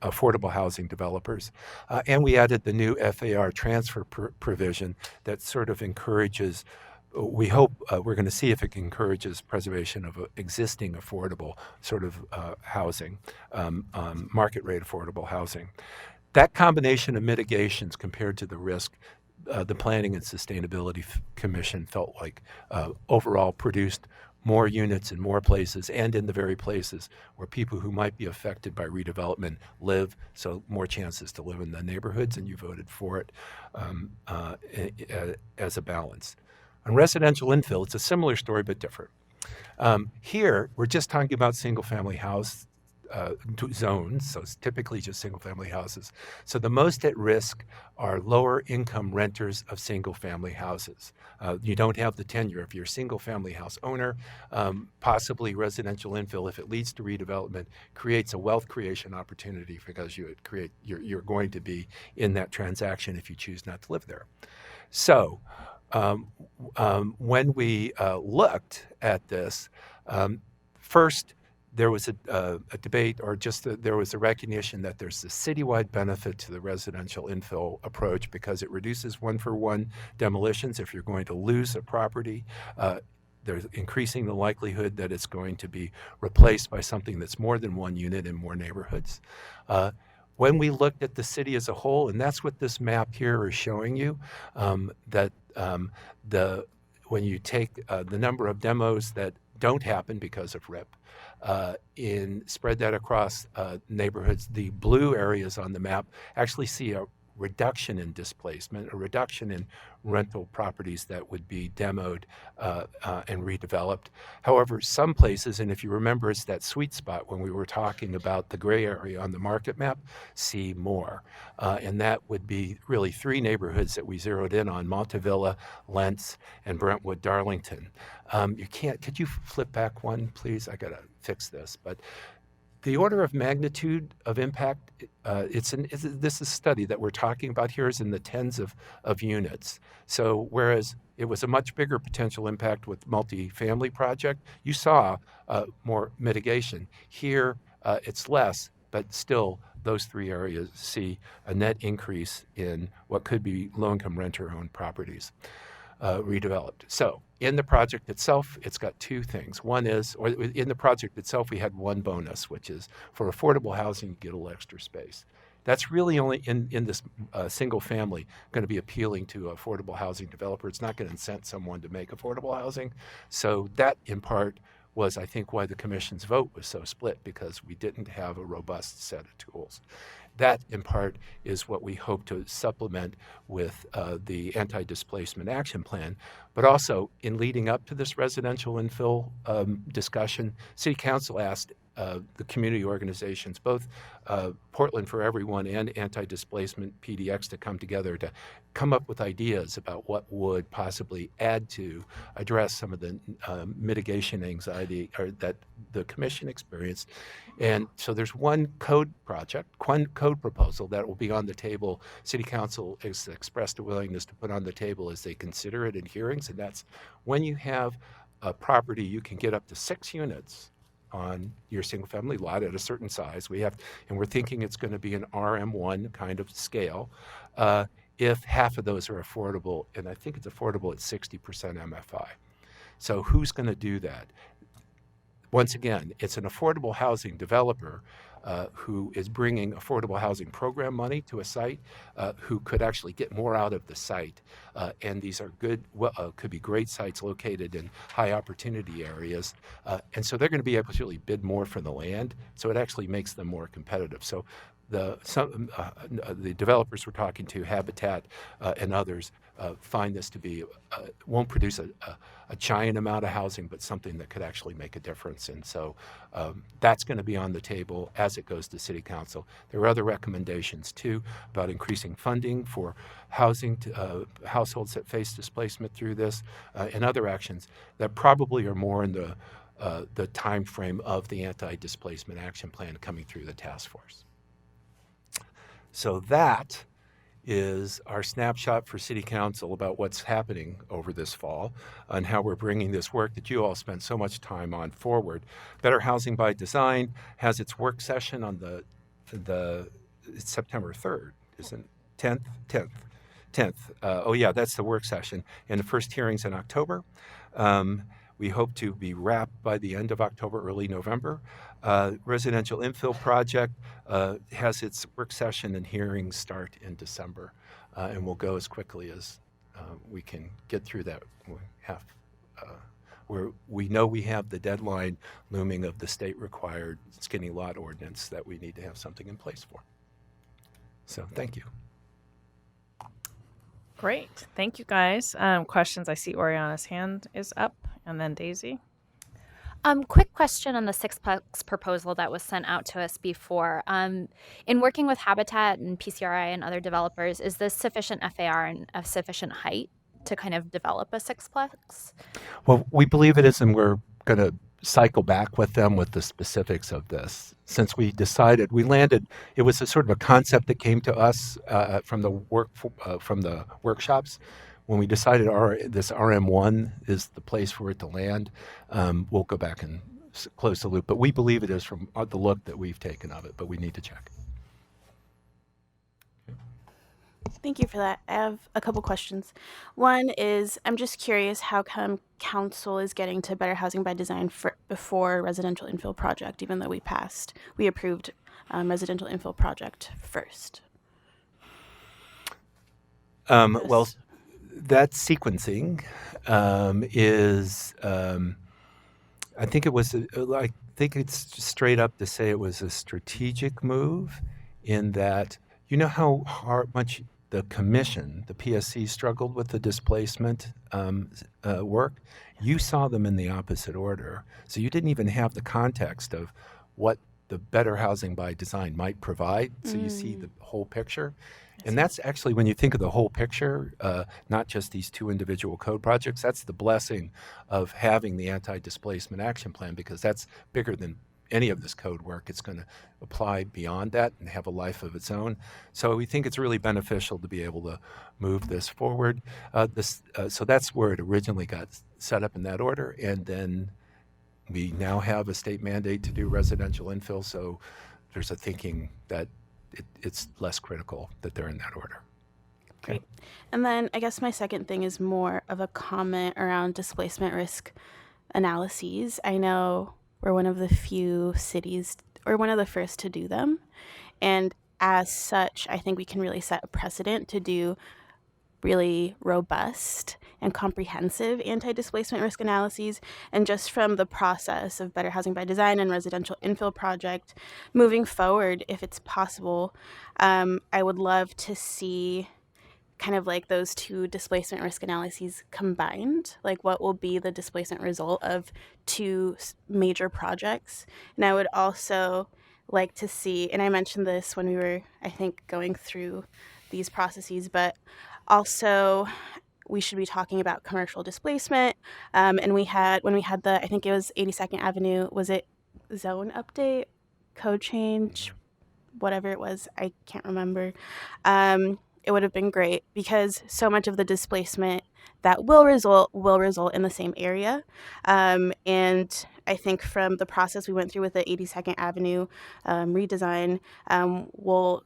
affordable housing developers. And we added the new FAR transfer provision that sort of encourages, we hope, we're going to see if it encourages preservation of existing affordable sort of housing, market rate affordable housing. That combination of mitigations compared to the risk, the Planning and Sustainability Commission felt like overall produced more units in more places and in the very places where people who might be affected by redevelopment live, so more chances to live in the neighborhoods, and you voted for it as a balance. On residential infill, it's a similar story but different. Here, we're just talking about single-family house zones, so it's typically just single-family houses. So the most at risk are lower-income renters of single-family houses. You don't have the tenure. If you're a single-family house owner, possibly residential infill, if it leads to redevelopment, creates a wealth creation opportunity because you're going to be in that transaction if you choose not to live there. So when we looked at this, first, there was a debate, or there was a recognition that there's a citywide benefit to the residential infill approach because it reduces one-for-one demolitions. If you're going to lose a property, there's increasing the likelihood that it's going to be replaced by something that's more than one unit in more neighborhoods. When we looked at the city as a whole, and that's what this map here is showing you, that when you take the number of demos that don't happen because of RIP, spread that across neighborhoods, the blue areas on the map actually see a reduction in displacement, a reduction in rental properties that would be demoed and redeveloped. However, some places, and if you remember, it's that sweet spot when we were talking about the gray area on the market map, see more. And that would be really three neighborhoods that we zeroed in on: Montevilla, Lentz, and Brentwood, Darlington. Could you flip back one, please? I gotta fix this, but the order of magnitude of impact, this is a study that we're talking about here is in the tens of units. So whereas it was a much bigger potential impact with multifamily project, you saw more mitigation. Here, it's less, but still those three areas see a net increase in what could be low-income renter-owned properties redeveloped. So in the project itself, it's got two things. One is, or in the project itself, we had one bonus, which is for affordable housing, you get a little extra space. That's really only in this single family going to be appealing to affordable housing developer. It's not going to incent someone to make affordable housing. So that, in part, was, I think, why the commission's vote was so split, because we didn't have a robust set of tools. That, in part, is what we hope to supplement with the anti-displacement action plan. But also, in leading up to this residential infill discussion, City Council asked the community organizations, both Portland for Everyone and Anti-Displacement PDX, to come together to come up with ideas about what would possibly add to address some of the mitigation anxiety that the commission experienced. And so there's one code proposal that will be on the table. City Council has expressed a willingness to put on the table as they consider it in hearings, and that's when you have a property, you can get up to 6 units on your single-family lot at a certain size. And we're thinking it's going to be an RM1 kind of scale. If half of those are affordable, and I think it's affordable at 60% MFI. So who's going to do that? Once again, it's an affordable housing developer who is bringing affordable housing program money to a site, who could actually get more out of the site. And these are good, could be great sites located in high opportunity areas. And so they're going to be able to really bid more for the land. So it actually makes them more competitive. So the developers we're talking to, Habitat and others, find this to be won't produce a giant amount of housing, but something that could actually make a difference. And so that's going to be on the table as it goes to City Council. There are other recommendations too about increasing funding for housing to, households that face displacement through this, and other actions that probably are more in the time frame of the anti-displacement action plan coming through the task force. So that is our snapshot for City Council about what's happening over this fall and how we're bringing this work that you all spent so much time on forward. Better Housing by Design has its work session on it's September 3rd, isn't it? 10th. Oh yeah, that's the work session. And the first hearing's in October. We hope to be wrapped by the end of October, early November. Residential infill project has its work session and hearings start in December, and we'll go as quickly as we can get through that. We know we have the deadline looming of the state-required skinny lot ordinance that we need to have something in place for. So thank you. Great. Thank you, guys. Questions? I see Oriana's hand is up, and then Daisy. Quick question on the sixplex proposal that was sent out to us before. In working with Habitat and PCRI and other developers, is this sufficient FAR and of sufficient height to kind of develop a sixplex? Well, we believe it is, and we're going to cycle back with them with the specifics of this. Since we decided, it was a sort of a concept that came to us from the workshops. When we decided this RM1 is the place for it to land, we'll go back and close the loop. But we believe it is from the look that we've taken of it, but we need to check. Thank you for that. I have a couple questions. One is, I'm just curious how come council is getting to Better Housing by Design before residential infill project, even though we approved residential infill project first. Well, that sequencing is, I think it's straight up to say it was a strategic move in that, you know how much the commission, the PSC, struggled with the displacement work? You saw them in the opposite order. So you didn't even have the context of what the Better Housing by Design might provide. So you see the whole picture. And that's actually, when you think of the whole picture, not just these two individual code projects, that's the blessing of having the anti-displacement action plan, because that's bigger than any of this code work. It's going to apply beyond that and have a life of its own. So we think it's really beneficial to be able to move this forward. So that's where it originally got set up in that order. And then we now have a state mandate to do residential infill. So there's a thinking that it's less critical that they're in that order. Great. And then I guess my second thing is more of a comment around displacement risk analyses. I know we're one of the few cities, or one of the first to do them. And as such, I think we can really set a precedent to do really robust and comprehensive anti-displacement risk analyses. And just from the process of Better Housing by Design and residential infill project moving forward, if it's possible, I would love to see kind of like those two displacement risk analyses combined, like what will be the displacement result of two major projects. And I would also like to see, and I mentioned this when we were, I think, going through these processes, but also we should be talking about commercial displacement. And when we had the, I think it was 82nd Avenue, was it zone update, code change, whatever it was, I can't remember. It would have been great, because so much of the displacement that will result in the same area. And I think from the process we went through with the 82nd Avenue redesign,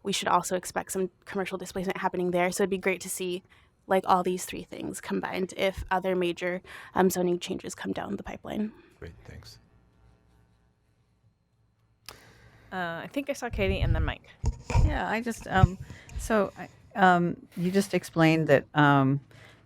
we should also expect some commercial displacement happening there. So it'd be great to see like all these three things combined if other major zoning changes come down the pipeline. Great, thanks. I think I saw Katie and then Mike. Yeah, I just, you just explained that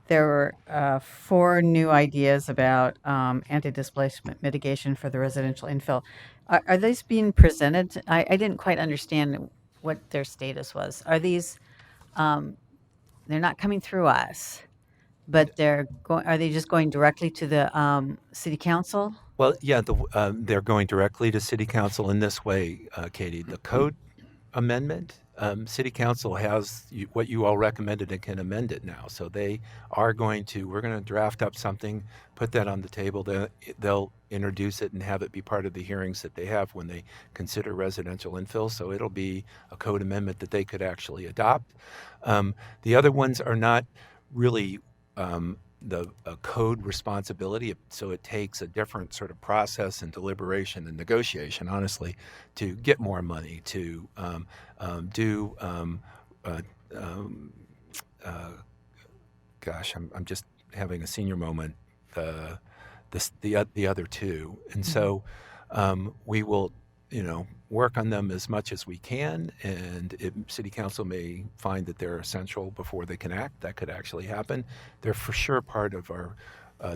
there were 4 new ideas about anti-displacement mitigation for the residential infill. Are these being presented? I didn't quite understand what their status was. Are these, they're not coming through us, but are they just going directly to the city council? Well, yeah, they're going directly to City Council in this way, Katie. The code amendment, City Council has what you all recommended and can amend it now. So we're going to draft up something, put that on the table. They'll introduce it and have it be part of the hearings that they have when they consider residential infill. So it'll be a code amendment that they could actually adopt. The other ones are not really a code responsibility, so it takes a different sort of process and deliberation and negotiation, honestly, to get more money, to do. Gosh, I'm just having a senior moment. The other two, and so we will, work on them as much as we can, and if City Council may find that they're essential before they can act, that could actually happen. They're for sure part of our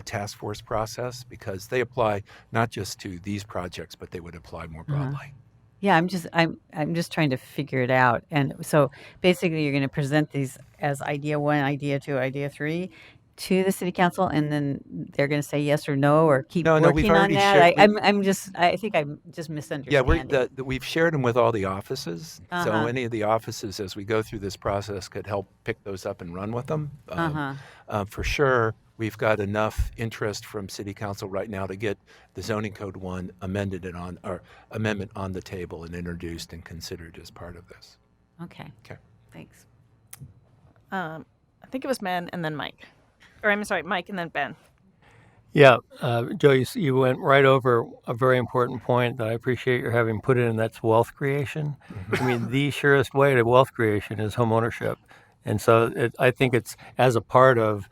task force process because they apply not just to these projects, but they would apply more broadly. Yeah, I'm just trying to figure it out. And so basically you're going to present these as idea 1, idea 2, idea 3 to the city council, and then they're going to say yes or no, or keep we've working on already that. shared- I think I'm just Yeah, misunderstanding. we've shared them with all the offices. So Uh-huh. any of the offices, as we go through this process, could help pick those up and run with them. For sure, we've got enough interest from City Council right now to get the zoning code 1 amendment on the table and introduced and considered as part of this. Okay. Okay. Thanks. I think it was Ben and then Mike. Or I'm sorry, Mike and then Ben. Yeah, Joe, you went right over a very important point that I appreciate your having put in, and that's wealth creation. I mean, the surest way to wealth creation is home ownership. And so I think it's, as a part of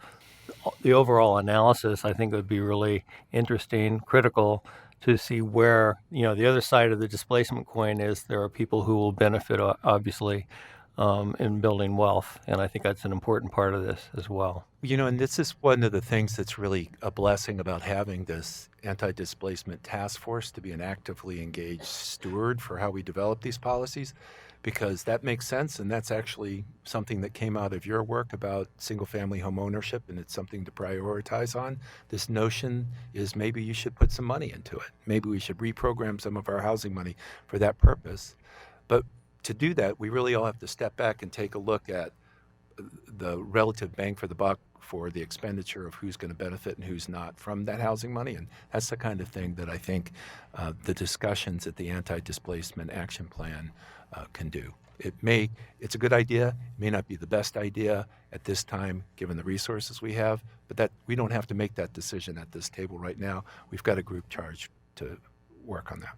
the overall analysis, I think it would be really interesting, critical to see where, the other side of the displacement coin is there are people who will benefit, obviously, in building wealth. And I think that's an important part of this as well. And this is one of the things that's really a blessing about having this anti-displacement task force to be an actively engaged steward for how we develop these policies, because that makes sense. And that's actually something that came out of your work about single-family home ownership, and it's something to prioritize on. This notion is maybe you should put some money into it. Maybe we should reprogram some of our housing money for that purpose. But to do that, we really all have to step back and take a look at the relative bang for the buck for the expenditure of who's going to benefit and who's not from that housing money. And that's the kind of thing that I think the discussions at the Anti-Displacement Action Plan can do. It's a good idea. It may not be the best idea at this time, given the resources we have, but that we don't have to make that decision at this table right now. We've got a group charged to work on that.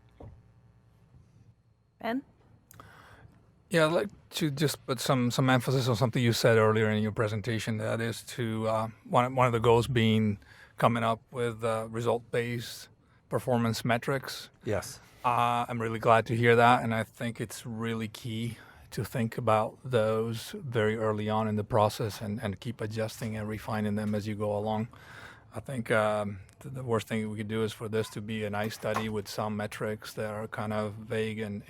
Ben? Yeah, I'd like to just put some emphasis on something you said earlier in your presentation. That is to one of the goals being coming up with result-based performance metrics. Yes. I'm really glad to hear that, and I think it's really key to think about those very early on in the process and keep adjusting and refining them as you go along. I think the worst thing we could do is for this to be a nice study with some metrics that are kind of vague and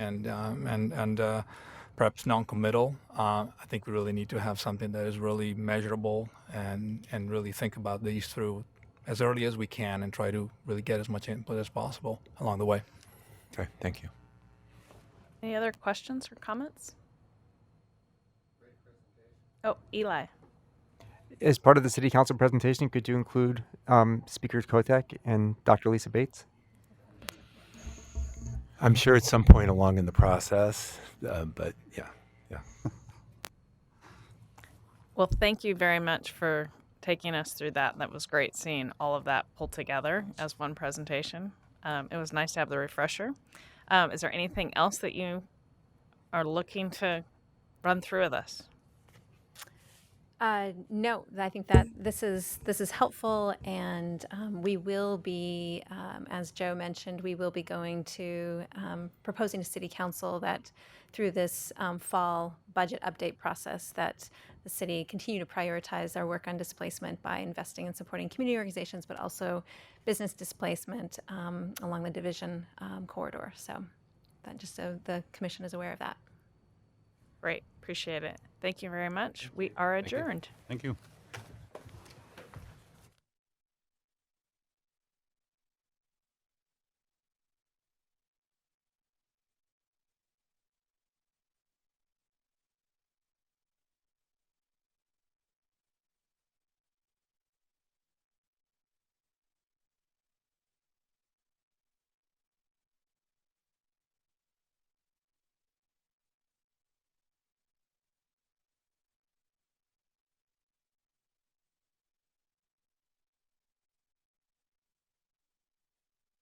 perhaps non-committal. I think we really need to have something that is really measurable and really think about these through as early as we can and try to really get as much input as possible along the way. Okay, thank you. Any other questions or comments? Oh, Eli. As part of the City Council presentation, could you include Speakers Kotek and Dr. Lisa Bates? I'm sure at some point along in the process, but yeah. Well, thank you very much for taking us through that. That was great seeing all of that pulled together as one presentation. It was nice to have the refresher. Is there anything else that you are looking to run through with us? No, I think that this is helpful, and we will be, as Joe mentioned, we will be going to proposing to City Council that through this fall budget update process that the city continue to prioritize our work on displacement by investing in supporting community organizations, but also business displacement along the division corridor. So that just so the commission is aware of that. Great. Appreciate it. Thank you very much. We are adjourned. Thank you.